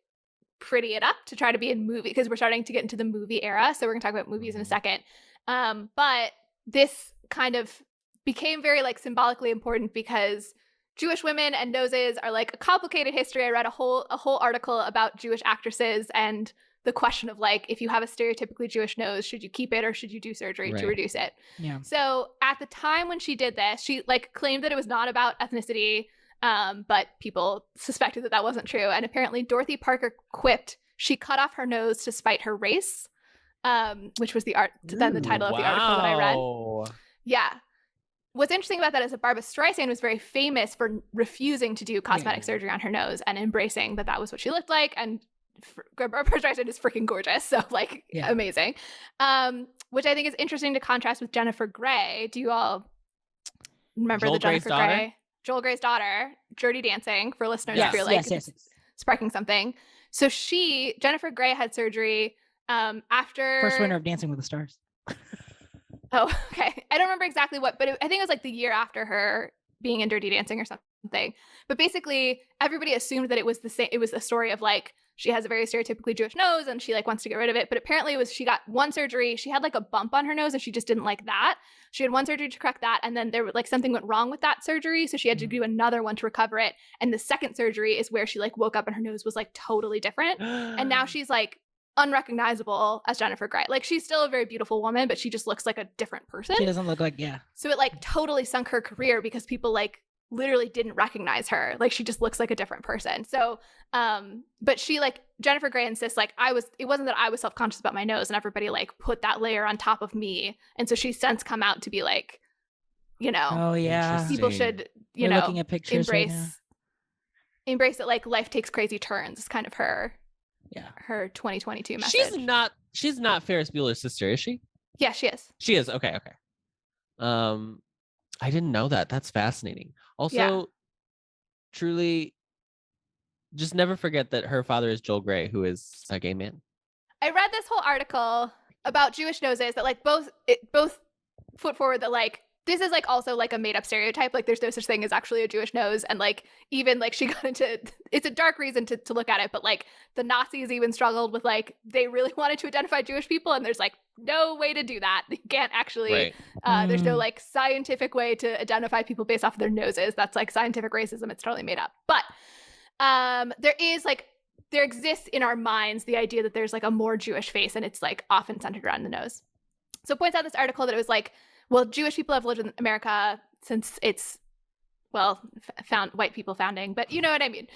pretty it up to try to be in movie, because we're starting to get into the movie era. So we're gonna talk about movies in a second. But this kind of became very like symbolically important because Jewish women and noses are like a complicated history. I read a whole article about Jewish actresses and the question of like, if you have a stereotypically Jewish nose, should you keep it or should you do surgery to reduce it? Yeah. So at the time when she did this, she like claimed that it was not about ethnicity, but people suspected that wasn't true. And apparently Dorothy Parker quipped she cut off her nose to spite her race, which was the title of the article that I read. Yeah. What's interesting about that is that Barbra Streisand was very famous for refusing to do cosmetic surgery on her nose and embracing that was what she looked like. And Barbra Streisand is freaking gorgeous. So like amazing. Which I think is interesting to contrast with Jennifer Grey. Do you all remember the Jennifer Grey? Joel Grey's daughter, Dirty Dancing, for listeners if you're like sparking something. So Jennifer Grey had surgery after first winner of Dancing with the Stars. Oh, okay. I don't remember exactly what, but I think it was like the year after her being in Dirty Dancing or something. But basically, everybody assumed that it was the same. It was a story of like she has a very stereotypically Jewish nose and she like wants to get rid of it. But apparently, it was she got one surgery. She had like a bump on her nose and she just didn't like that. She had one surgery to correct that, and then there was like something went wrong with that surgery, so she had to do another one to recover it. And the second surgery is where she like woke up and her nose was like totally different, and now she's like unrecognizable as Jennifer Grey. Like she's still a very beautiful woman, but she just looks like a different person. She doesn't look like, So it like totally sunk her career because people like literally didn't recognize her. Like she just looks like a different person. So, but she like Jennifer Grey insists like it wasn't that I was self-conscious about my nose and everybody like put that layer on top of me. And so she's since come out to be like, you know, oh yeah, people should, We're looking at pictures embrace that like life takes crazy turns. It's kind of her. Yeah. Her 2022 message. She's not Ferris Bueller's sister, is she? Yeah, she is. She is. Okay. I didn't know that. That's fascinating. Also, truly just never forget that her father is Joel Grey, who is a gay man. I read this whole article about Jewish noses that like both put forward that like this is like also like a made up stereotype. Like there's no such thing as actually a Jewish nose. And like even like she got into, it's a dark reason to look at it, but like the Nazis even struggled with like they really wanted to identify Jewish people, and there's like no way to do that. You can't actually there's no like scientific way to identify people based off of their noses. That's like scientific racism. It's totally made up. But there exists in our minds the idea that there's like a more Jewish face, and it's like often centered around the nose. So it points out in this article that it was like, well, Jewish people have lived in America since it's, well, found white people founding, but you know what I mean.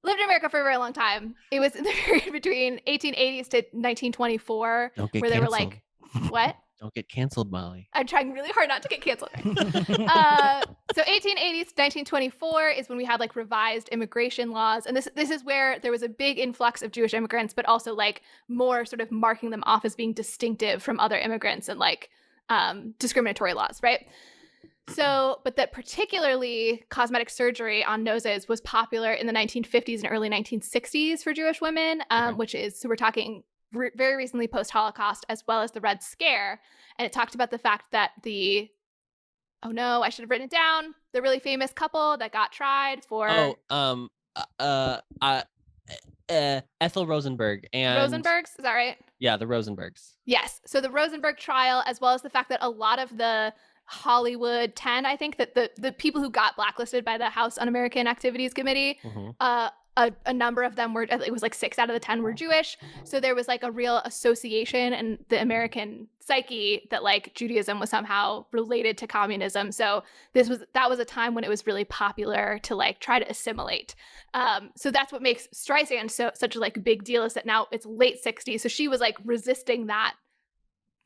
Lived in America for a very long time. It was in the period between 1880s to 1924 where they were like, what? Don't get canceled, Molly. I'm trying really hard not to get canceled. So 1880s to 1924 is when we had like revised immigration laws. And this is where there was a big influx of Jewish immigrants, but also like more sort of marking them off as being distinctive from other immigrants and like discriminatory laws, right? So, but that particularly cosmetic surgery on noses was popular in the 1950s and early 1960s for Jewish women, which is, so we're talking very recently post-Holocaust, as well as the Red Scare. And it talked about the fact that I should have written it down. The really famous couple that got tried for Ethel Rosenberg and Rosenbergs, is that right? Yeah, the Rosenbergs. Yes. So the Rosenberg trial, as well as the fact that a lot of the Hollywood 10, I think that the people who got blacklisted by the House Un-American Activities Committee, a number of them were, it was like 6 out of the 10 were Jewish. So there was like a real association in the American psyche that like Judaism was somehow related to communism. So that was a time when it was really popular to like try to assimilate. So that's what makes Streisand such a like big deal, is that now it's late 60s. So she was like resisting that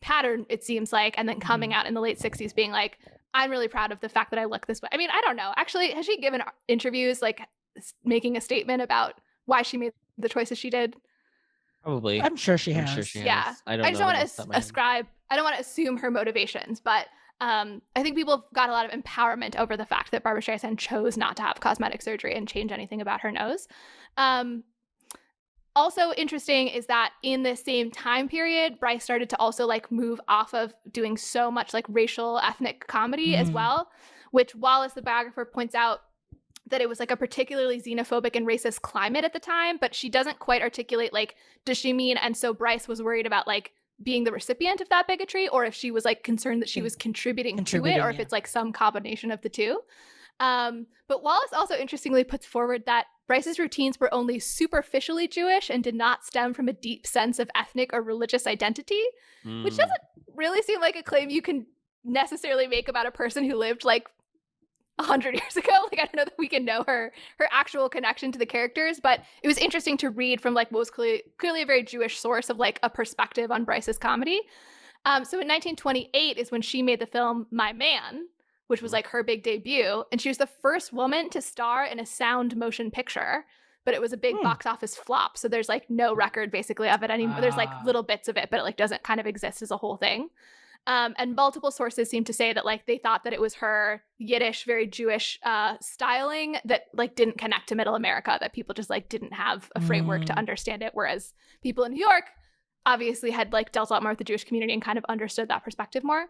pattern, it seems like, and then coming out in the late 60s being like, I'm really proud of the fact that I look this way. I mean, I don't know. Actually, has she given interviews like making a statement about why she made the choices she did? Probably. I'm sure she has. Yeah. I just don't want to ascribe, I don't want to assume her motivations, but I think people got a lot of empowerment over the fact that Barbra Streisand chose not to have cosmetic surgery and change anything about her nose. Also interesting is that in the same time period, Bryce started to also like move off of doing so much like racial ethnic comedy as well, which Wallace, the biographer, points out that it was like a particularly xenophobic and racist climate at the time, but she doesn't quite articulate like, does she mean, and so Bryce was worried about like being the recipient of that bigotry, or if she was like concerned that she was contributing to it, or if it's like some combination of the two. But Wallace also interestingly puts forward that Bryce's routines were only superficially Jewish and did not stem from a deep sense of ethnic or religious identity, which doesn't really seem like a claim you can necessarily make about a person who lived like 100 years ago. Like, I don't know that we can know her actual connection to the characters, but it was interesting to read from like what was clearly a very Jewish source of like a perspective on Bryce's comedy. So in 1928 is when she made the film My Man, which was like her big debut, and she was the first woman to star in a sound motion picture, but it was a big box office flop. So there's like no record basically of it anymore. There's like little bits of it, but it like doesn't kind of exist as a whole thing. And multiple sources seem to say that like they thought that it was her Yiddish, very Jewish styling that like didn't connect to Middle America, that people just like didn't have a framework to understand it. Whereas people in New York obviously had like dealt a lot more with the Jewish community and kind of understood that perspective more.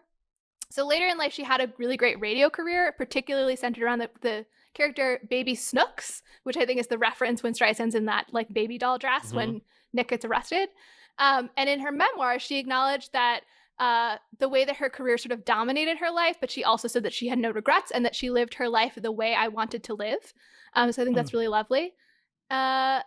So later in life, she had a really great radio career, particularly centered around the character Baby Snooks, which I think is the reference when Streisand's in that like baby doll dress when Nick gets arrested. And in her memoir, she acknowledged that the way that her career sort of dominated her life, but she also said that she had no regrets and that she lived her life the way I wanted to live. So I think that's really lovely. Yeah,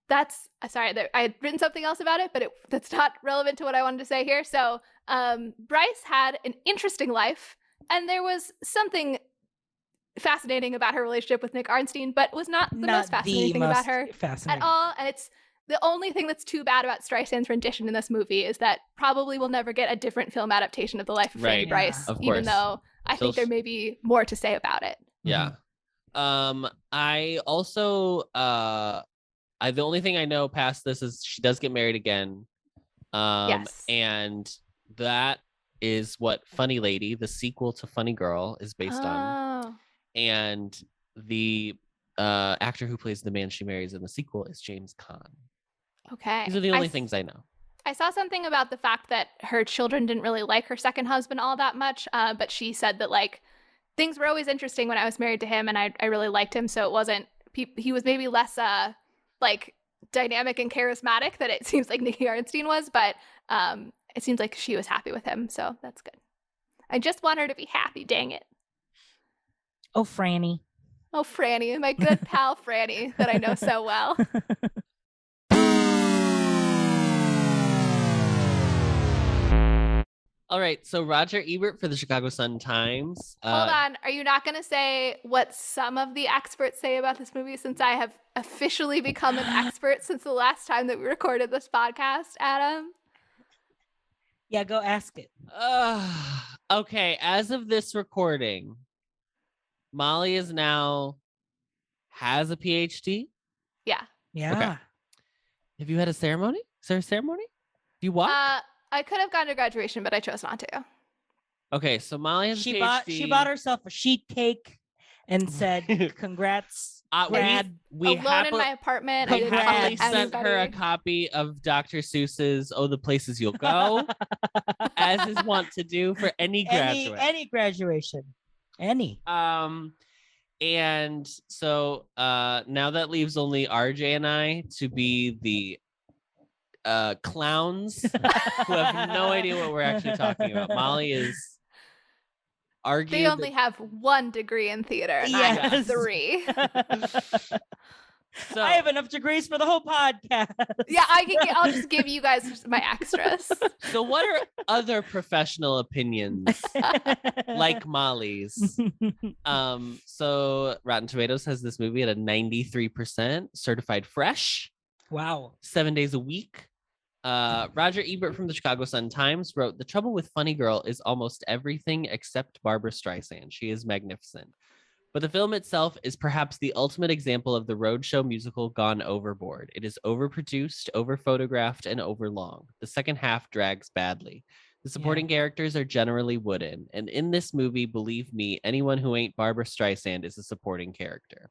that's, sorry, I had written something else about it, but that's not relevant to what I wanted to say here. So Bryce had an interesting life, and there was something fascinating about her relationship with Nick Arnstein, but was not the most fascinating thing about her at all. And it's the only thing that's too bad about Streisand's rendition in this movie is that probably we'll never get a different film adaptation of the life of Fanny Bryce, even though I think there may be more to say about it. Yeah. I also the only thing I know past this is she does get married again. Yes. And that is what Funny Lady, the sequel to Funny Girl, is based on. And the actor who plays the man she marries in the sequel is James Caan. Okay. These are the only things I know. I saw something about the fact that her children didn't really like her second husband all that much, but she said that like things were always interesting when I was married to him, and I really liked him, so it wasn't he was maybe less like dynamic and charismatic that it seems like Nikki Arnstein was, but it seems like she was happy with him, so that's good. I just want her to be happy, dang it. Oh, Franny. Oh, Franny, my good pal Franny that I know so well. All right, so Roger Ebert for the Chicago Sun-Times. Hold on, are you not going to say what some of the experts say about this movie, since I have officially become an expert since the last time that we recorded this podcast, Adam? Yeah, go ask it. Okay, as of this recording, Molly is now has a PhD. Yeah. Yeah. Okay. Have you had a ceremony? Is there a ceremony? Do you walk? I could have gone to graduation, but I chose not to. Okay, so Molly has a PhD. She bought herself a sheet cake and said, "Congrats, grad." We alone in my apartment. We happily sent sent her a copy of Dr. Seuss's "Oh, the Places You'll Go," as is wont to do for any graduate. Any graduation. Any. And so now that leaves only RJ and I to be the clowns who have no idea what we're actually talking about. Molly is argued. They only have 1 degree in theater, and I have 3. So, I have enough degrees for the whole podcast. Yeah, I'll just give you guys my extras. So what are other professional opinions like Molly's? So Rotten Tomatoes has this movie at a 93%, certified fresh. Wow. 7 days a week. Roger Ebert from the Chicago Sun-Times wrote, "The trouble with Funny Girl is almost everything except Barbra Streisand. She is magnificent. But the film itself is perhaps the ultimate example of the roadshow musical gone overboard. It is overproduced, overphotographed, and overlong. The second half drags badly. The supporting characters are generally wooden. And in this movie, believe me, anyone who ain't Barbra Streisand is a supporting character.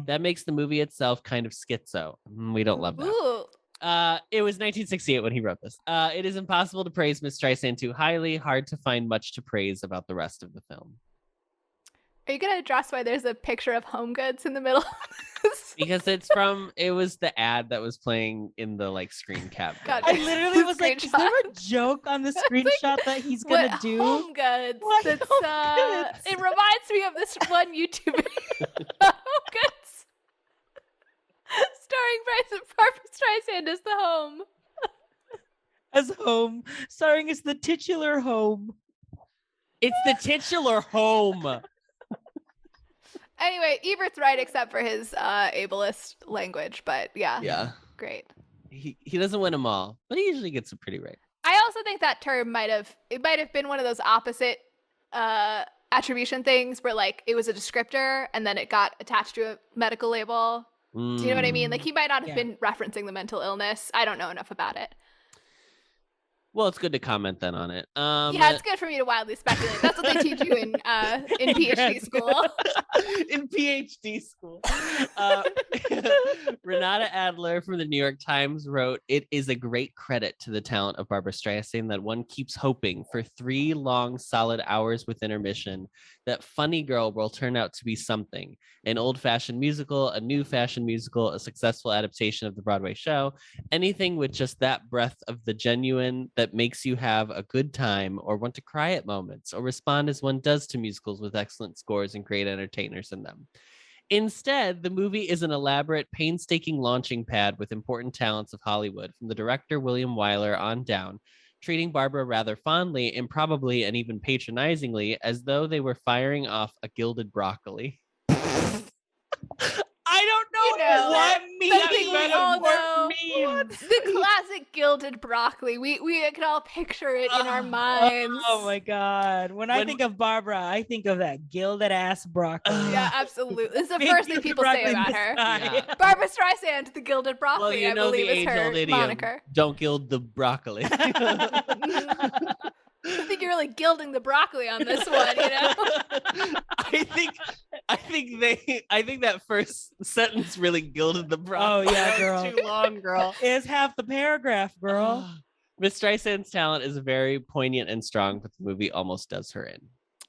That makes the movie itself kind of schizo. We don't love that." Ooh. It was 1968 when he wrote this. It is impossible to praise Miss Streisand too highly. Hard to find much to praise about the rest of the film. Are you going to address why there's a picture of Home Goods in the middle? Because it was the ad that was playing in the like screen cap. God, I literally was like, is there a joke on the screenshot that he's going to do? Home Goods. What That's, Home Goods? It reminds me of this one YouTube video. Home Goods. Starring Barbra Streisand as the home. As home. Starring as the titular home. It's the titular home. Anyway, Ebert's right except for his ableist language, but yeah. Great. He doesn't win them all, but he usually gets it pretty right. I also think that term might have been one of those opposite attribution things where like it was a descriptor and then it got attached to a medical label. Do you know what I mean? Like he might not have been referencing the mental illness. I don't know enough about it. Well, it's good to comment then on it. Yeah, it's good for me to wildly speculate. That's what they teach you in PhD school. In PhD school. Renata Adler from the New York Times wrote, "It is a great credit to the talent of Barbra Streisand that one keeps hoping for 3 long, solid hours with intermission that Funny Girl will turn out to be something. An old-fashioned musical, a new-fashioned musical, a successful adaptation of the Broadway show, anything with just that breath of the genuine that makes you have a good time or want to cry at moments or respond as one does to musicals with excellent scores and great entertainers in them. Instead, the movie is an elaborate, painstaking launching pad with important talents of Hollywood, from the director William Wyler on down, treating Barbara rather fondly, improbably, and even patronizingly, as though they were firing off a gilded broccoli." I don't know what means. The classic gilded broccoli. We can all picture it in our minds. Oh my God. When I think of Barbara, I think of that gilded ass broccoli. Yeah, absolutely. It's the first thing people say about her. Yeah. Barbra Streisand, the gilded broccoli, Well, you know, I believe the is her age-old idiom, moniker. "Don't gild the broccoli." I think you're really gilding the broccoli on this one, you know? I think think that first sentence really gilded the problem. Oh, yeah, girl. Too long, girl. It's half the paragraph, girl. Miss Streisand's talent is very poignant and strong, but the movie almost does her in.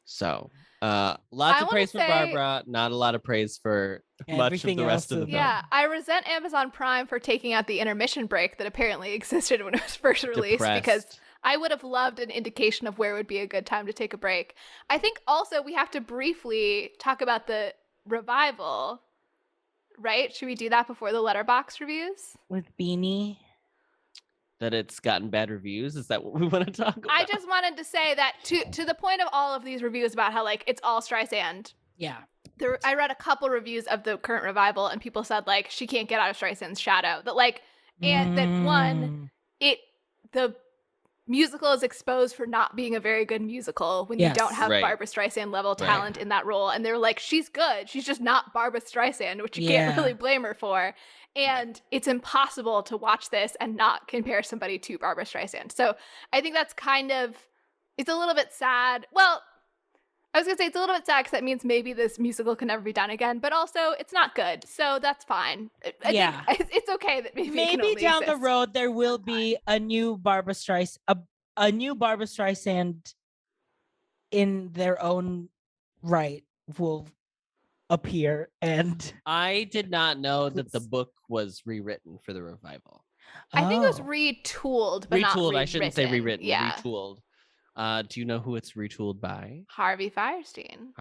So, lots of praise for Barbara, not a lot of praise for much of the rest of the film. Yeah, I resent Amazon Prime for taking out the intermission break that apparently existed when it was first released because I would have loved an indication of where would be a good time to take a break. I think also we have to briefly talk about the revival, right? Should we do that before the Letterboxd reviews? With Beanie? That it's gotten bad reviews? Is that what we want to talk about? I just wanted to say that to the point of all of these reviews about how like it's all Streisand. Yeah. I read a couple reviews of the current revival and people said like she can't get out of Streisand's shadow. That like and that one, the musical is exposed for not being a very good musical when you don't have Barbra Streisand level talent in that role. And they're like, she's good. She's just not Barbra Streisand, which you can't really blame her for. And it's impossible to watch this and not compare somebody to Barbra Streisand. So I think that's it's a little bit sad. Well, I was going to say it's a little bit sad because that means maybe this musical can never be done again, but also it's not good. So that's fine. I think it's okay that maybe down the road there will be a new Barbra Streisand, a new Barbra Streisand in their own right will appear. And I did not know that the book was rewritten for the revival. I think it was retooled, but not rewritten. I shouldn't say rewritten. Yeah. Retooled. Do you know who it's retooled by? Harvey Fierstein.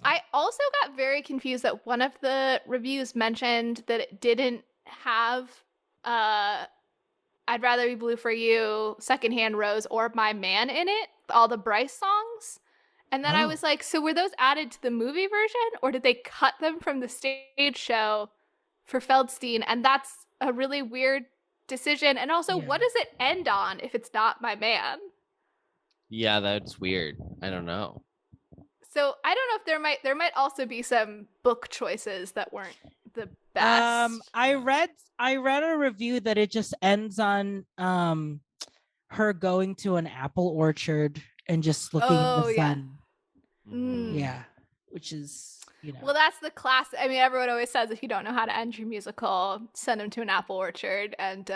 I also got very confused that one of the reviews mentioned that it didn't have I'd Rather Be Blue for You, Secondhand Rose, or My Man in it, all the Bryce songs. And then I was like, so were those added to the movie version or did they cut them from the stage show for Feldstein? And that's a really weird decision. And also, what does it end on if it's not My Man? Yeah, that's weird. I don't know. So I don't know if there might also be some book choices that weren't the best. I read a review that it just ends on her going to an apple orchard and just looking at the sun. Yeah, which is, Well, that's the class. I mean, everyone always says if you don't know how to end your musical, send them to an apple orchard and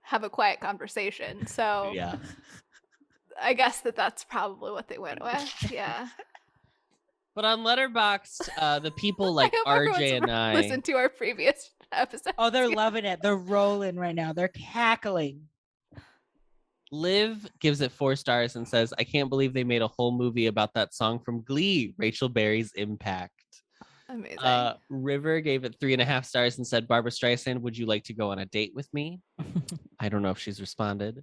have a quiet conversation. So I guess that's probably what they went with. Yeah. But on Letterboxd, the people like RJ and I listen to our previous episode. Oh, they're loving it. They're rolling right now. They're cackling. Liv gives it 4 stars and says, I can't believe they made a whole movie about that song from Glee, Rachel Berry's Impact. Amazing. River gave it 3.5 stars and said, Barbra Streisand, would you like to go on a date with me? I don't know if she's responded.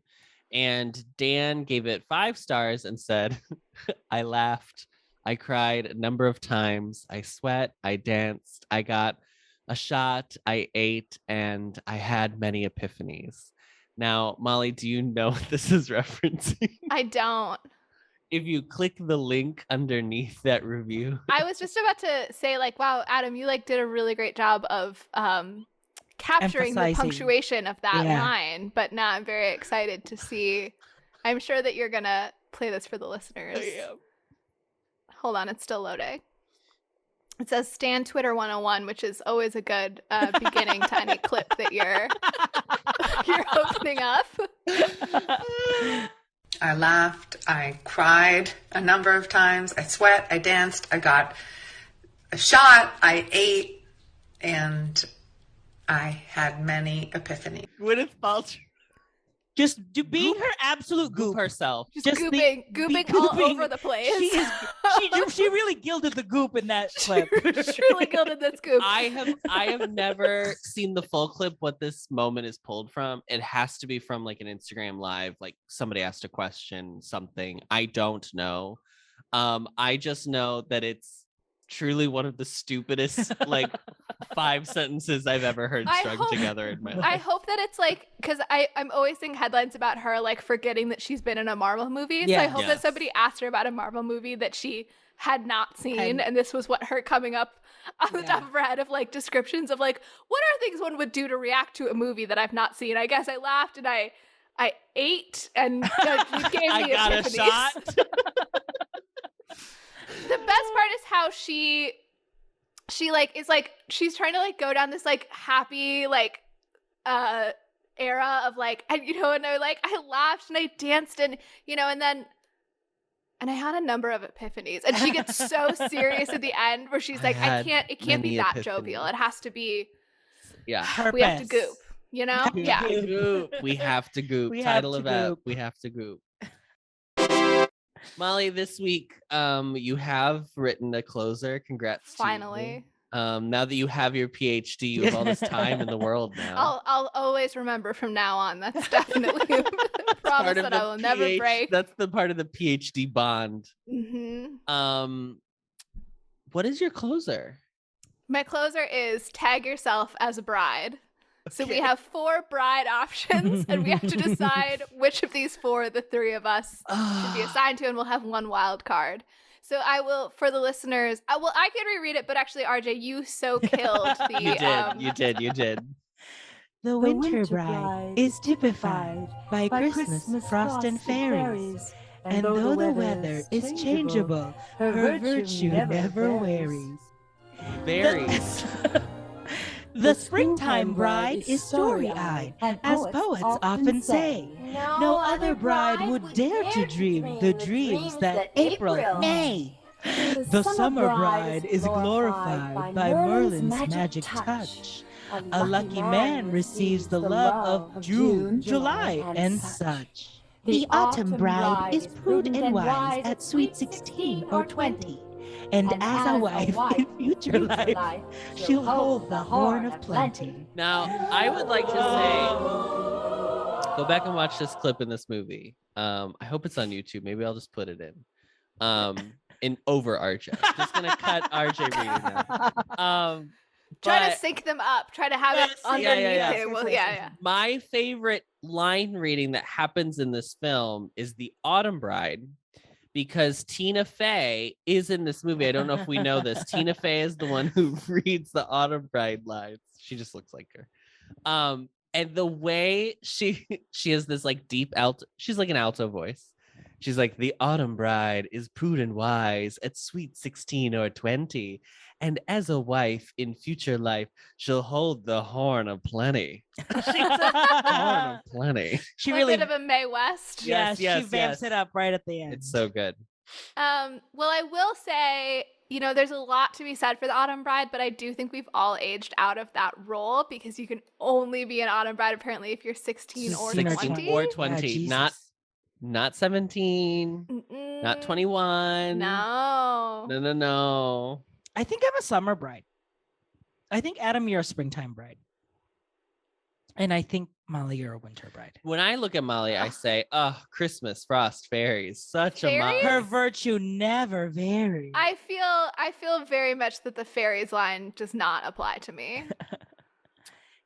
And Dan gave it 5 stars and said, I laughed. I cried a number of times. I sweat. I danced. I got a shot. I ate. And I had many epiphanies. Now, Molly, do you know what this is referencing? I don't. If you click the link underneath that review. I was just about to say, like, wow, Adam, you did a really great job of capturing the punctuation of that line. But now I'm very excited to see. I'm sure that you're going to play this for the listeners. Hold on, it's still loading. It says Stan Twitter 101, which is always a good beginning to any clip that you're opening up. I laughed. I cried a number of times. I sweat. I danced. I got a shot. I ate. And I had many epiphanies. Gwyneth Paltrow. Just being her absolute goop herself. Just gooping all over the place. She really gilded the goop in that clip. She really gilded this goop. I have never seen the full clip what this moment is pulled from. It has to be from like an Instagram live, like somebody asked a question, something. I don't know. I just know that it's truly one of the stupidest like 5 sentences I've ever heard strung together in my life. I hope that it's like, because I'm always seeing headlines about her like forgetting that she's been in a Marvel movie. So I hope that somebody asked her about a Marvel movie that she had not seen, and this was what her coming up on the top of her head of like descriptions of like, what are things one would do to react to a movie that I've not seen? I guess I laughed and I ate and you gave me I got epiphanies. a shot. The best part is how she she like is like she's trying to like go down this like happy like era of like, and and I laughed and I danced and and I had a number of epiphanies, and she gets so serious at the end where she's like, it can't be that jovial. It has to be, Purpose. We have to goop, yeah. Goop. We have to goop. Title of app, we have to goop. Molly, this week, you have written a closer. Congrats. Finally. Now that you have your PhD, you have all this time in the world now. I'll always remember from now on. That's definitely a promise that I will never break. That's the part of the PhD bond. Mm-hmm. What is your closer? My closer is tag yourself as a bride. Okay. So we have 4 bride options, and we have to decide which of these 4 the 3 of us should be assigned to, and we'll have 1 wild card. So I will, for the listeners, I can reread it, but actually, RJ, you so killed the... You did. The winter bride is typified by Christmas, frost, and fairies. And though the weather is changeable, her virtue never varies. Varies. The springtime bride is story-eyed, as poets often say. No other bride would dare to dream the dreams that April may. The summer bride is glorified by Merlin's magic touch. A lucky man receives the love of June, July, and such. The autumn bride is prudent and wise at sweet 16 or 20. And as a wife in future life, she'll hold the horn of plenty. Now, I would like to say, go back and watch this clip in this movie. I hope it's on YouTube. Maybe I'll just put it in over RJ. Just gonna cut RJ reading now. Try to sync them up. Try to have it underneath it. Well, yeah. My favorite line reading that happens in this film is the Autumn Bride, because Tina Fey is in this movie. I don't know if we know this. Tina Fey is the one who reads the Autumn Bride lines. She just looks like her. And the way she has this like deep alto, she's like an alto voice. She's like, the Autumn Bride is prudent and wise at sweet 16 or 20. And as a wife in future life, she'll hold the horn of plenty. Horn of plenty. She really a bit of a Mae West. Yes, she vamps it up right at the end. It's so good. Well, I will say, there's a lot to be said for the Autumn Bride, but I do think we've all aged out of that role, because you can only be an Autumn Bride apparently if you're 16 or 20. Or 20, not 17, not 21. No. I think I'm a summer bride. I think, Adam, you're a springtime bride. And I think, Molly, you're a winter bride. When I look at Molly, I say, Christmas, frost, fairies. Such fairies? Her virtue never varies. I feel very much that the fairies line does not apply to me.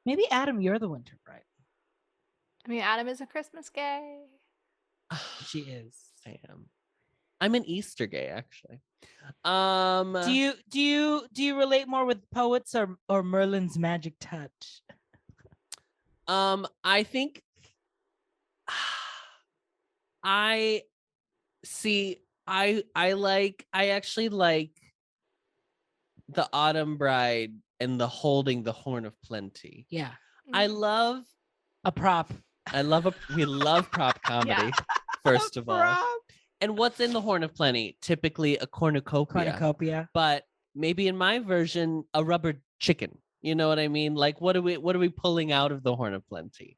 Maybe, Adam, you're the winter bride. I mean, Adam is a Christmas gay. She is. I am. I'm an Easter gay, actually. Do you relate more with poets or Merlin's magic touch? I think I actually like the Autumn Bride and the holding the horn of plenty. Yeah. I love a prop. We love prop comedy, first of all. And what's in the horn of plenty? Typically a cornucopia. But maybe in my version, a rubber chicken. You know what I mean? Like, what are we pulling out of the horn of plenty?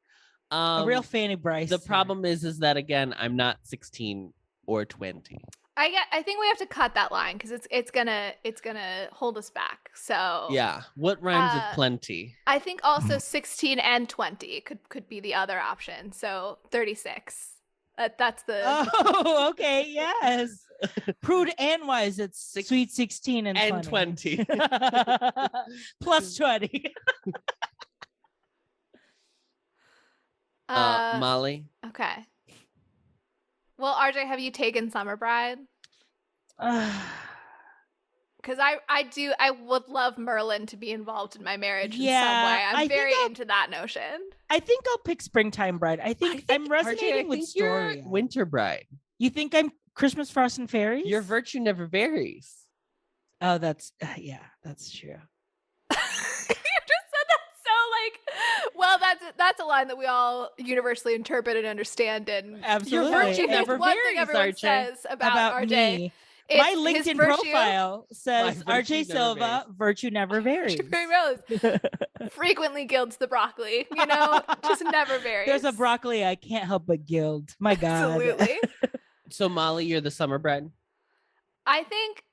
A real Fanny Bryce. The problem is that, again, I'm not 16 or 20. I think we have to cut that line because it's gonna hold us back. So yeah, what rhymes with plenty? I think also 16 and 20 could be the other option. So 36. That's the. Oh, okay, yes. Prude and wise, it's sweet 16 and 20. Plus 20. Molly. Okay. Well, RJ, have you taken Summer Bride? Because I would love Merlin to be involved in my marriage in some way. I'm very into that notion. I think I'll pick Springtime Bride. I think I'm resonating with story. You're Winter Bride. You think I'm Christmas, Frost, and Fairies? Your virtue never varies. Oh, that's that's true. You just said that so well, that's a line that we all universally interpret and understand. And Absolutely. Your virtue never one thing varies, everyone RJ. says about RJ. Me. My LinkedIn profile says My virtue RJ never Silva, virtue never varies. Frequently gilds the broccoli, just never varies. There's a broccoli I can't help but gild. My God. Absolutely. So Molly, you're the summer bride. I think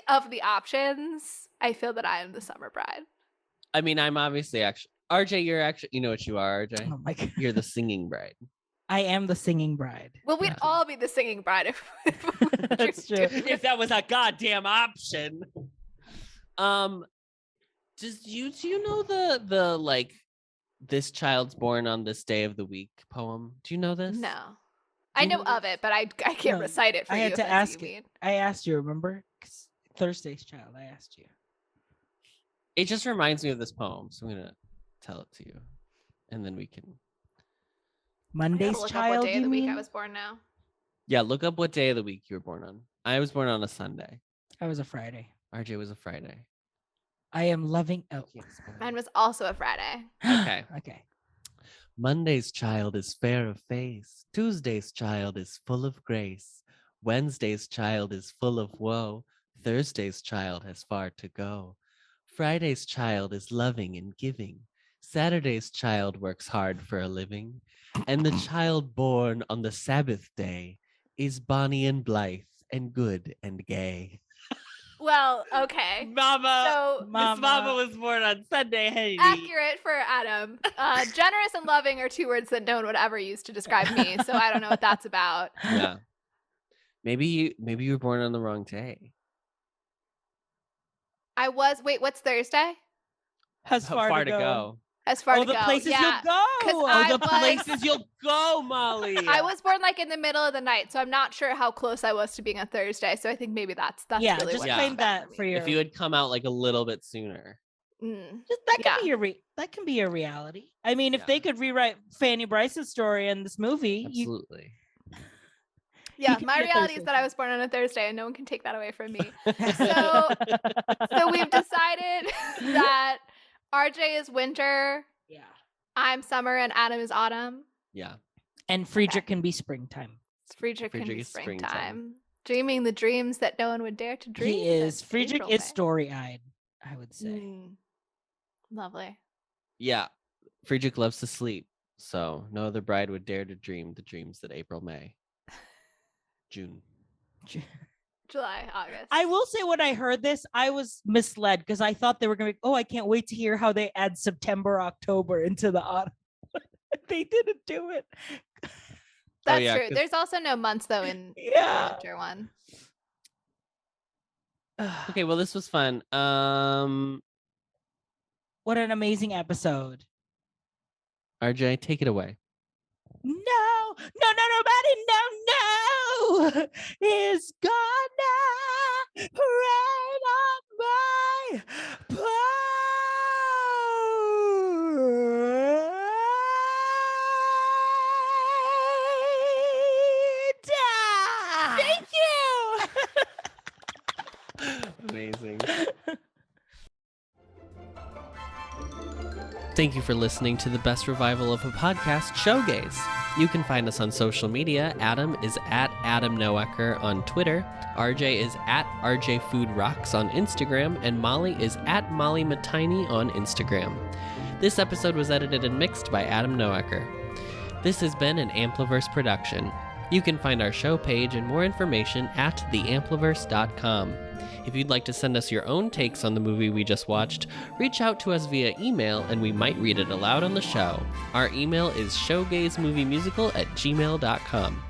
of the options, I feel that I am the summer bride. I mean, I'm obviously actually RJ. You're actually, you know what you are, RJ. Oh my God. You're the singing bride. I am the singing bride. Well, we'd all be the singing bride if That's true. If that was a goddamn option. Do you know the like this child's born on this day of the week poem? Do you know this? No. I know of it, but I can't recite it for you. I had to ask you. I asked you, remember? Thursday's Child, I asked you. It just reminds me of this poem, so I'm gonna tell it to you. And then we can Monday's Child, what day of the week I was born now. Yeah, look up what day of the week you were born on. I was born on a Sunday. I was a Friday. RJ was a Friday. I am loving. Oh, mine was also a Friday. Okay. Okay. Monday's child is fair of face. Tuesday's child is full of grace. Wednesday's child is full of woe. Thursday's child has far to go. Friday's child is loving and giving. Saturday's child works hard for a living. And the child born on the Sabbath day is bonny and blithe and good and gay. Well, okay. Mama, Miss Mama was born on Sunday. Hey. Accurate for Adam. Generous and loving are two words that no one would ever use to describe me. So I don't know what that's about. Yeah. Maybe you were born on the wrong day. I was. Wait, what's Thursday? Has far to go. As far to go. The places you'll go. Places you'll go, Molly. I was born like in the middle of the night, so I'm not sure how close I was to being a Thursday. So I think maybe that's really just what claim that for your. If you had come out like a little bit sooner, that can be your reality. I mean, if they could rewrite Fanny Bryce's story in this movie, absolutely. My reality is that I was born on a Thursday, and no one can take that away from me. So we've decided that RJ is winter. Yeah. I'm summer and Adam is autumn. Yeah. And Friedrich can be springtime. Friedrich can be springtime. Dreaming the dreams that no one would dare to dream. He is. Friedrich is story-eyed, I would say. Lovely. Yeah. Friedrich loves to sleep, so no other bride would dare to dream the dreams that April, May, June. July, August. I will say when I heard this, I was misled because I thought they were going to be, I can't wait to hear how they add September, October into the autumn. They didn't do it. That's true. There's also no months though in the winter one. Okay, well, this was fun. What an amazing episode. RJ, take it away. No, nobody, no, is gonna rain on my parade. Thank you. Amazing. Thank you for listening to the best revival of a podcast, Showgays. You can find us on social media. Adam is at Adam Noecker on Twitter. RJ is at RJ Food Rocks on Instagram. And Molly is at Molly Matiny on Instagram. This episode was edited and mixed by Adam Noecker. This has been an Ampliverse production. You can find our show page and more information at theampliverse.com. If you'd like to send us your own takes on the movie we just watched, reach out to us via email and we might read it aloud on the show. Our email is showgaysmoviemusical@gmail.com.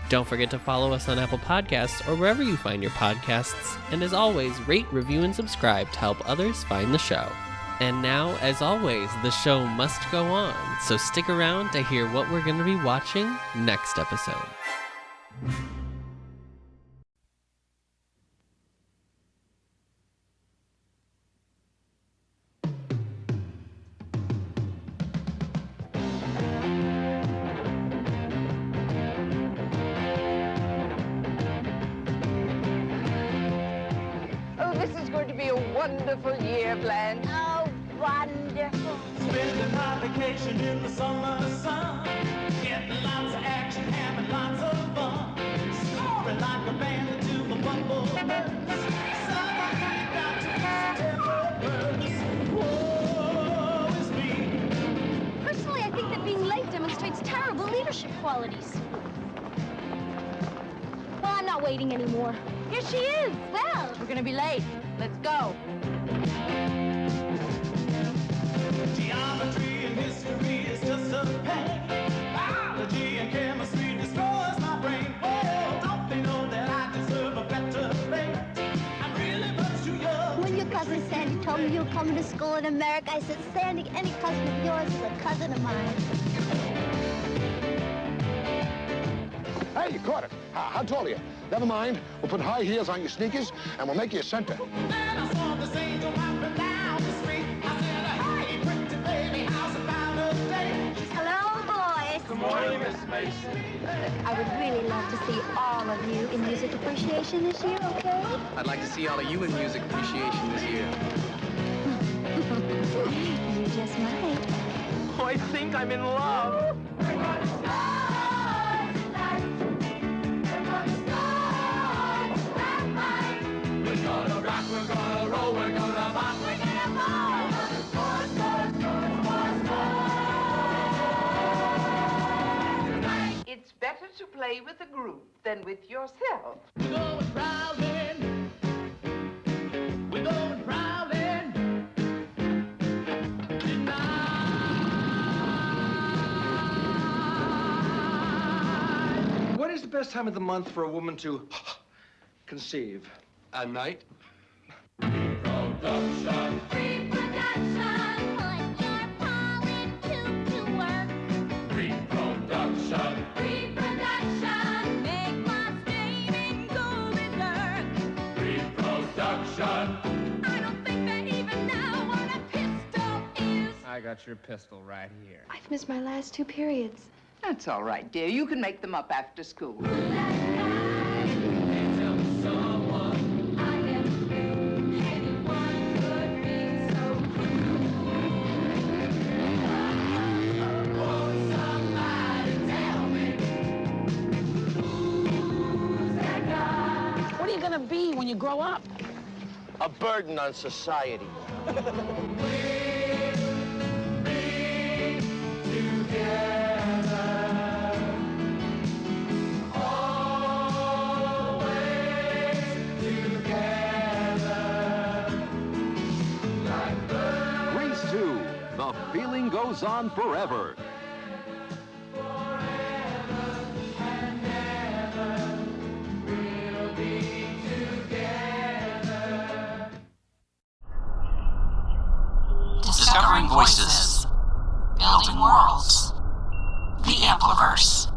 Don't forget to follow us on Apple Podcasts or wherever you find your podcasts. And as always, rate, review, and subscribe to help others find the show. And now, as always, the show must go on, so stick around to hear what we're going to be watching next episode. this is going to be a wonderful year, Blanche. Oh, wonderful. Spending my vacation in the summer sun. Getting lots of action, having lots of fun. Snoring like a bandit to the bumble birds. Summer came down to September birds. Whoa, it's me. Personally, I think that being late demonstrates terrible leadership qualities. Well, I'm not waiting anymore. Here she is. Well, We're going to be late. Let's go. Geometry and history is just a pain. Biology and chemistry destroys my brain. Well, don't they know that I deserve a better fate? I'm really much too young. when your cousin Sandy told me you were coming to school in America, I said, Sandy, any cousin of yours is a cousin of mine. Hey, you caught it. How tall are you? Never mind. We'll put high heels on your sneakers, and we'll make you a center. And I saw this angel hopping down the street. I said, hey, pretty baby, how's about a date? Hello, boys. Good morning, Miss Mason. I would really love to see all of you in music appreciation this year, okay? I'd like to see all of you in music appreciation this year. You just might. Oh, I think I'm in love. We're gonna rock, we're gonna roll, we're gonna bop, we're gonna ball. Sports, sports, sports, sports, sports. Tonight. It's better to play with a group than with yourself. We're going prowling. We're going prowling. Tonight. What is the best time of the month for a woman to conceive? At night? Production. Reproduction, put your pollen to work. Reproduction. Reproduction, make my steaming go berserk. Reproduction. I don't think they even know what a pistol is. I got your pistol right here. I've missed my last 2 periods. That's all right, dear. You can make them up after school. What are you gonna be when you grow up? A burden on society. Grease 2, the feeling goes on forever. Discovering voices, building worlds. The Ampliverse.